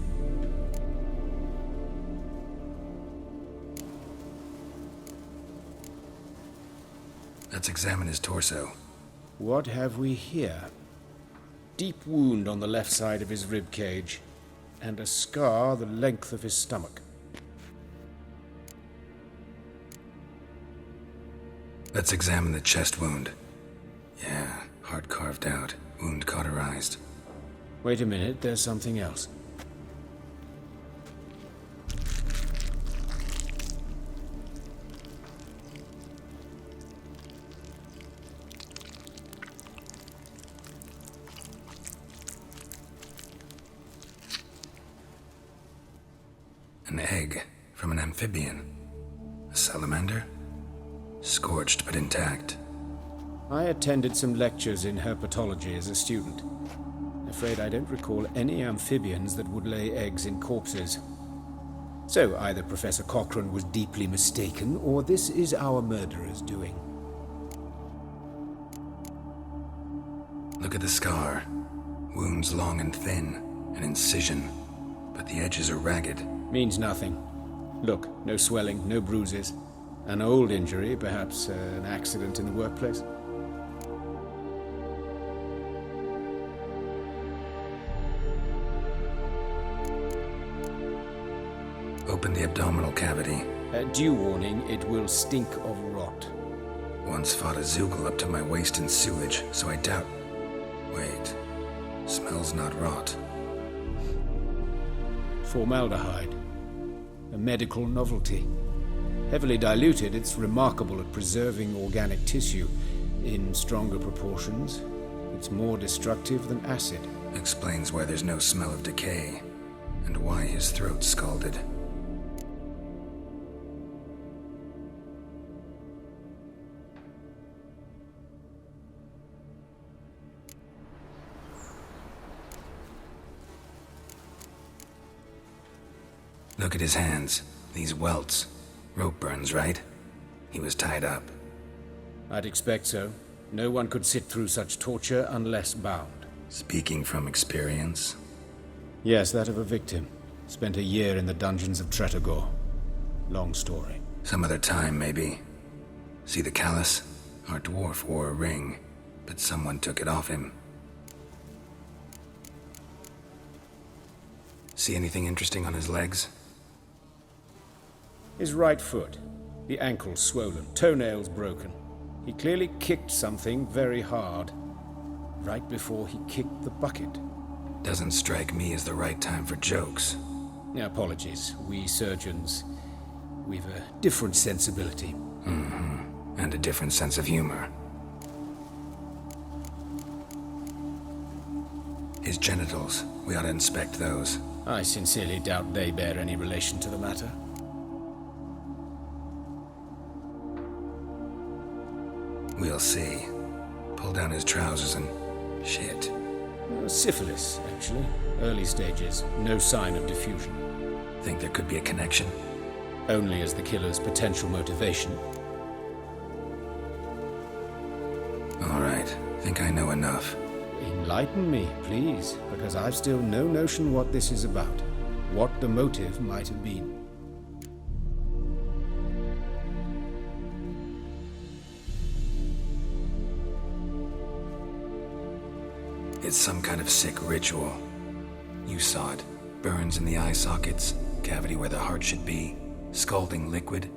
Let's examine his torso. What have we here? Deep wound on the left side of his rib cage, and a scar the length of his stomach. Let's examine the chest wound. Yeah, heart carved out, wound cauterized. Wait a minute, there's something else. An egg from an amphibian. A salamander? Scorched but intact. I attended some lectures in herpetology as a student. Afraid I don't recall any amphibians that would lay eggs in corpses. So either Professor Cochrane was deeply mistaken, or this is our murderer's doing. Look at the scar. Wounds long and thin. An incision. But the edges are ragged. Means nothing. Look, no swelling, no bruises. An old injury, perhaps an accident in the workplace. Open the abdominal cavity. Due warning, it will stink of rot. Once fought a Zoogle up to my waist in sewage, so I doubt... Wait. Smells not rot. Formaldehyde. A medical novelty. Heavily diluted, it's remarkable at preserving organic tissue. In stronger proportions, it's more destructive than acid. Explains why there's no smell of decay, and why his throat's scalded. Look at his hands. These welts. Rope burns, right? He was tied up. I'd expect so. No one could sit through such torture unless bound. Speaking from experience? Yes, that of a victim. Spent a year in the dungeons of Tretogor. Long story. Some other time, maybe. See the callus? Our dwarf wore a ring, but someone took it off him. See anything interesting on his legs? His right foot. The ankle swollen, toenails broken. He clearly kicked something very hard. Right before he kicked the bucket. Doesn't strike me as the right time for jokes. Apologies. We surgeons, we've a different sensibility. Mm-hmm. And a different sense of humor. His genitals. We ought to inspect those. I sincerely doubt they bear any relation to the matter. We'll see. Pull down his trousers and... shit. Syphilis, actually. Early stages. No sign of diffusion. Think there could be a connection? Only as the killer's potential motivation. All right. Think I know enough. Enlighten me, please, because I've still no notion what this is about. What the motive might have been. It's some kind of sick ritual. You saw it. Burns in the eye sockets, cavity where the heart should be, scalding liquid,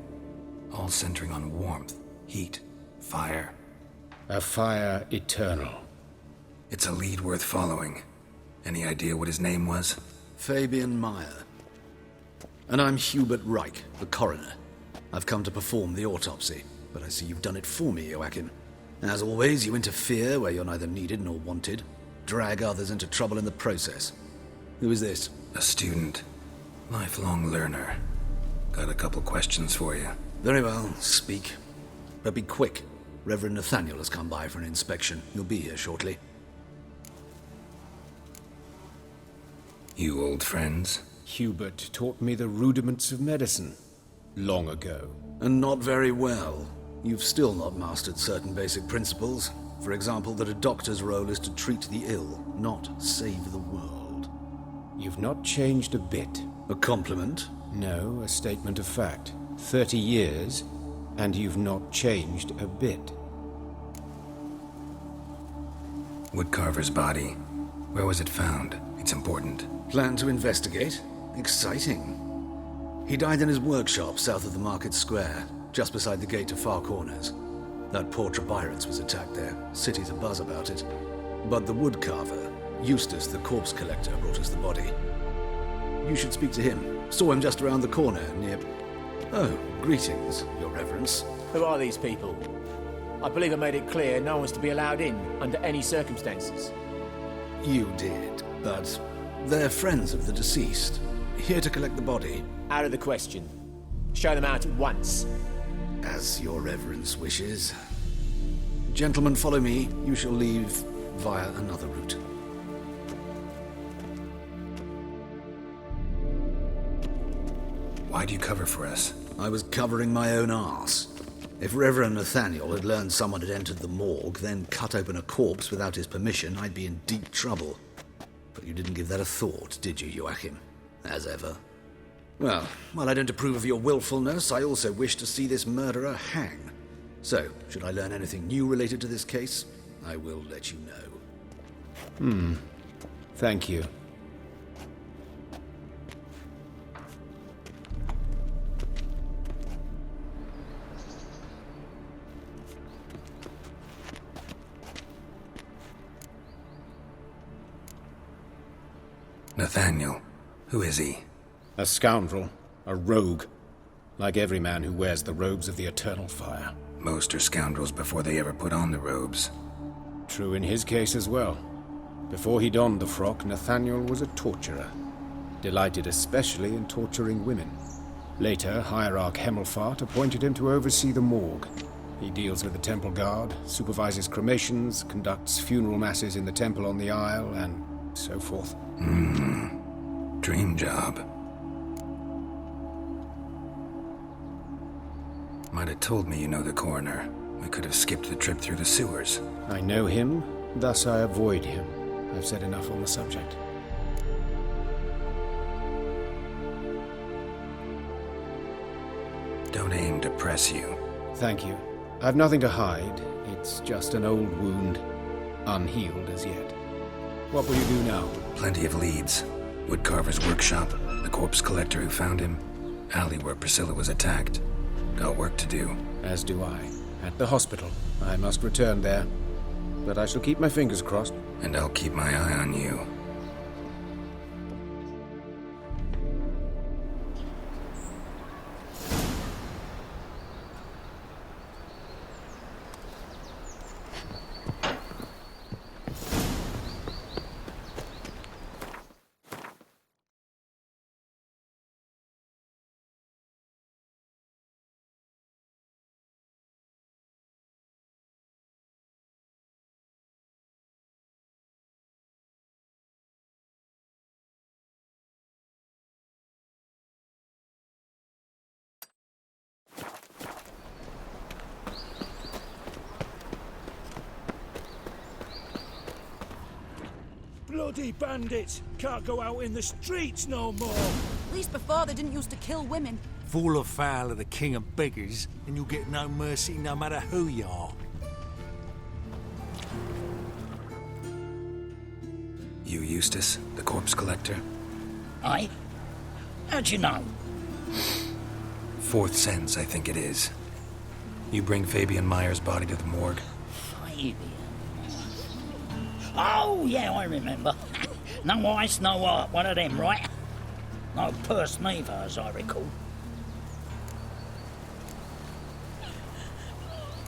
all centering on warmth, heat, fire. A fire eternal. It's a lead worth following. Any idea what his name was? Fabian Meyer. And I'm Hubert Reich, the coroner. I've come to perform the autopsy, but I see you've done it for me, Joachim. As always, you interfere where you're neither needed nor wanted. Drag others into trouble in the process. Who is this? A student. Lifelong learner. Got a couple questions for you. Very well, speak. But be quick. Reverend Nathaniel has come by for an inspection. He'll be here shortly. You old friends? Hubert taught me the rudiments of medicine. Long ago. And not very well. You've still not mastered certain basic principles. For example, that a doctor's role is to treat the ill, not save the world. You've not changed a bit. A compliment? No, a statement of fact. 30 years, and you've not changed a bit. Woodcarver's body. Where was it found? It's important. Plan to investigate? Exciting. He died in his workshop south of the market square, just beside the gate to Far Corners. That poor Trebyran's was attacked there. City's abuzz about it. But the woodcarver, Eustace the corpse collector, brought us the body. You should speak to him. Saw him just around the corner near... Oh, greetings, Your Reverence. Who are these people? I believe I made it clear no one's to be allowed in under any circumstances. You did, but they're friends of the deceased. Here to collect the body. Out of the question. Show them out at once. As Your Reverence wishes. Gentlemen, follow me. You shall leave via another route. Why'd you cover for us? I was covering my own arse. If Reverend Nathaniel had learned someone had entered the morgue, then cut open a corpse without his permission, I'd be in deep trouble. But you didn't give that a thought, did you, Joachim? As ever. Well, while I don't approve of your willfulness, I also wish to see this murderer hang. So, should I learn anything new related to this case, I will let you know. Thank you. Nathaniel. Who is he? A scoundrel. A rogue. Like every man who wears the robes of the Eternal Fire. Most are scoundrels before they ever put on the robes. True in his case as well. Before he donned the frock, Nathaniel was a torturer. Delighted especially in torturing women. Later, Hierarch Hemmelfart appointed him to oversee the morgue. He deals with the temple guard, supervises cremations, conducts funeral masses in the temple on the Isle, and so forth. Dream job. Might have told me you know the coroner. We could have skipped the trip through the sewers. I know him, thus I avoid him. I've said enough on the subject. Don't aim to press you. Thank you. I've nothing to hide. It's just an old wound, unhealed as yet. What will you do now? Plenty of leads. Woodcarver's workshop, the corpse collector who found him, alley where Priscilla was attacked. Got work to do. As do I. At the hospital. I must return there. But I shall keep my fingers crossed. And I'll keep my eye on you. Bloody bandits! Can't go out in the streets no more! At least before they didn't used to kill women. Fall afoul of the king of beggars, and you'll get no mercy no matter who you are. You Eustace, the corpse collector? Aye? How'd you know? Fourth sense, I think it is. You bring Fabian Meyer's body to the morgue? Fabian? Oh, yeah, I remember. No ice, no art, one of them, right? No purse neither, as I recall.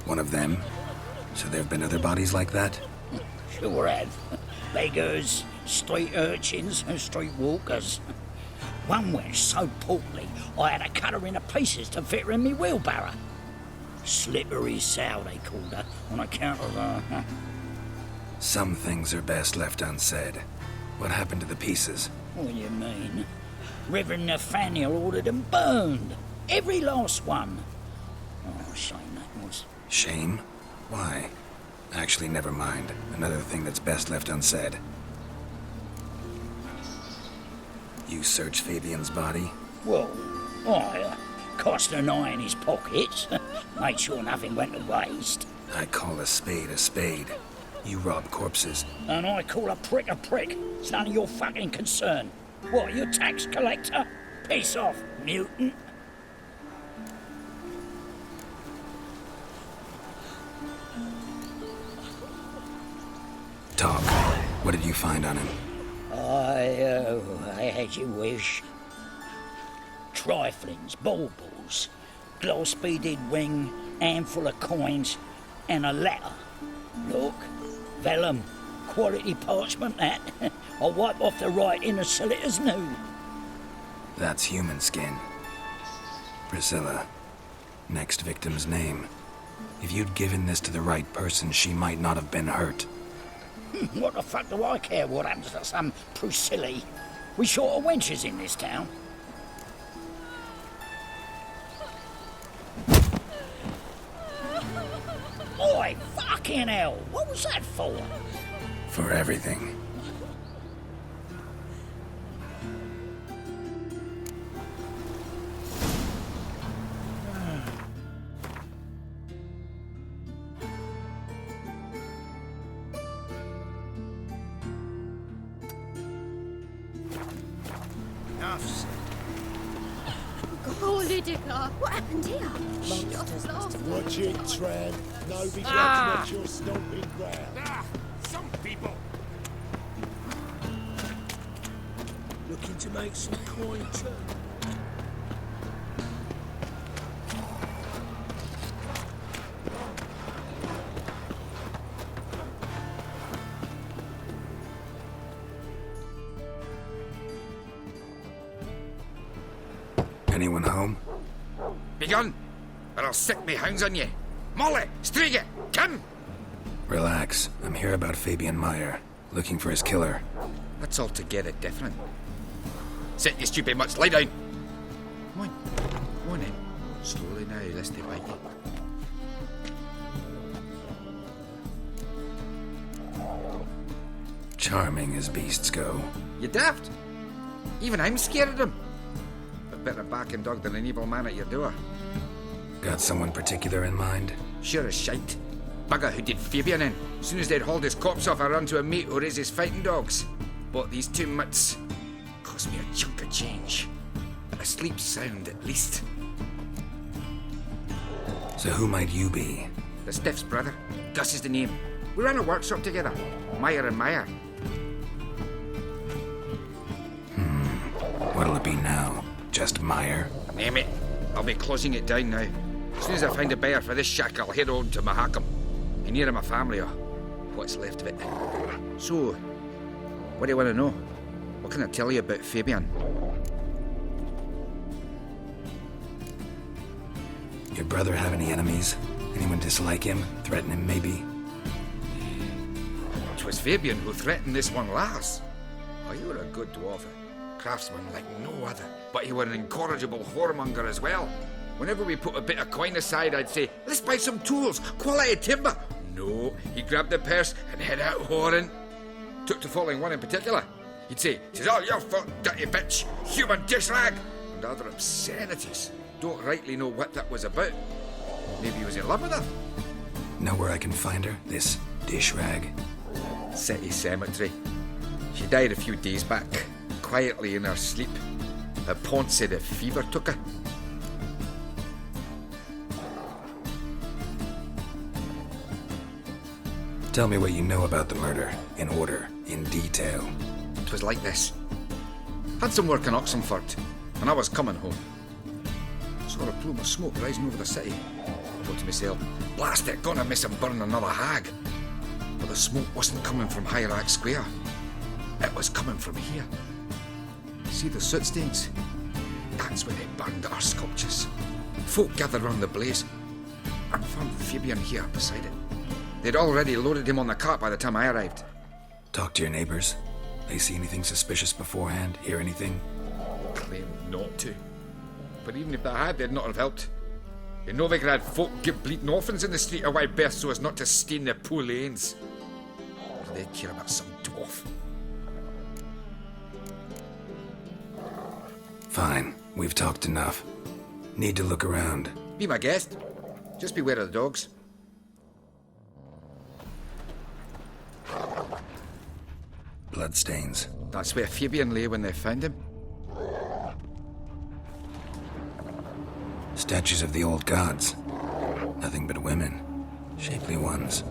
One of them? So there have been other bodies like that? Sure have. Beggars, street urchins, and street walkers. One went so portly, I had to cut her into pieces to fit her in me wheelbarrow. Slippery sow, they called her, on account of her. Some things are best left unsaid. What happened to the pieces? What do you mean? Reverend Nathaniel ordered them burned. Every last one. Oh, shame that was. Shame? Why? Actually, never mind. Another thing that's best left unsaid. You searched Fabian's body? Well, I cast an eye in his pockets. Made sure nothing went to waste. I call a spade a spade. You rob corpses. And I call a prick a prick. It's none of your fucking concern. What, you tax collector? Piss off, mutant. Talk. What did you find on him? I had you wish. Triflings, baubles, gloss-beaded ring, handful of coins, and a letter. Look, vellum, quality parchment that. I'll wipe off the writing and sell it as new. That's human skin. Priscilla. Next victim's name. If you'd given this to the right person, she might not have been hurt. What the fuck do I care what happens to some Priscilla? We short of wenches in this town. Oi, fucking hell! What was that for? For everything. Oh, Lydica, what happened here? Watch it, Trev. Nobody gets at your stomping ground. Some people. Looking to make some coin too. Anyone home? Begone, or I'll sick me hounds on you. Molly, Striga, come! Relax. I'm here about Fabian Meyer, looking for his killer. That's altogether different. Sit, you stupid mutts, lie down. Come on in. Slowly now, lest they bite you. Charming as beasts go. You daft? Even I'm scared of them. A better barking dog than an evil man at your door. Got someone particular in mind? Sure as shite. Bugger who did Fabian in. As soon as they'd hauled his corpse off, I ran to a mate who raised his fighting dogs. Bought these 2 mutts. Cost me a chunk of change. Asleep sound, at least. So who might you be? The Stiff's brother. Gus is the name. We ran a workshop together. Meyer and Meyer. What'll it be now? Just Meyer? Name it. I'll be closing it down now. As soon as I find a buyer for this shack, I'll head on to Mahakam. Be near my family, or what's left of it. So, what do you want to know? What can I tell you about Fabian? Your brother have any enemies? Anyone dislike him? Threaten him, maybe? 'Twas Fabian who threatened this one last. Oh, you were a good dwarf. Craftsman like no other. But you were an incorrigible whoremonger as well. Whenever we put a bit of coin aside, I'd say, let's buy some tools, quality timber. No, he grabbed the purse and head out whoring. Took to following one in particular. He'd say, "'Tis all your fault, dirty bitch, human dish rag," and other obscenities. Don't rightly know what that was about. Maybe he was in love with her. Know where I can find her? This dish rag? City Cemetery. She died a few days back, quietly in her sleep. Her pawn said a fever took her. Tell me what you know about the murder, in order, in detail. It was like this. Had some work in Oxenford, and I was coming home. Saw a plume of smoke rising over the city. thought to myself, blast it, gonna miss him burn another hag. But the smoke wasn't coming from Hierarch Square. It was coming from here. See the soot stains? That's where they burned our sculptures. Folk gathered round the blaze and found Fabian here beside it. They'd already loaded him on the cart by the time I arrived. Talk to your neighbors. They see anything suspicious beforehand? Hear anything? Claim not to. But even if they had, they'd not have helped. In Novigrad, folk give bleeding orphans in the street a wide berth so as not to stain their poor lanes. Or they'd care about some dwarf. Fine. We've talked enough. Need to look around. Be my guest. Just beware of the dogs. Bloodstains. That's where Fabian lay when they found him. Statues of the old gods. Nothing but women. Shapely ones.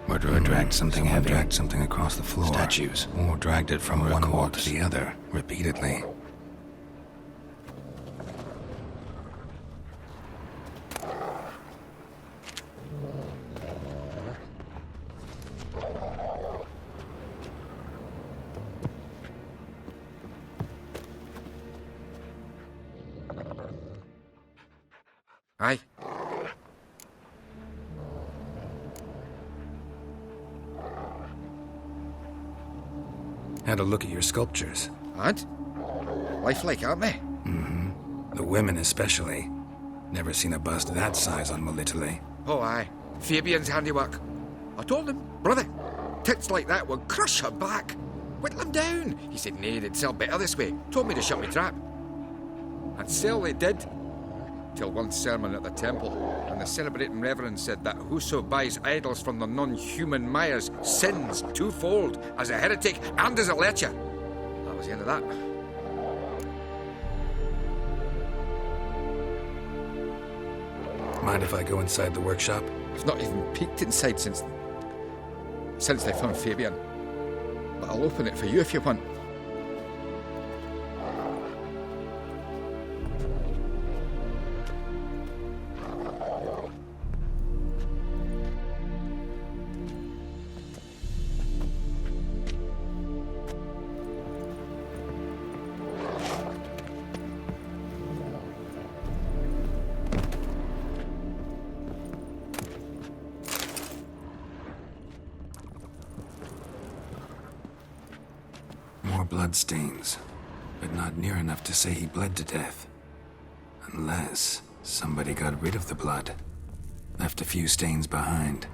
Murderer dragged something heavy. Dragged something across the floor. Statues. Or dragged it from one wall to the other, repeatedly. Aye. Had a look at your sculptures. And? Lifelike, aren't they? The women especially. Never seen a bust that size on Melitele. Oh, aye. Fabian's handiwork. I told him, brother, tits like that would crush her back. Whittle him down. He said, nay, they'd sell better this way. Told me to shut my trap. And sell they did. Till one sermon at the temple, and the celebrating reverend said that whoso buys idols from the non-human Myers sins twofold, as a heretic and as a lecher. That was the end of that. Mind if I go inside the workshop? It's not even peeked inside since they found Fabian. But I'll open it for you if you want. Bloodstains, but not near enough to say he bled to death. Unless somebody got rid of the blood, left a few stains behind.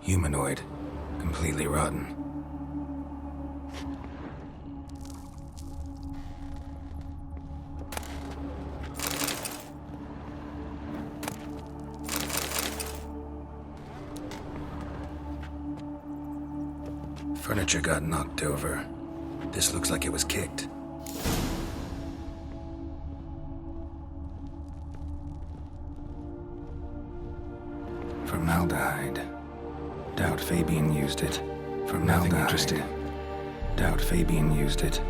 Humanoid. Completely rotten. Furniture got knocked over. This looks like it was kicked. Formaldehyde. Doubt Fabian used it. Formaldehyde. Nothing interesting. Doubt Fabian used it.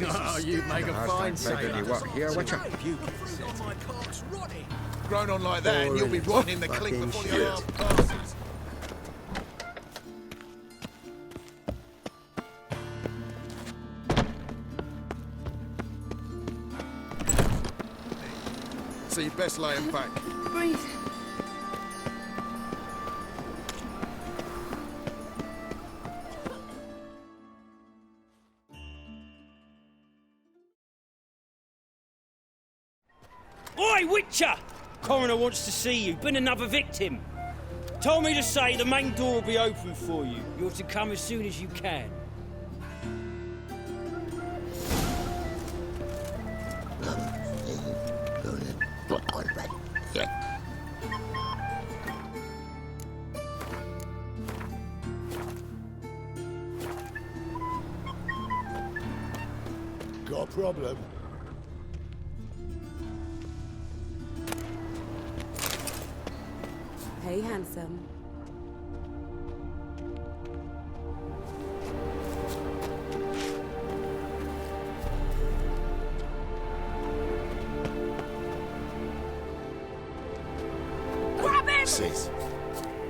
Oh, you make a fine sailor. Here, watch out. Grown on like that, and you'll be rotting in the clink before your arm passes. So you best lay him back. Breathe. Oi, Witcher! Coroner wants to see you. Been another victim. Told me to say the main door will be open for you. You're to come as soon as you can. Got a problem? Hey, handsome. Grab him! Sis,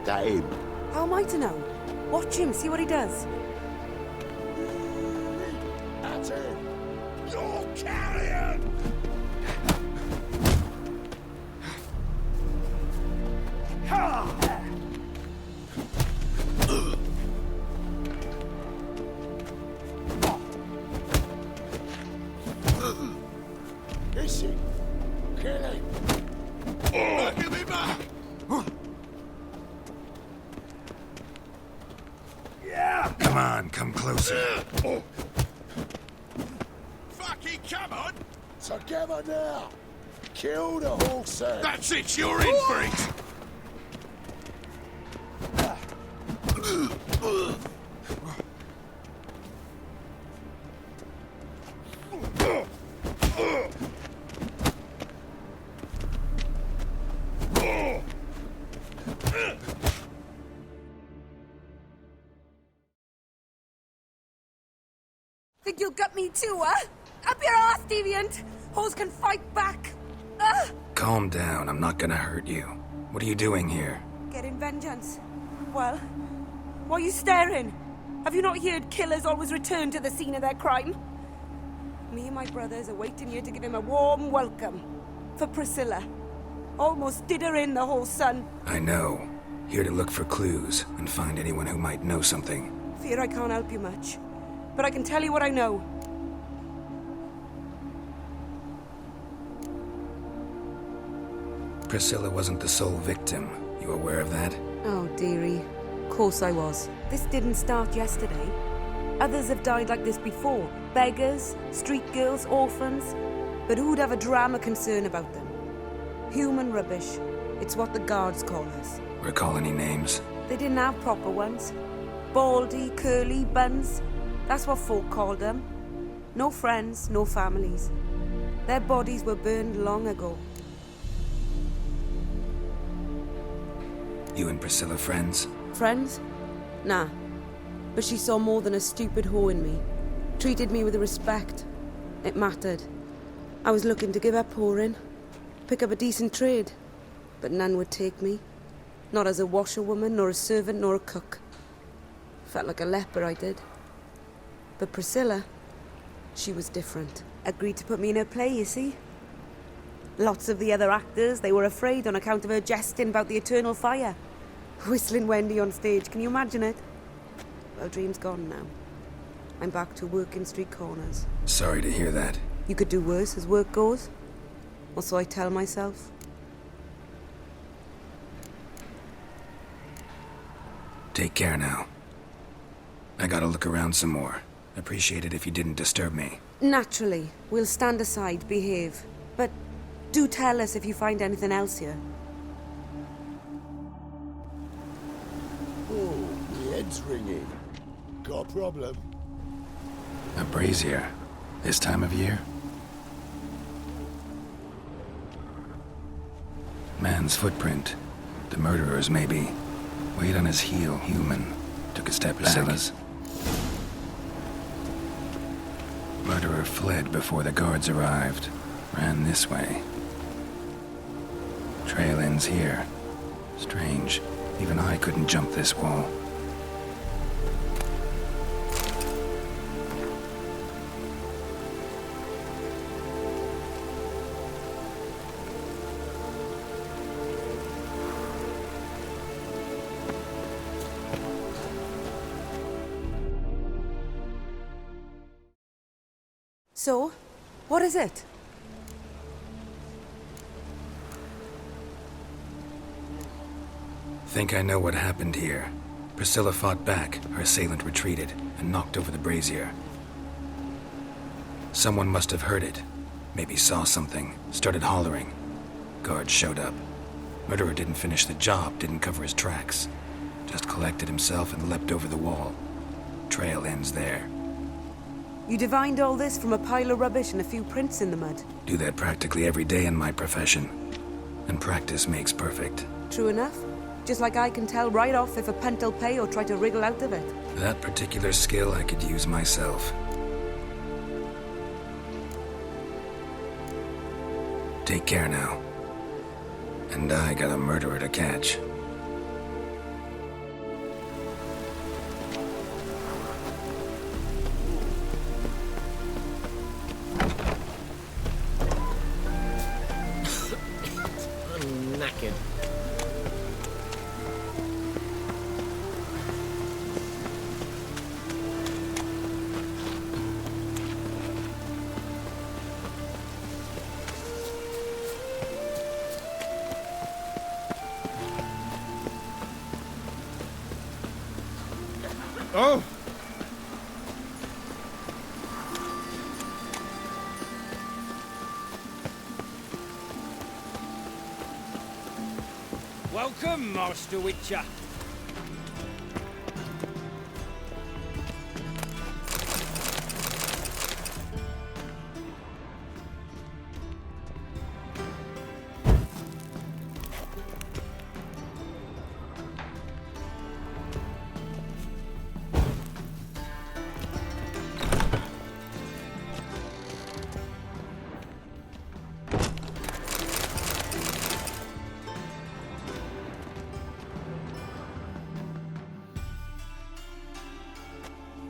that him? How am I to know? Watch him, see what he does. That's it. You're carrion! Is he? Kill him! Give me back! Yeah! Come on, come closer. Fucking come on! Together now! Kill the horse then! That's it, you're in for it! Think you'll gut me too, huh? Up your ass, deviant! Hoes can fight back! Calm down, I'm not gonna hurt you. What are you doing here? Getting vengeance. Well, why are you staring? Have you not heard killers always return to the scene of their crime? Me and my brothers are waiting here to give him a warm welcome. For Priscilla. Almost did her in, the whole son. I know. Here to look for clues and find anyone who might know something. Fear I can't help you much. But I can tell you what I know. Priscilla wasn't the sole victim. You aware of that? Oh, dearie. Of course I was. This didn't start yesterday. Others have died like this before. Beggars, street girls, orphans. But who'd have a drama concern about them? Human rubbish. It's what the guards call us. Recall any names? They didn't have proper ones. Baldy, curly, buns. That's what folk called them. No friends, no families. Their bodies were burned long ago. You and Priscilla friends? Friends? Nah. But she saw more than a stupid whore in me. Treated me with respect. It mattered. I was looking to give up whoring. Pick up a decent trade. But none would take me. Not as a washerwoman, nor a servant, nor a cook. Felt like a leper, I did. But Priscilla, she was different. Agreed to put me in her play, you see? Lots of the other actors, they were afraid on account of her jesting about the eternal fire. Whistling Wendy on stage, can you imagine it? Well, dream's gone now. I'm back to working street corners. Sorry to hear that. You could do worse as work goes. Or so I tell myself. Take care now. I gotta look around some more. Appreciate it if you didn't disturb me. Naturally. We'll stand aside, behave. But do tell us if you find anything else here. Oh, my head's ringing. Got a problem? A brazier. This time of year? Man's footprint. The murderer's, maybe. Weight on his heel, human. Took a step back. Murderer fled before the guards arrived. Ran this way. Trail ends here. Strange. Even I couldn't jump this wall. So, what is it? Think I know what happened here. Priscilla fought back, her assailant retreated, and knocked over the brazier. Someone must have heard it. Maybe saw something, started hollering. Guards showed up. Murderer didn't finish the job, didn't cover his tracks. Just collected himself and leapt over the wall. Trail ends there. You divined all this from a pile of rubbish and a few prints in the mud. Do that practically every day in my profession. And practice makes perfect. True enough. Just like I can tell right off if a punt'll pay or try to wriggle out of it. That particular skill I could use myself. Take care now. And I got a murderer to catch. I'm knackered. Oh! Welcome, Master Witcher.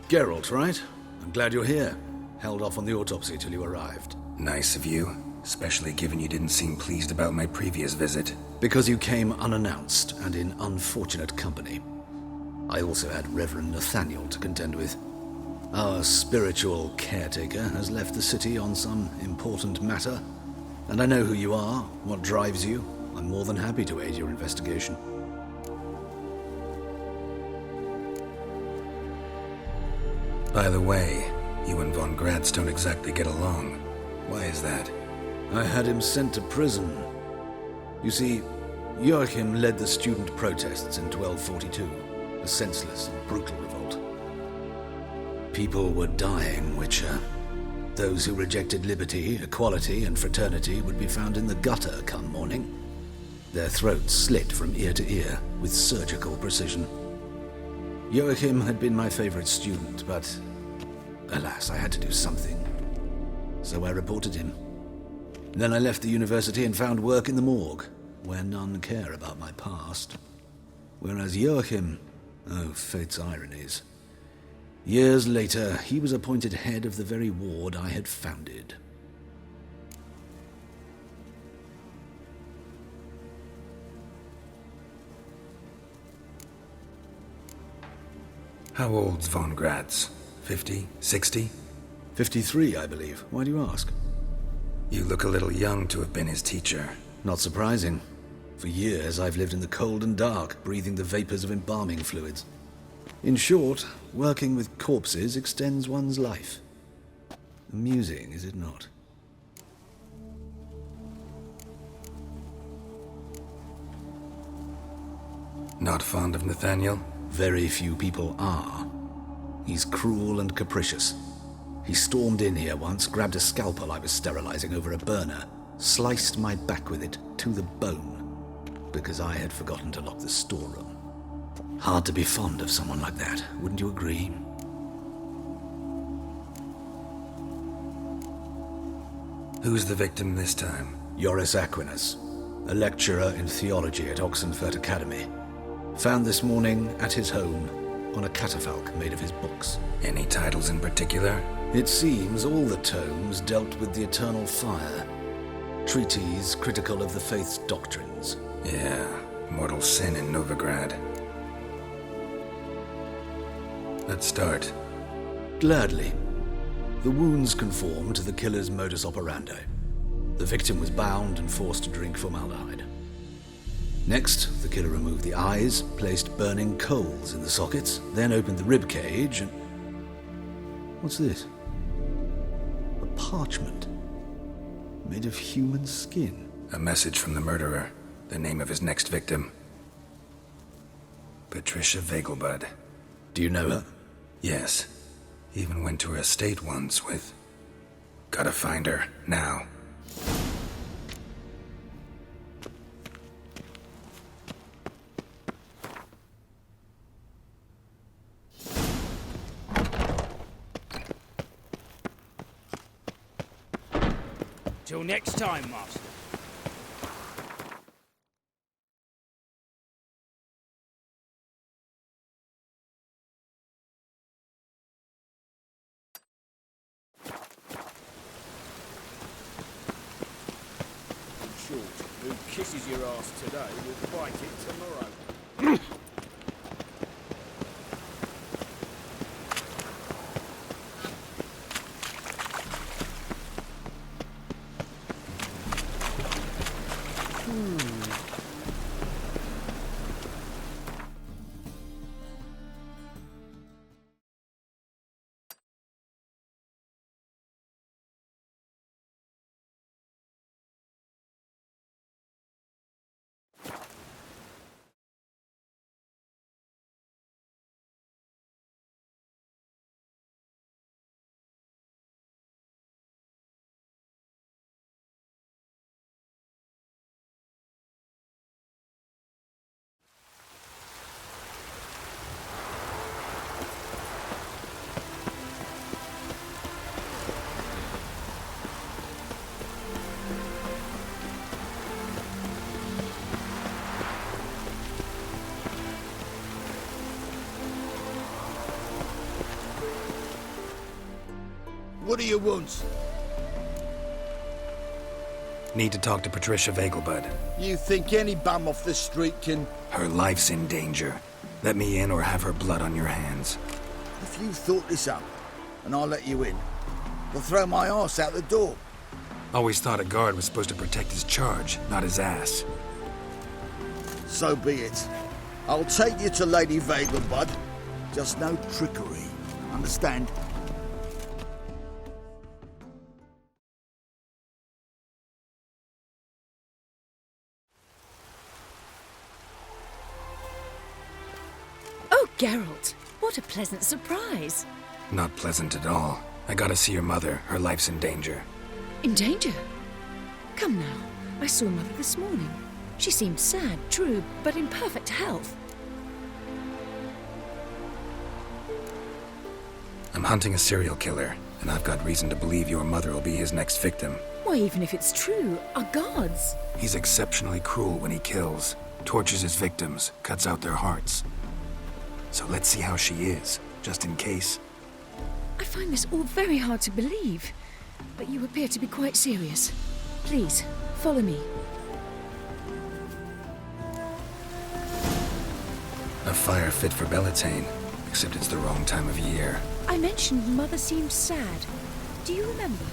Geralt, right? I'm glad you're here. Held off on the autopsy till you arrived. Nice of you, especially given you didn't seem pleased about my previous visit. Because you came unannounced and in unfortunate company. I also had Reverend Nathaniel to contend with. Our spiritual caretaker has left the city on some important matter, and I know who you are, what drives you. I'm more than happy to aid your investigation. By the way, you and Von Gratz don't exactly get along. Why is that? I had him sent to prison. You see, Joachim led the student protests in 1242, a senseless and brutal revolt. People were dying, Witcher. Those who rejected liberty, equality, and fraternity would be found in the gutter come morning. Their throats slit from ear to ear with surgical precision. Joachim had been my favorite student, but alas, I had to do something. So I reported him. Then I left the university and found work in the morgue, where none care about my past. Whereas Joachim, oh, fate's ironies. Years later, he was appointed head of the very ward I had founded. How old's Von Gratz? 50? 60? 53, I believe. Why do you ask? You look a little young to have been his teacher. Not surprising. For years, I've lived in the cold and dark, breathing the vapors of embalming fluids. In short, Working with corpses extends one's life. Amusing, is it not? Not fond of Nathaniel? Very few people are. He's cruel and capricious. He stormed in here once, grabbed a scalpel I was sterilizing over a burner, sliced my back with it to the bone, because I had forgotten to lock the storeroom. Hard to be fond of someone like that, wouldn't you agree? Who's the victim this time? Joris Aquinas, a lecturer in theology at Oxenfurt Academy. Found this morning at his home on a catafalque made of his books. Any titles in particular? It seems all the tomes dealt with the eternal fire. Treatises critical of the faith's doctrines. Yeah, mortal sin in Novigrad. Let's start. Gladly. The wounds conform to the killer's modus operandi. The victim was bound and forced to drink formaldehyde. Next, the killer removed the eyes, placed burning coals in the sockets, then opened the rib cage and... What's this? A parchment. Made of human skin. A message from the murderer. The name of his next victim. Patricia Vegelbud. Do you know her? Yes. Even went to her estate once with... Gotta find her, now. Till next time, Master. Short, who kisses your ass today will bite it tomorrow. What do you want? Need to talk to Patricia Vegelbud. You think any bum off the street can... Her life's in danger. Let me in or have her blood on your hands. If you thought this up, and I'll let you in, you'll throw my arse out the door. Always thought a guard was supposed to protect his charge, not his ass. So be it. I'll take you to Lady Vegelbud. Just no trickery. Understand? Oh, Geralt, what a pleasant surprise. Not pleasant at all. I gotta see your mother. Her life's in danger. In danger? Come now, I saw Mother this morning. She seemed sad, true, but in perfect health. I'm hunting a serial killer, and I've got reason to believe your mother will be his next victim. Why, even if it's true, our guards... He's exceptionally cruel when he kills, tortures his victims, cuts out their hearts. So let's see how she is, just in case. I find this all very hard to believe, but you appear to be quite serious. Please, follow me. A fire fit for Bellatane, except it's the wrong time of year. I mentioned Mother seemed sad. Do you remember?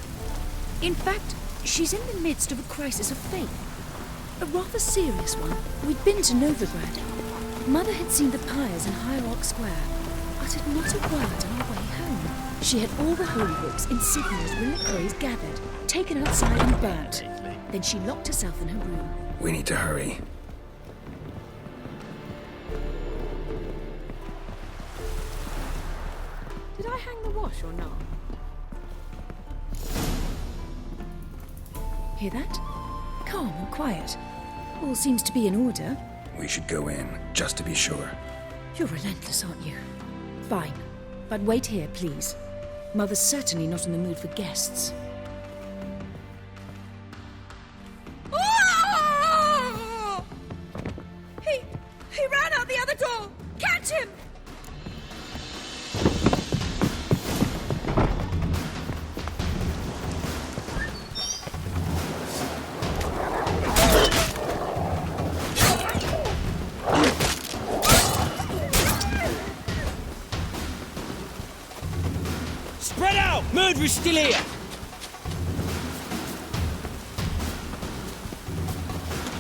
In fact, she's in the midst of a crisis of faith. A rather serious one. We'd been to Novigrad. Mother had seen the pyres in Hierarch Square. A uttered not a word on our way home. She had all the holy books in Sydney's reliquaries gathered, taken outside and burnt. Then she locked herself in her room. We need to hurry. Did I hang the wash or not? Hear that? Calm and quiet. All seems to be in order. We should go in, just to be sure. You're relentless, aren't you? Fine. But wait here, please. Mother's certainly not in the mood for guests. He ran out the other door! Catch him! Spread out! Murderer's still here!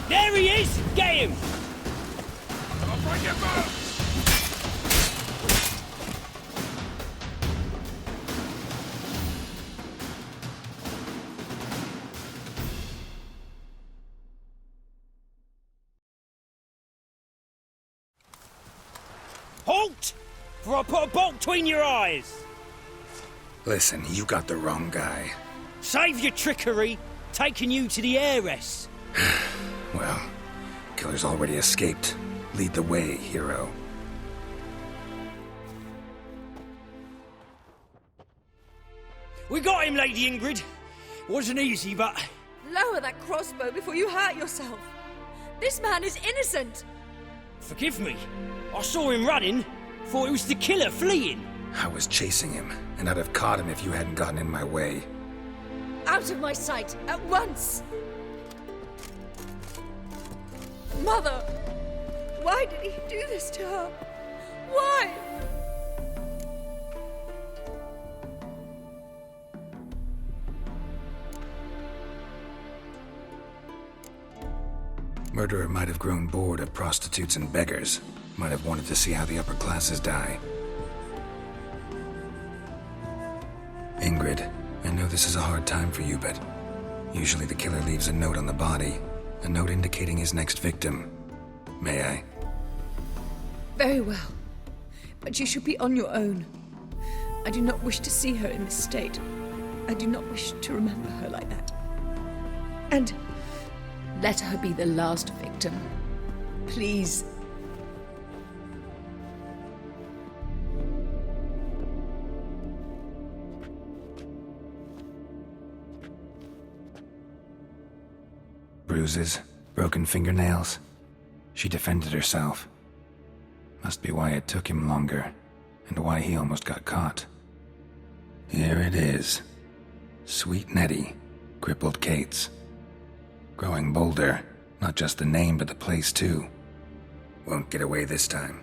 There he is! Get him! Halt! For I put a bolt between your eyes! Listen, you got the wrong guy. Save your trickery, taking you to the heiress. Well, killer's already escaped. Lead the way, hero. We got him, Lady Ingrid. Wasn't easy, but... Lower that crossbow before you hurt yourself. This man is innocent. Forgive me. I saw him running. Thought it was the killer fleeing. I was chasing him, and I'd have caught him if you hadn't gotten in my way. Out of my sight, at once! Mother! Why did he do this to her? Why? Murderer might have grown bored of prostitutes and beggars. Might have wanted to see how the upper classes die. Ingrid, I know this is a hard time for you, but usually the killer leaves a note on the body. A note indicating his next victim. May I? Very well. But you should be on your own. I do not wish to see her in this state. I do not wish to remember her like that. And let her be the last victim. Please. Bruises, broken fingernails. She defended herself. Must be why it took him longer, and why he almost got caught. Here it is. Sweet Nettie, crippled Kate's. Growing bolder, not just the name but the place too. Won't get away this time.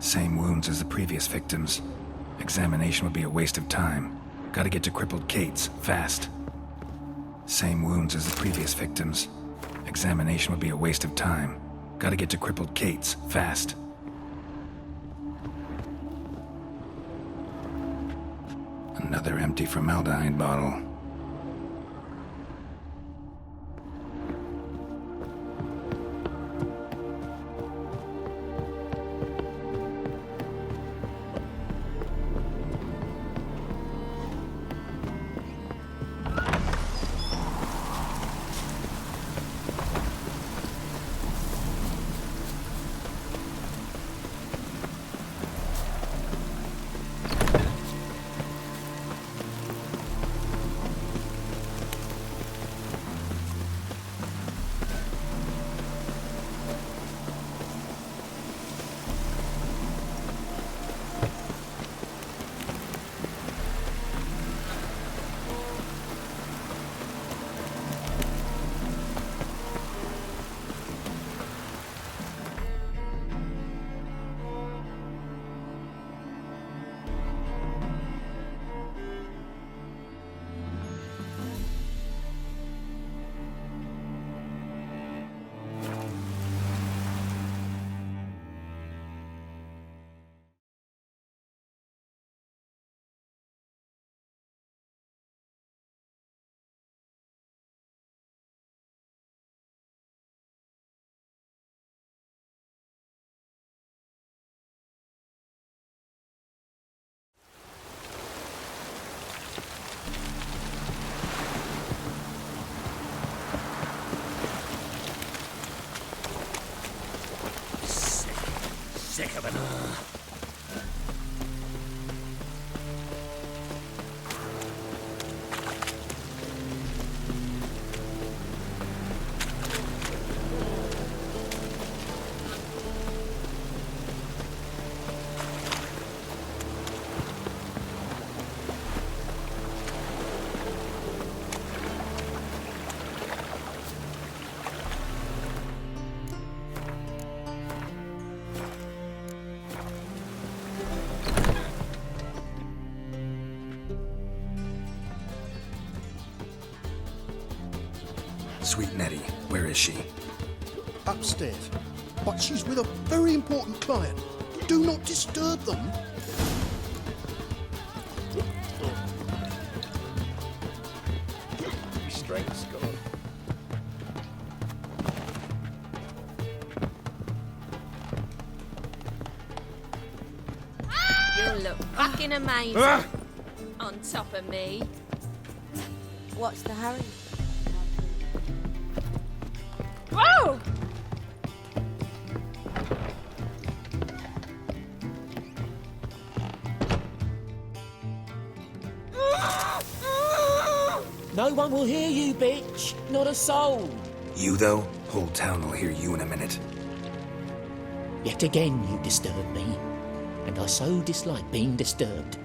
Same wounds as the previous victims. Examination would be a waste of time. Gotta get to crippled Kate's, fast. Same wounds as the previous victims. Examination would be a waste of time. Gotta get to crippled Kate's, fast. Another empty formaldehyde bottle. sick of it. Sweet Nettie, where is she? Upstairs. But she's with a very important client. Do not disturb them. Strength's gone. You look fucking amazing. On top of me. What's the hurry? Whoa! No one will hear you, bitch. Not a soul. You, though? Whole town will hear you in a minute. Yet again you disturb me, and I so dislike being disturbed.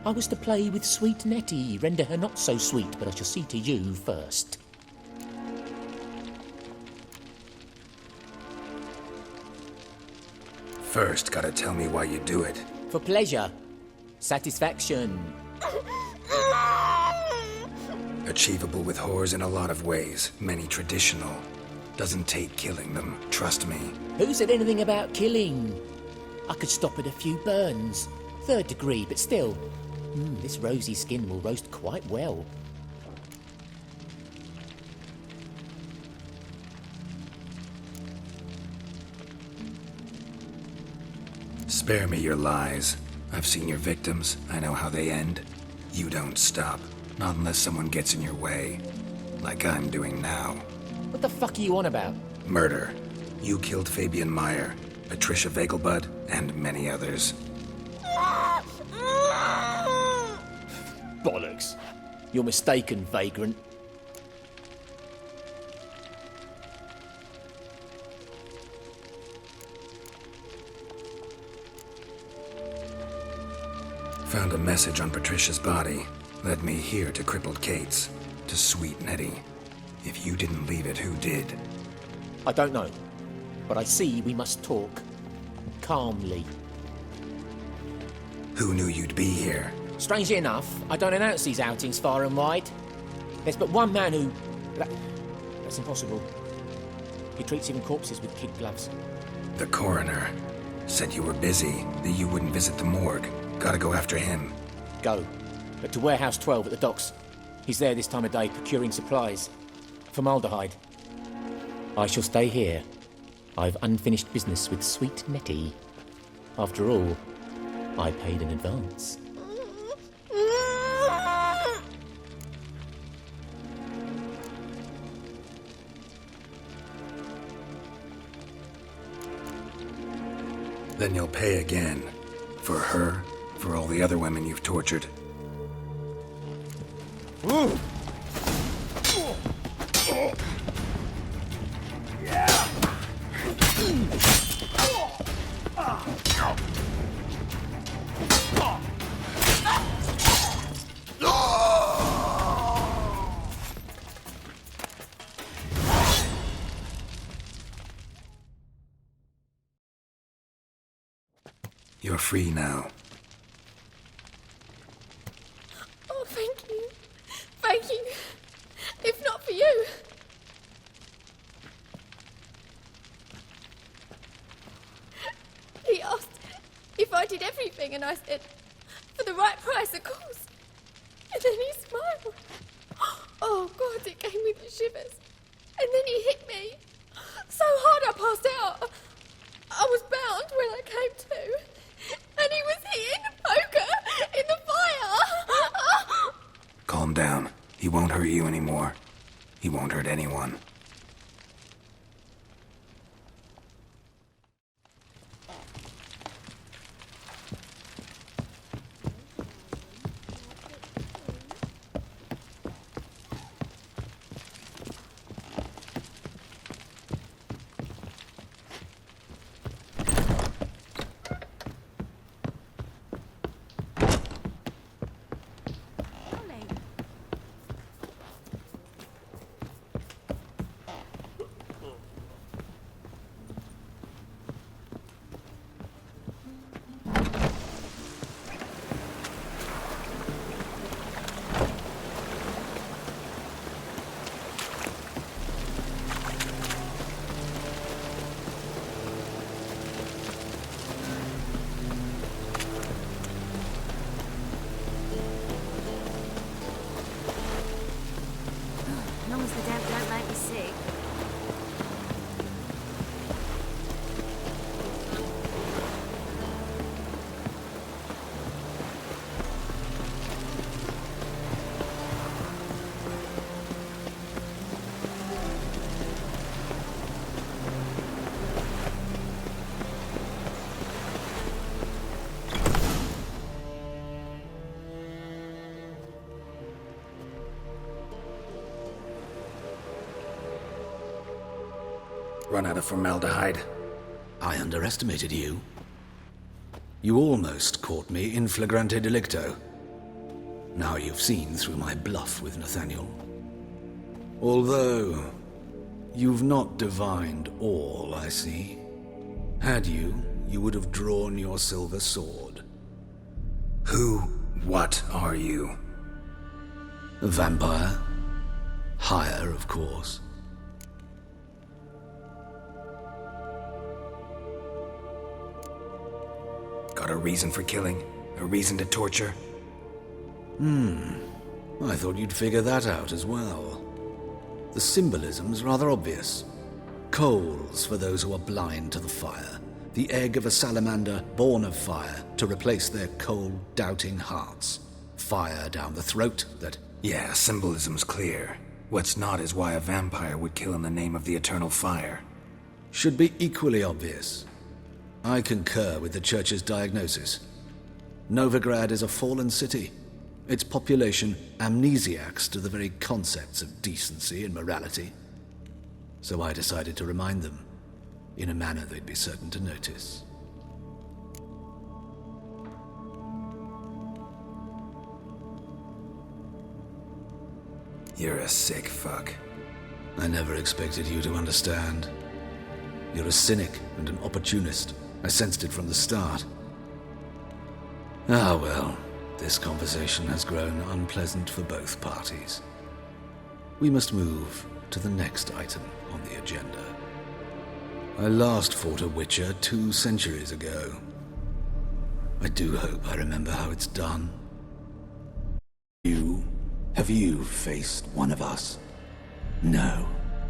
I was to play with sweet Nettie, render her not so sweet, but I shall see to you first. First, gotta tell me why you do it. For pleasure. Satisfaction. Achievable with whores in a lot of ways, many traditional. Doesn't take killing them, trust me. Who said anything about killing? I could stop at a few burns. 3rd degree, but still. This rosy skin will roast quite well. Spare me your lies. I've seen your victims. I know how they end. You don't stop. Not unless someone gets in your way. Like I'm doing now. What the fuck are you on about? Murder. You killed Fabian Meyer, Patricia Vegelbud, and many others. Bollocks. You're mistaken, vagrant. Found a message on Patricia's body. Led me here to crippled Kate's. To sweet Nettie. If you didn't leave it, who did? I don't know. But I see we must talk. Calmly. Who knew you'd be here? Strangely enough, I don't announce these outings far and wide. There's but one man who... That's impossible. He treats even corpses with kid gloves. The coroner. Said you were busy, that you wouldn't visit the morgue. Gotta go after him. Go. But to Warehouse 12 at the docks. He's there this time of day procuring supplies. Formaldehyde. I shall stay here. I've unfinished business with sweet Nettie. After all, I paid in advance. Then you'll pay again. For her, for all the other women you've tortured. You're free now. Oh, thank you. Thank you. If not for you. He asked if I did everything, and I said, for the right price, of course. And then he smiled. Oh, God, it gave me the shivers. And then he hit me so hard I passed out. I was bound when I came to. And he was hitting the poker in the fire. Calm down. He won't hurt you anymore. He won't hurt anyone. Run out of formaldehyde. I underestimated you. You almost caught me in flagrante delicto. Now you've seen through my bluff with Nathaniel. Although, you've not divined all, I see. Had you, you would have drawn your silver sword. What are you? A vampire. Higher, of course. Got a reason for killing? A reason to torture? I thought you'd figure that out as well. The symbolism's rather obvious. Coals for those who are blind to the fire. The egg of a salamander born of fire to replace their cold, doubting hearts. Fire down the throat that... Yeah, symbolism's clear. What's not is why a vampire would kill in the name of the eternal fire. Should be equally obvious. I concur with the Church's diagnosis. Novigrad is a fallen city. Its population amnesiacs to the very concepts of decency and morality. So I decided to remind them, in a manner they'd be certain to notice. You're a sick fuck. I never expected you to understand. You're a cynic and an opportunist. I sensed it from the start. Ah well, this conversation has grown unpleasant for both parties. We must move to the next item on the agenda. I last fought a Witcher 2 centuries ago. I do hope I remember how it's done. Have you faced one of us? No,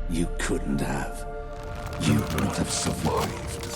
you couldn't have. You would not have survived.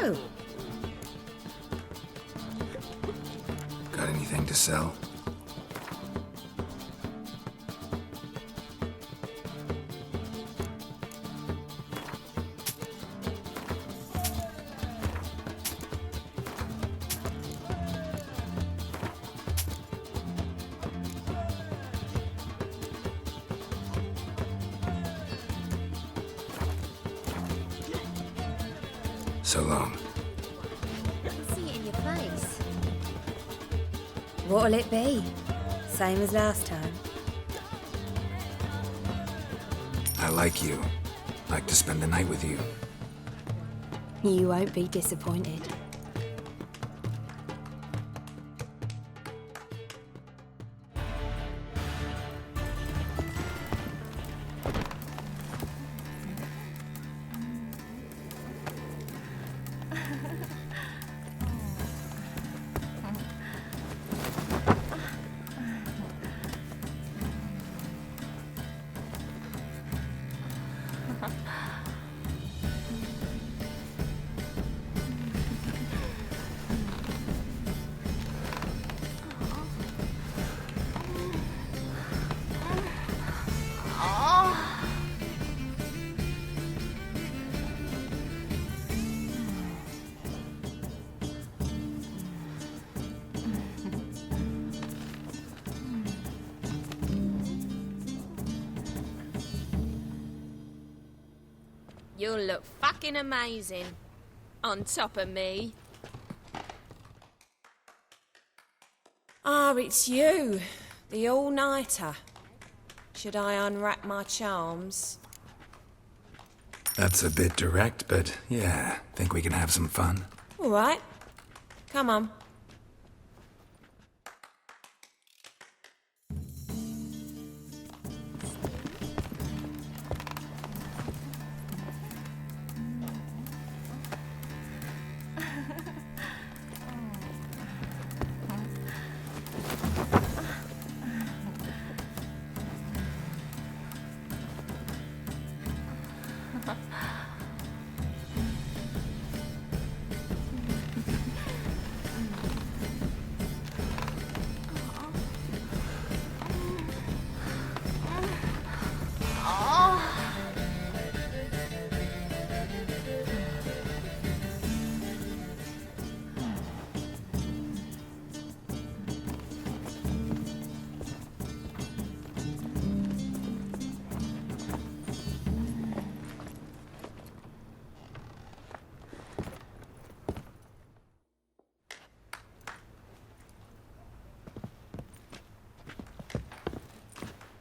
Oh, Got anything to sell? So long. I can see it in your face. What'll it be? Same as last time? I like you. Like to spend the night with you. You won't be disappointed. You'll look fucking amazing. On top of me. Ah, it's you. The all-nighter. Should I unwrap my charms? That's a bit direct, but yeah, think we can have some fun. All right. Come on.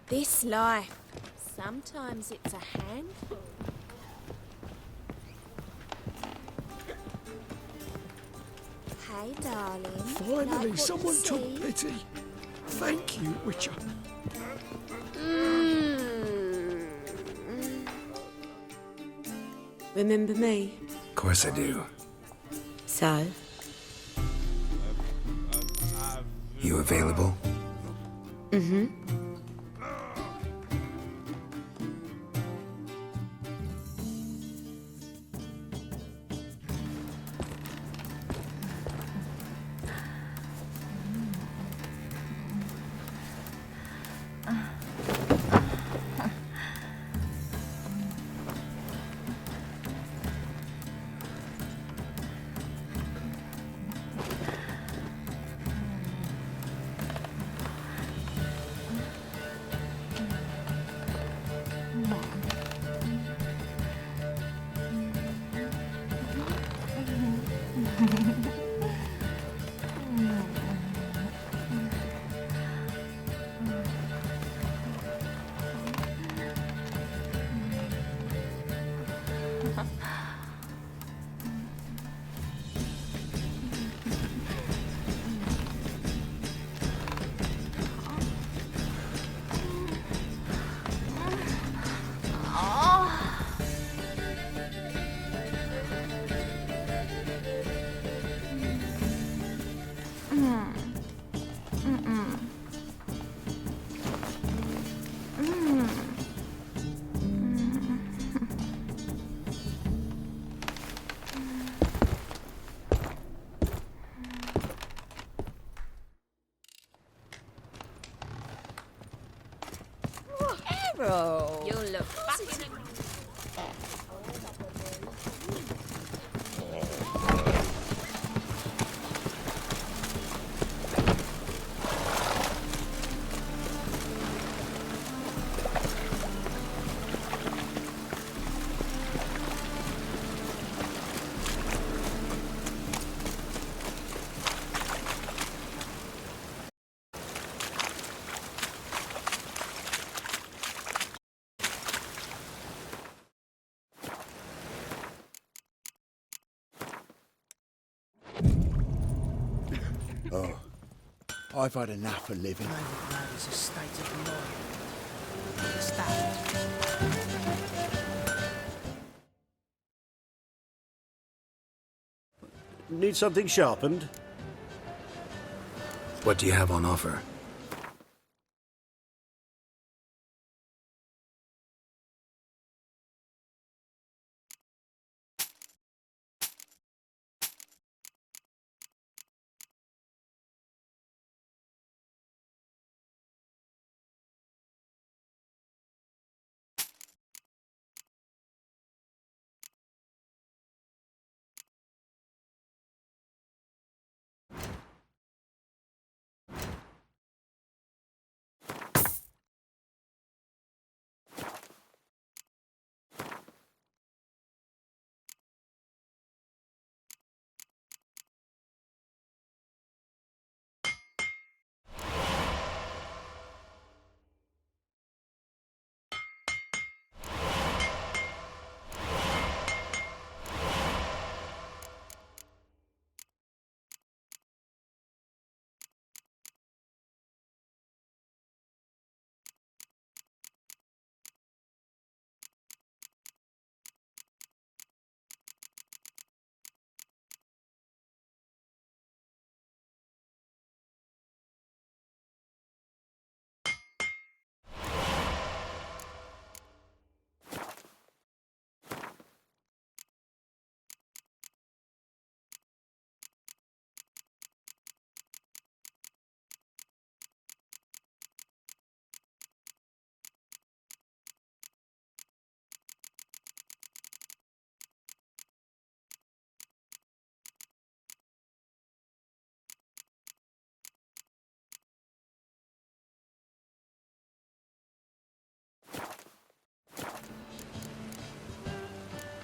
This life, sometimes it's a handful. Hey, darling. Finally, Like what someone you took see? pity. Thank you, Witcher. Remember me? Of course I do. So? You available? Mm-hmm. hero. You'll look fucking... Oh, I've had enough of living. That is a state of mind. Understand? Need something sharpened? What do you have on offer?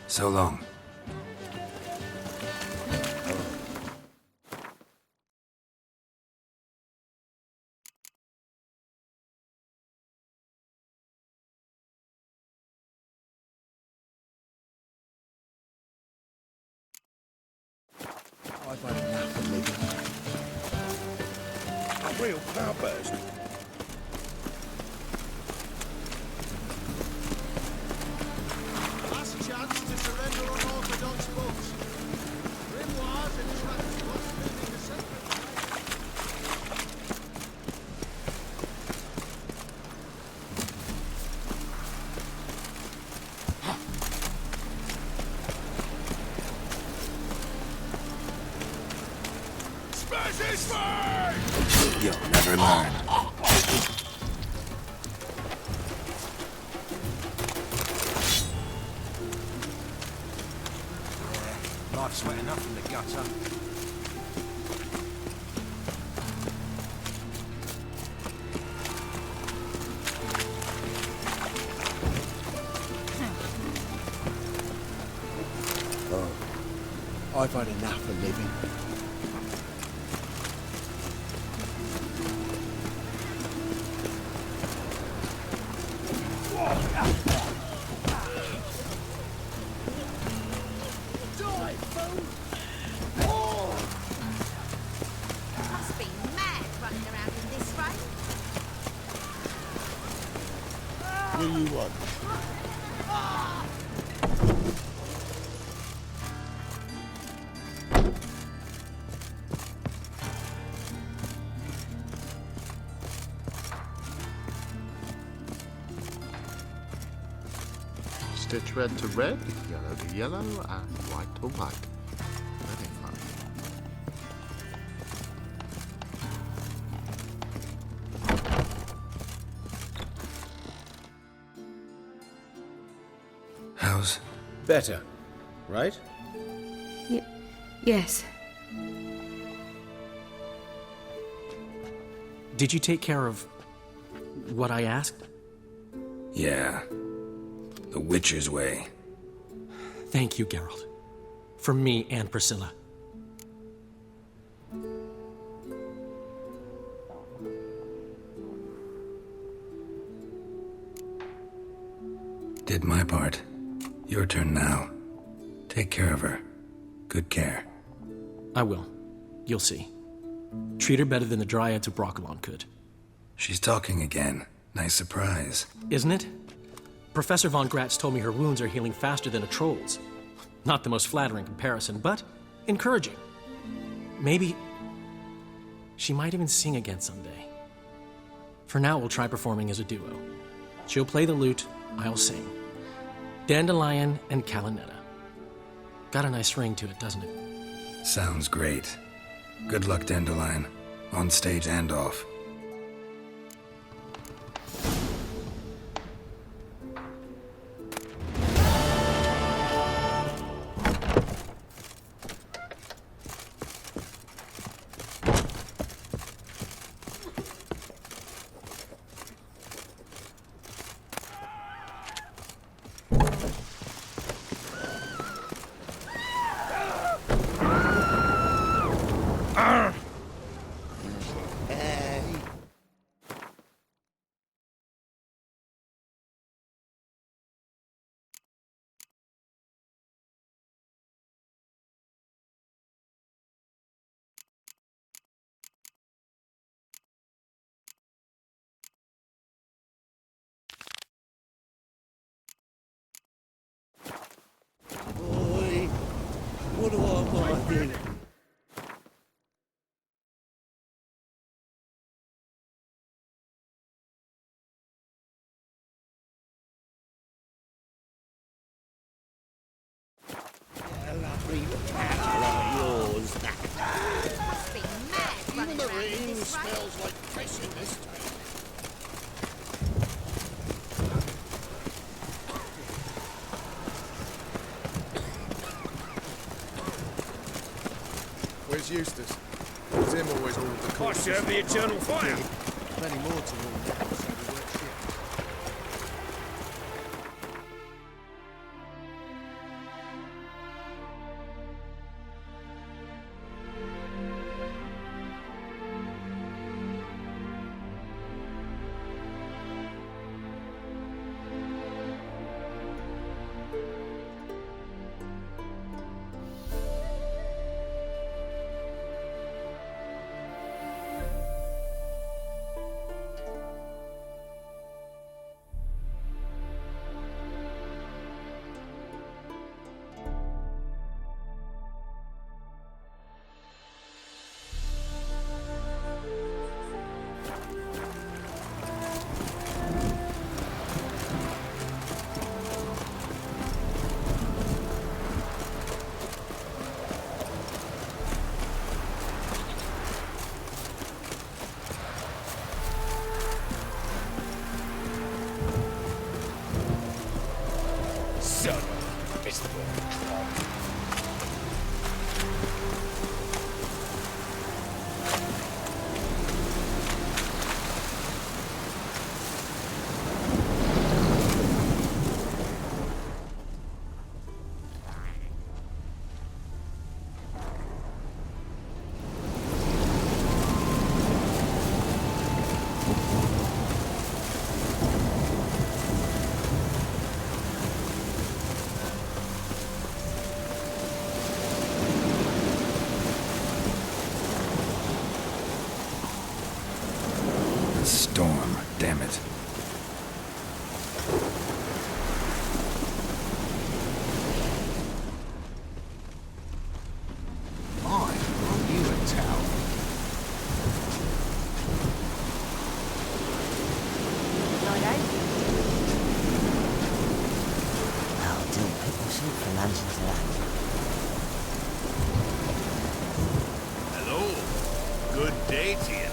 So long. I've had enough of living. A real cloudburst. Last chance to surrender unorthodox books. Grimoires and tracts once moving the sacred Smash his face! You'll never learn. Life's wet enough in the gutter. Oh, I've had enough of living. Must be mad running around in this rain. What do you want? Stitch red to red, yellow to yellow, and white to white. Very fun. better, right? Yes. Did you take care of what I asked? Yeah. The Witcher's way. Thank you, Geralt. From me and Priscilla. Did my part. Your turn now. Take care of her. Good care. I will. You'll see. Treat her better than the Dryads of Brokilon could. She's talking again. Nice surprise. Isn't it? Professor von Gratz told me her wounds are healing faster than a troll's. Not the most flattering comparison, but encouraging. Maybe she might even sing again someday. For now, we'll try performing as a duo. She'll play the lute, I'll sing. Dandelion and Calinetta. Got a nice ring to it, doesn't it? Sounds great. Good luck, Dandelion. On stage and off. Boy, what do I got to do? Lovely cat like yours. Must be mad Even running the around in rain this rain. smells like piss in this town. Where's Eustace? It's him always all the course. I serve the eternal fire. Plenty more to all, so we work shit. Son of a miserable trog. A storm, damn it. Aye, aren't you a towel? I'll do pickle soup for lunch tonight. Hello. Good day to you.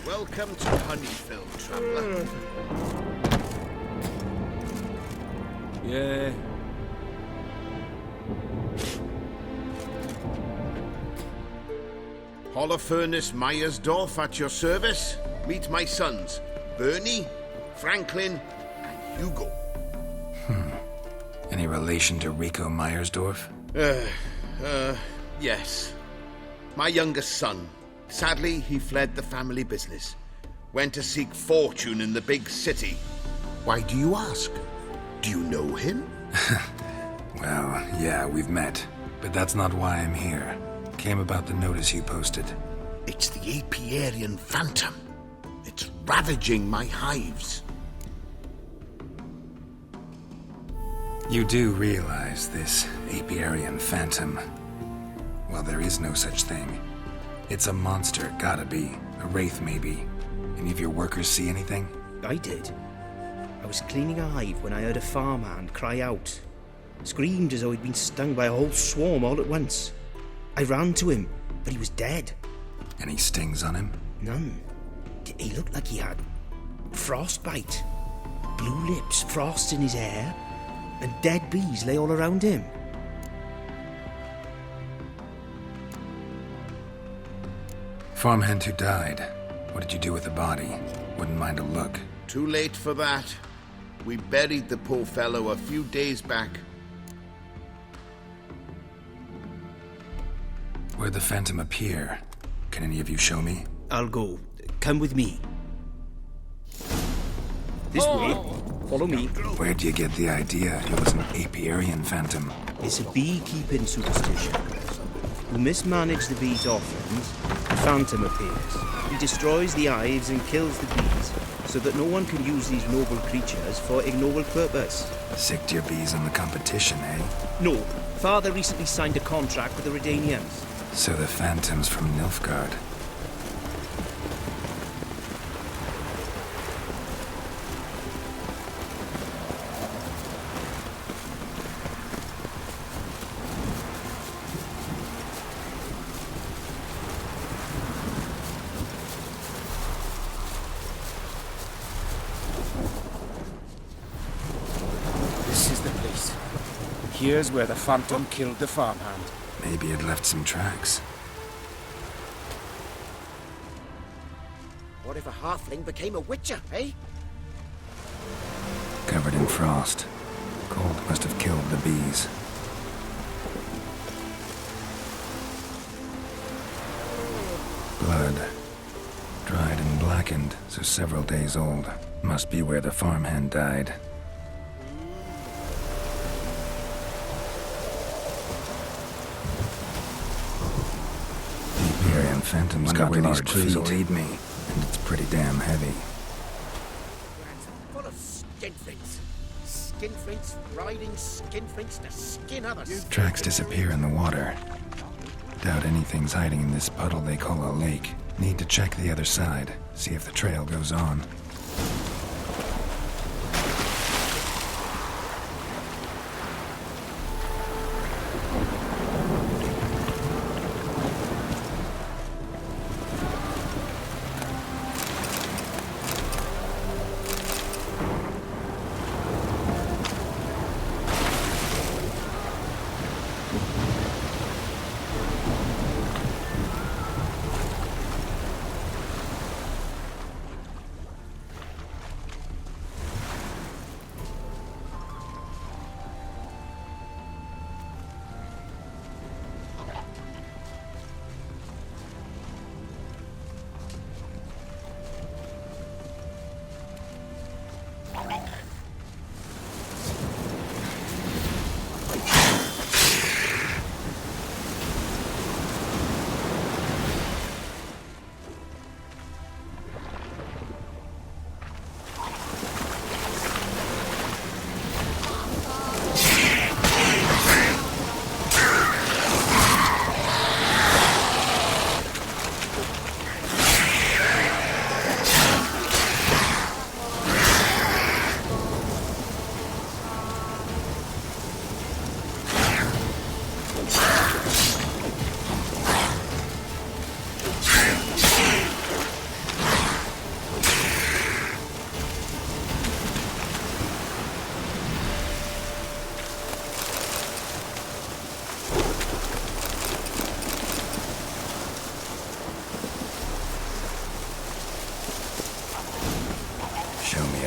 Welcome to Honeyfield, traveller. Yeah. Holofernes Myersdorf at your service. Meet my sons, Bernie, Franklin, and Hugo. Any relation to Rico Myersdorf? Yes. My youngest son. Sadly, he fled the family business. Went to seek fortune in the big city. Why do you ask? Do you know him? Well, yeah, we've met. But that's not why I'm here. Came about the notice you posted. It's the Apiarian Phantom. It's ravaging my hives. You do realize this Apiarian Phantom? Well, there is no such thing. It's a monster, gotta be. A wraith, maybe. Any of your workers see anything? I did. I was cleaning a hive when I heard a farmhand cry out. Screamed as though he'd been stung by a whole swarm all at once. I ran to him, but he was dead. Any stings on him? None. He looked like he had frostbite. Blue lips, frost in his hair, and dead bees lay all around him. Farmhand who died. What did you do with the body? Wouldn't mind a look. Too late for that. We buried the poor fellow a few days back. Where'd the Phantom appear? Can any of you show me? I'll go. Come with me. This way. Follow me. Where'd you get the idea it was an Apiarian Phantom? It's a beekeeping superstition. We mismanage the bees' offerings, the Phantom appears. He destroys the hives and kills the bees, so that no one can use these noble creatures for ignoble purpose. Sicked your bees on the competition, eh? No. Father recently signed a contract with the Redanians. So the Phantom's from Nilfgaard. This is the place. Here's where the Phantom killed the farmhand. Maybe it left some tracks. What if a halfling became a witcher, eh? Covered in frost. Cold must have killed the bees. Blood. Dried and blackened, so several days old. Must be where the farmhand died. Phantom's got large feet, will eat me, and it's pretty damn heavy. Full of skinflints. Skinflints riding skinflints to skin others. Tracks disappear in the water. Doubt anything's hiding in this puddle they call a lake. Need to check the other side, see if the trail goes on.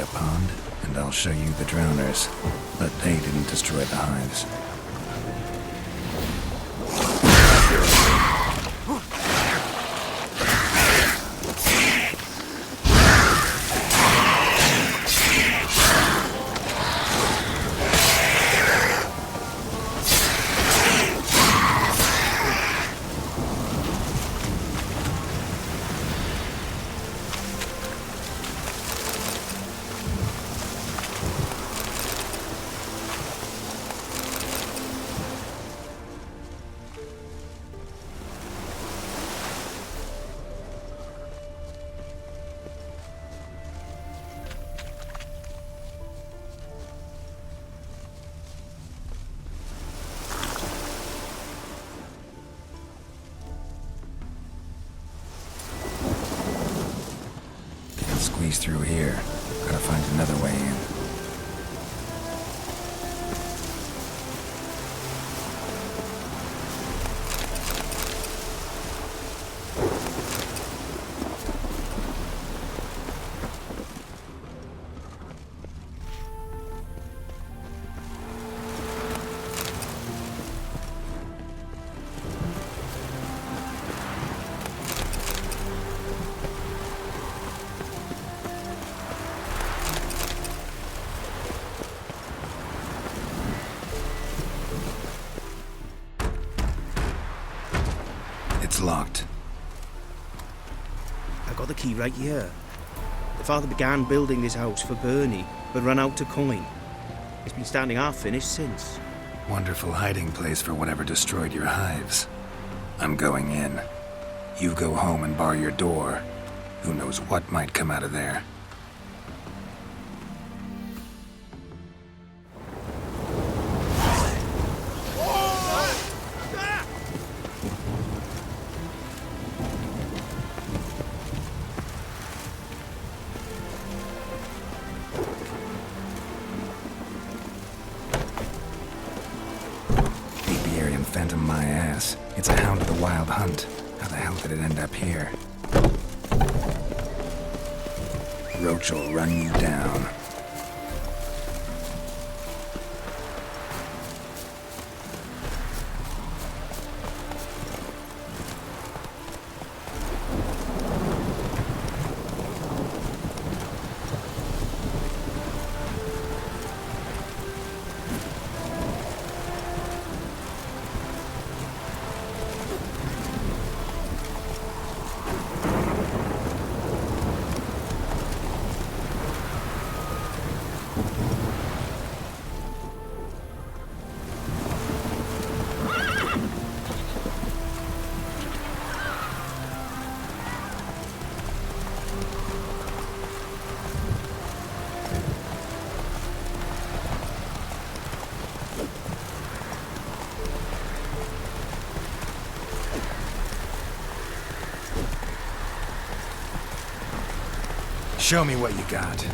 Bear Pond, and I'll show you the drowners. But they didn't destroy the hives. Squeeze through here. Gotta find another way in. It's locked. I got the key right here. The father began building this house for Bernie, but ran out of coin. It's been standing half finished since. Wonderful hiding place for whatever destroyed your hives. I'm going in. You go home and bar your door. Who knows what might come out of there. Apiarian phantom my ass. It's a hound of the wild hunt. How the hell did it end up here? Roach will run you down. Show me what you got.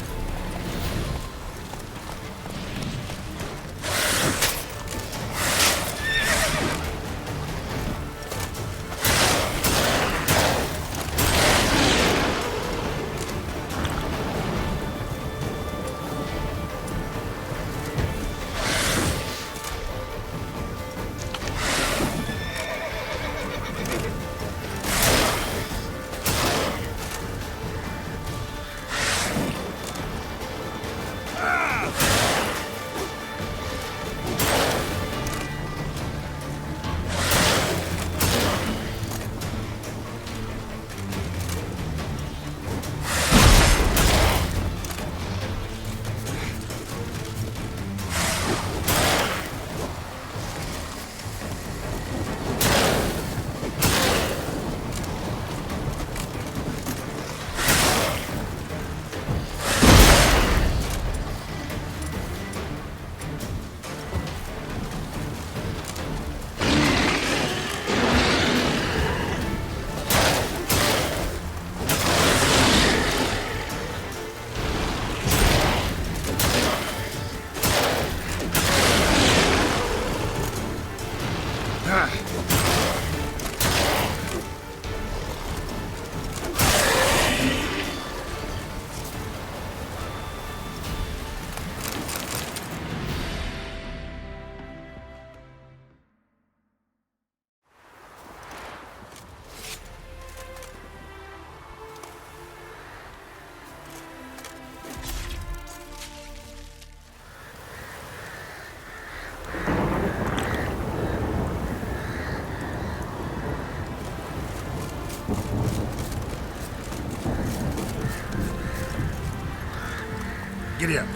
Giddy up.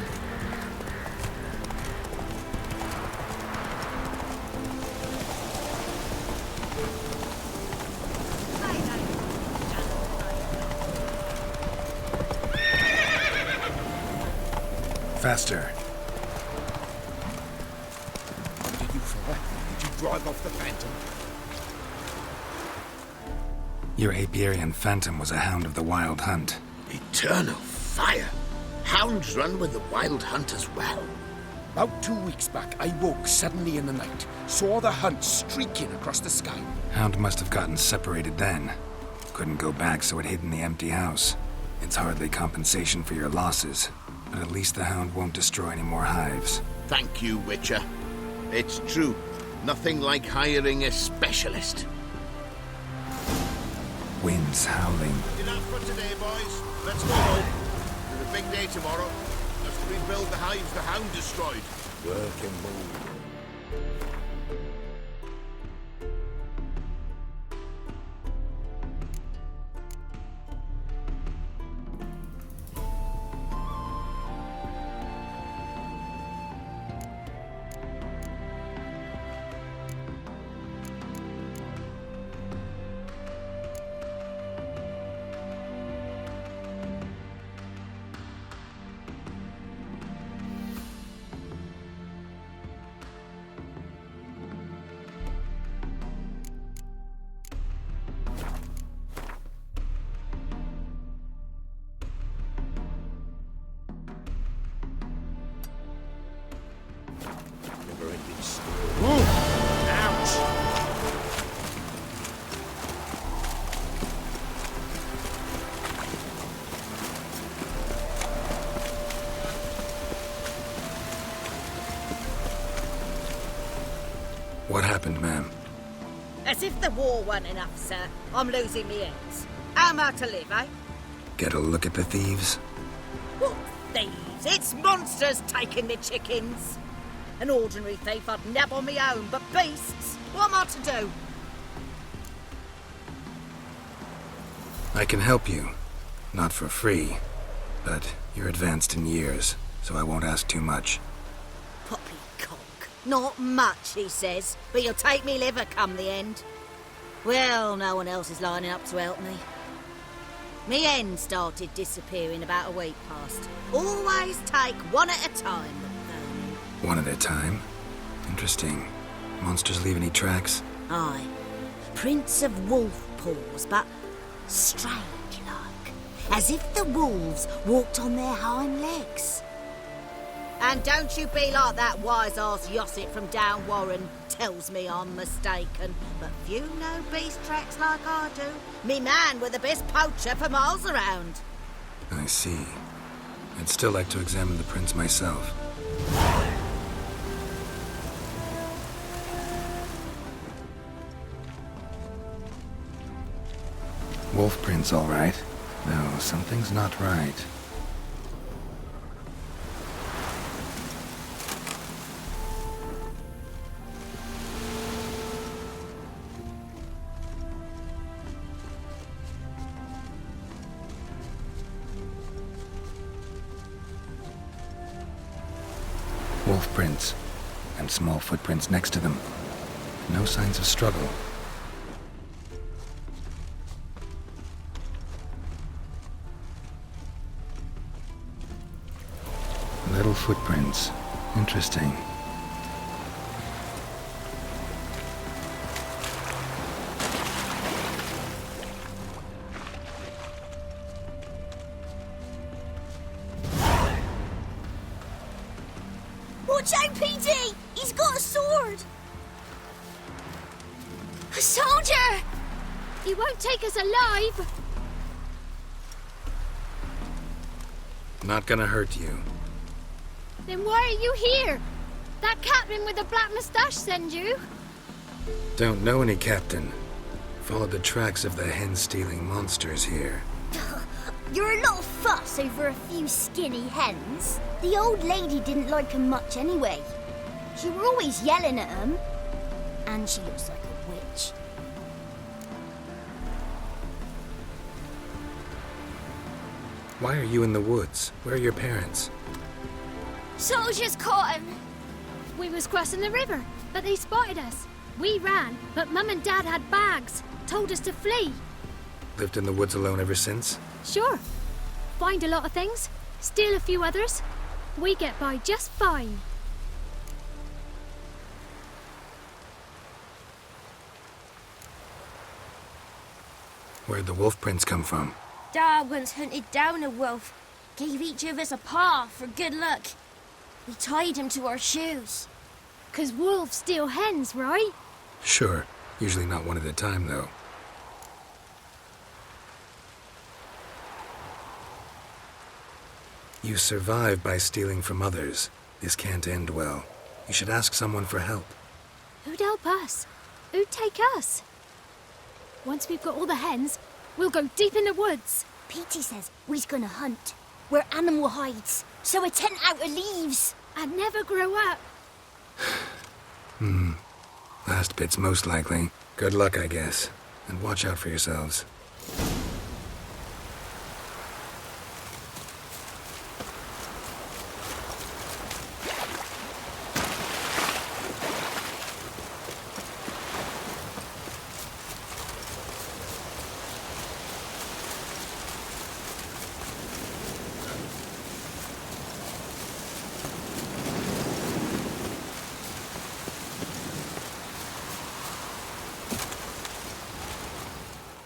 Faster. Did you, fella? Did you drive off the Phantom? Your Apiarian Phantom was a hound of the Wild Hunt. Eternal fire! Hounds run with the Wild Hunt as well. About 2 weeks back, I woke suddenly in the night, saw the hunt streaking across the sky. Hound must have gotten separated then. Couldn't go back, so it hid in the empty house. It's hardly compensation for your losses, but at least the hound won't destroy any more hives. Thank you, Witcher. It's true. Nothing like hiring a specialist. Winds howling. Enough for today, boys. Let's go home. It's a big day tomorrow. Just to rebuild the hives the hound destroyed. Work and move. Never-ending story. Ouch! What happened, ma'am? As if the war weren't enough, sir. I'm losing me ends. How am I to live, eh? Get a look at the thieves? What thieves? It's monsters taking the chickens. An ordinary thief I'd nab on my own, but beasts? What am I to do? I can help you. Not for free, but you're advanced in years, so I won't ask too much. Poppycock. Not much, he says, but you'll take me liver come the end. Well, no one else is lining up to help me. Me hen started disappearing about a week past. Always take one at a time. One at a time? Interesting. Monsters leave any tracks? Aye. Prints of wolf paws, but strange-like. As if the wolves walked on their hind legs. And don't you be like that wise-ass Yossit from down Warren tells me I'm mistaken. But few know beast tracks like I do. Me man were the best poacher for miles around. I see. I'd still like to examine the prints myself. Wolf prints, all right. Though something's not right. Wolf prints, and small footprints next to them. No signs of struggle. Little footprints. Interesting. Watch out, PD! He's got a sword! A soldier! He won't take us alive! Not gonna hurt you. Then why are you here? That captain with the black moustache send you? Don't know any captain. Followed the tracks of the hen-stealing monsters here. You're a little fuss over a few skinny hens. The old lady didn't like 'em much anyway. She were always yelling at 'em. And she looks like a witch. Why are you in the woods? Where are your parents? Soldiers caught him. We was crossing the river, but they spotted us. We ran, but Mum and Dad had bags. Told us to flee. Lived in the woods alone ever since? Sure. Find a lot of things, steal a few others. We get by just fine. Where'd the wolf prints come from? Dad once hunted down a wolf. Gave each of us a paw for good luck. We tied him to our shoes. 'Cause wolves steal hens, right? Sure. Usually not one at a time, though. You survive by stealing from others. This can't end well. You should ask someone for help. Who'd help us? Who'd take us? Once we've got all the hens, we'll go deep in the woods. Petey says we's gonna hunt. We're animal hides, so a tent out of leaves. And never grow up. Last bit's most likely. Good luck, I guess. And watch out for yourselves.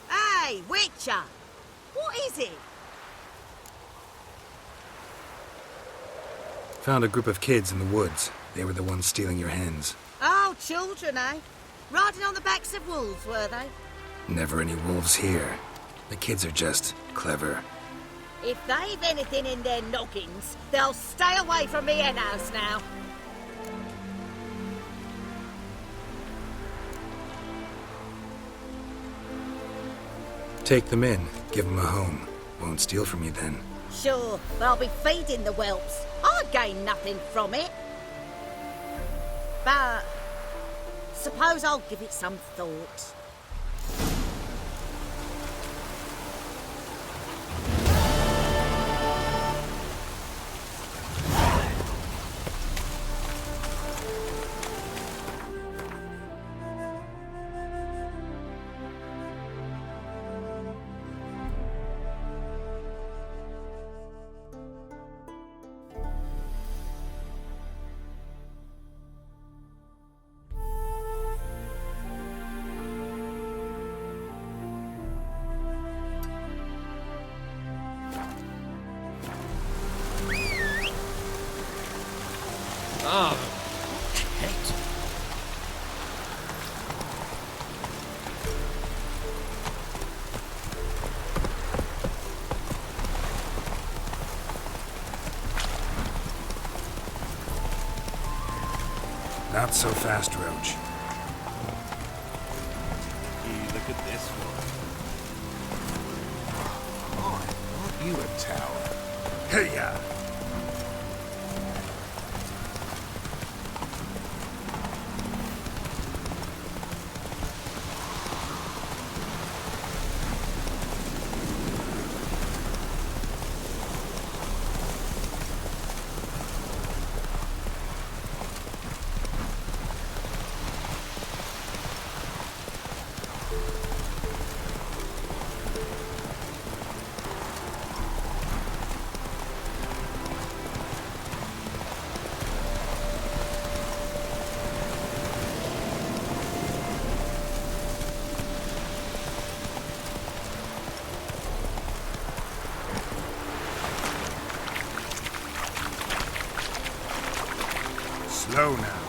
Hey, Witcher! What is it? Found a group of kids in the woods. They were the ones stealing your hens. Oh, children, eh? Riding on the backs of wolves, were they? Never any wolves here. The kids are just clever. If they've anything in their noggins, they'll stay away from me hen house now. Take them in. Give them a home. Won't steal from you then. Sure, but I'll be feeding the whelps. I'd gain nothing from it. But suppose I'll give it some thought. Ah, Not so fast, Roach. Look at this one. Aren't you a tower? Hey-ya! Slow now.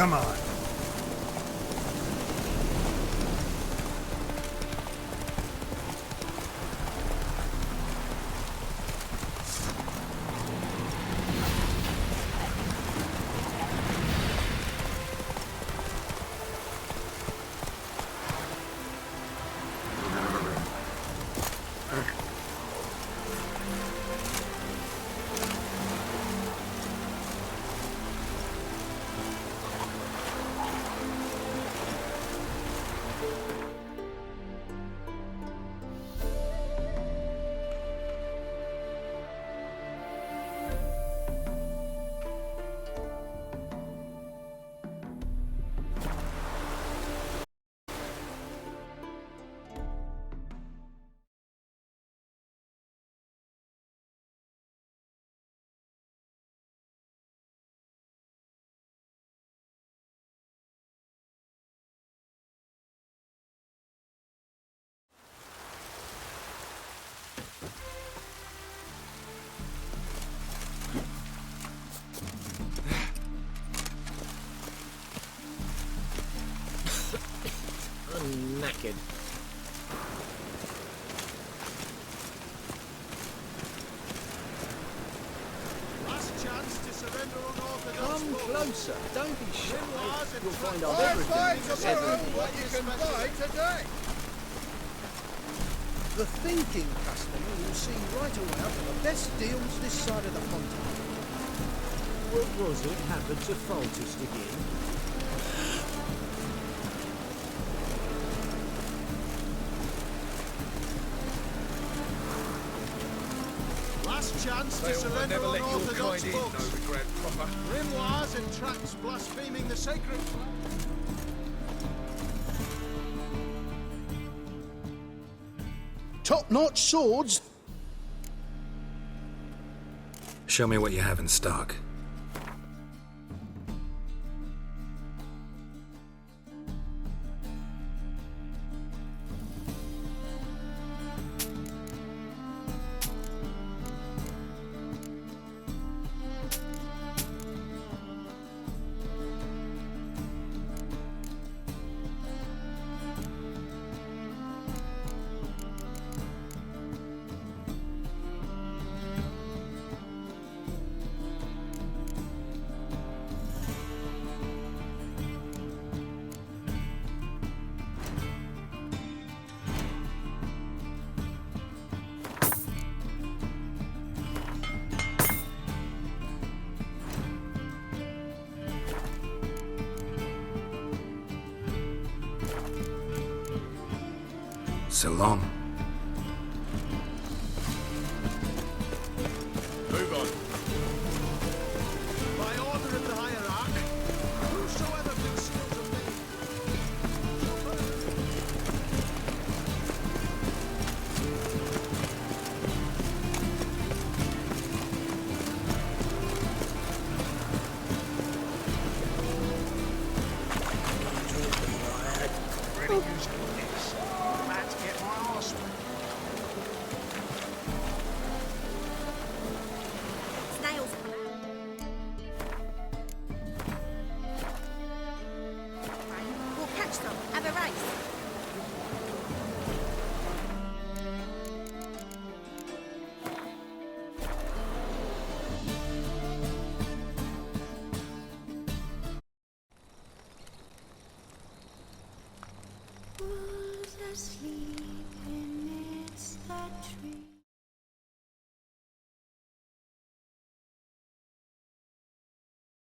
Come on. I'm knackered. Last chance to surrender unorthodox Come foes. closer. Don't be shy. Grimoires and You'll find tracts. out everything. Everything. What you can buy today. The thinking customer will see right away for the best deals this side of the pond. What was it happened to Foltest again? Last chance to surrender unorthodox foes. Grimoires and tracts blaspheming the sacred flag. Top-notch swords? Show me what you have in stock. So long. Move on. By order of the hierarch, whosoever conceals a thing. Really used to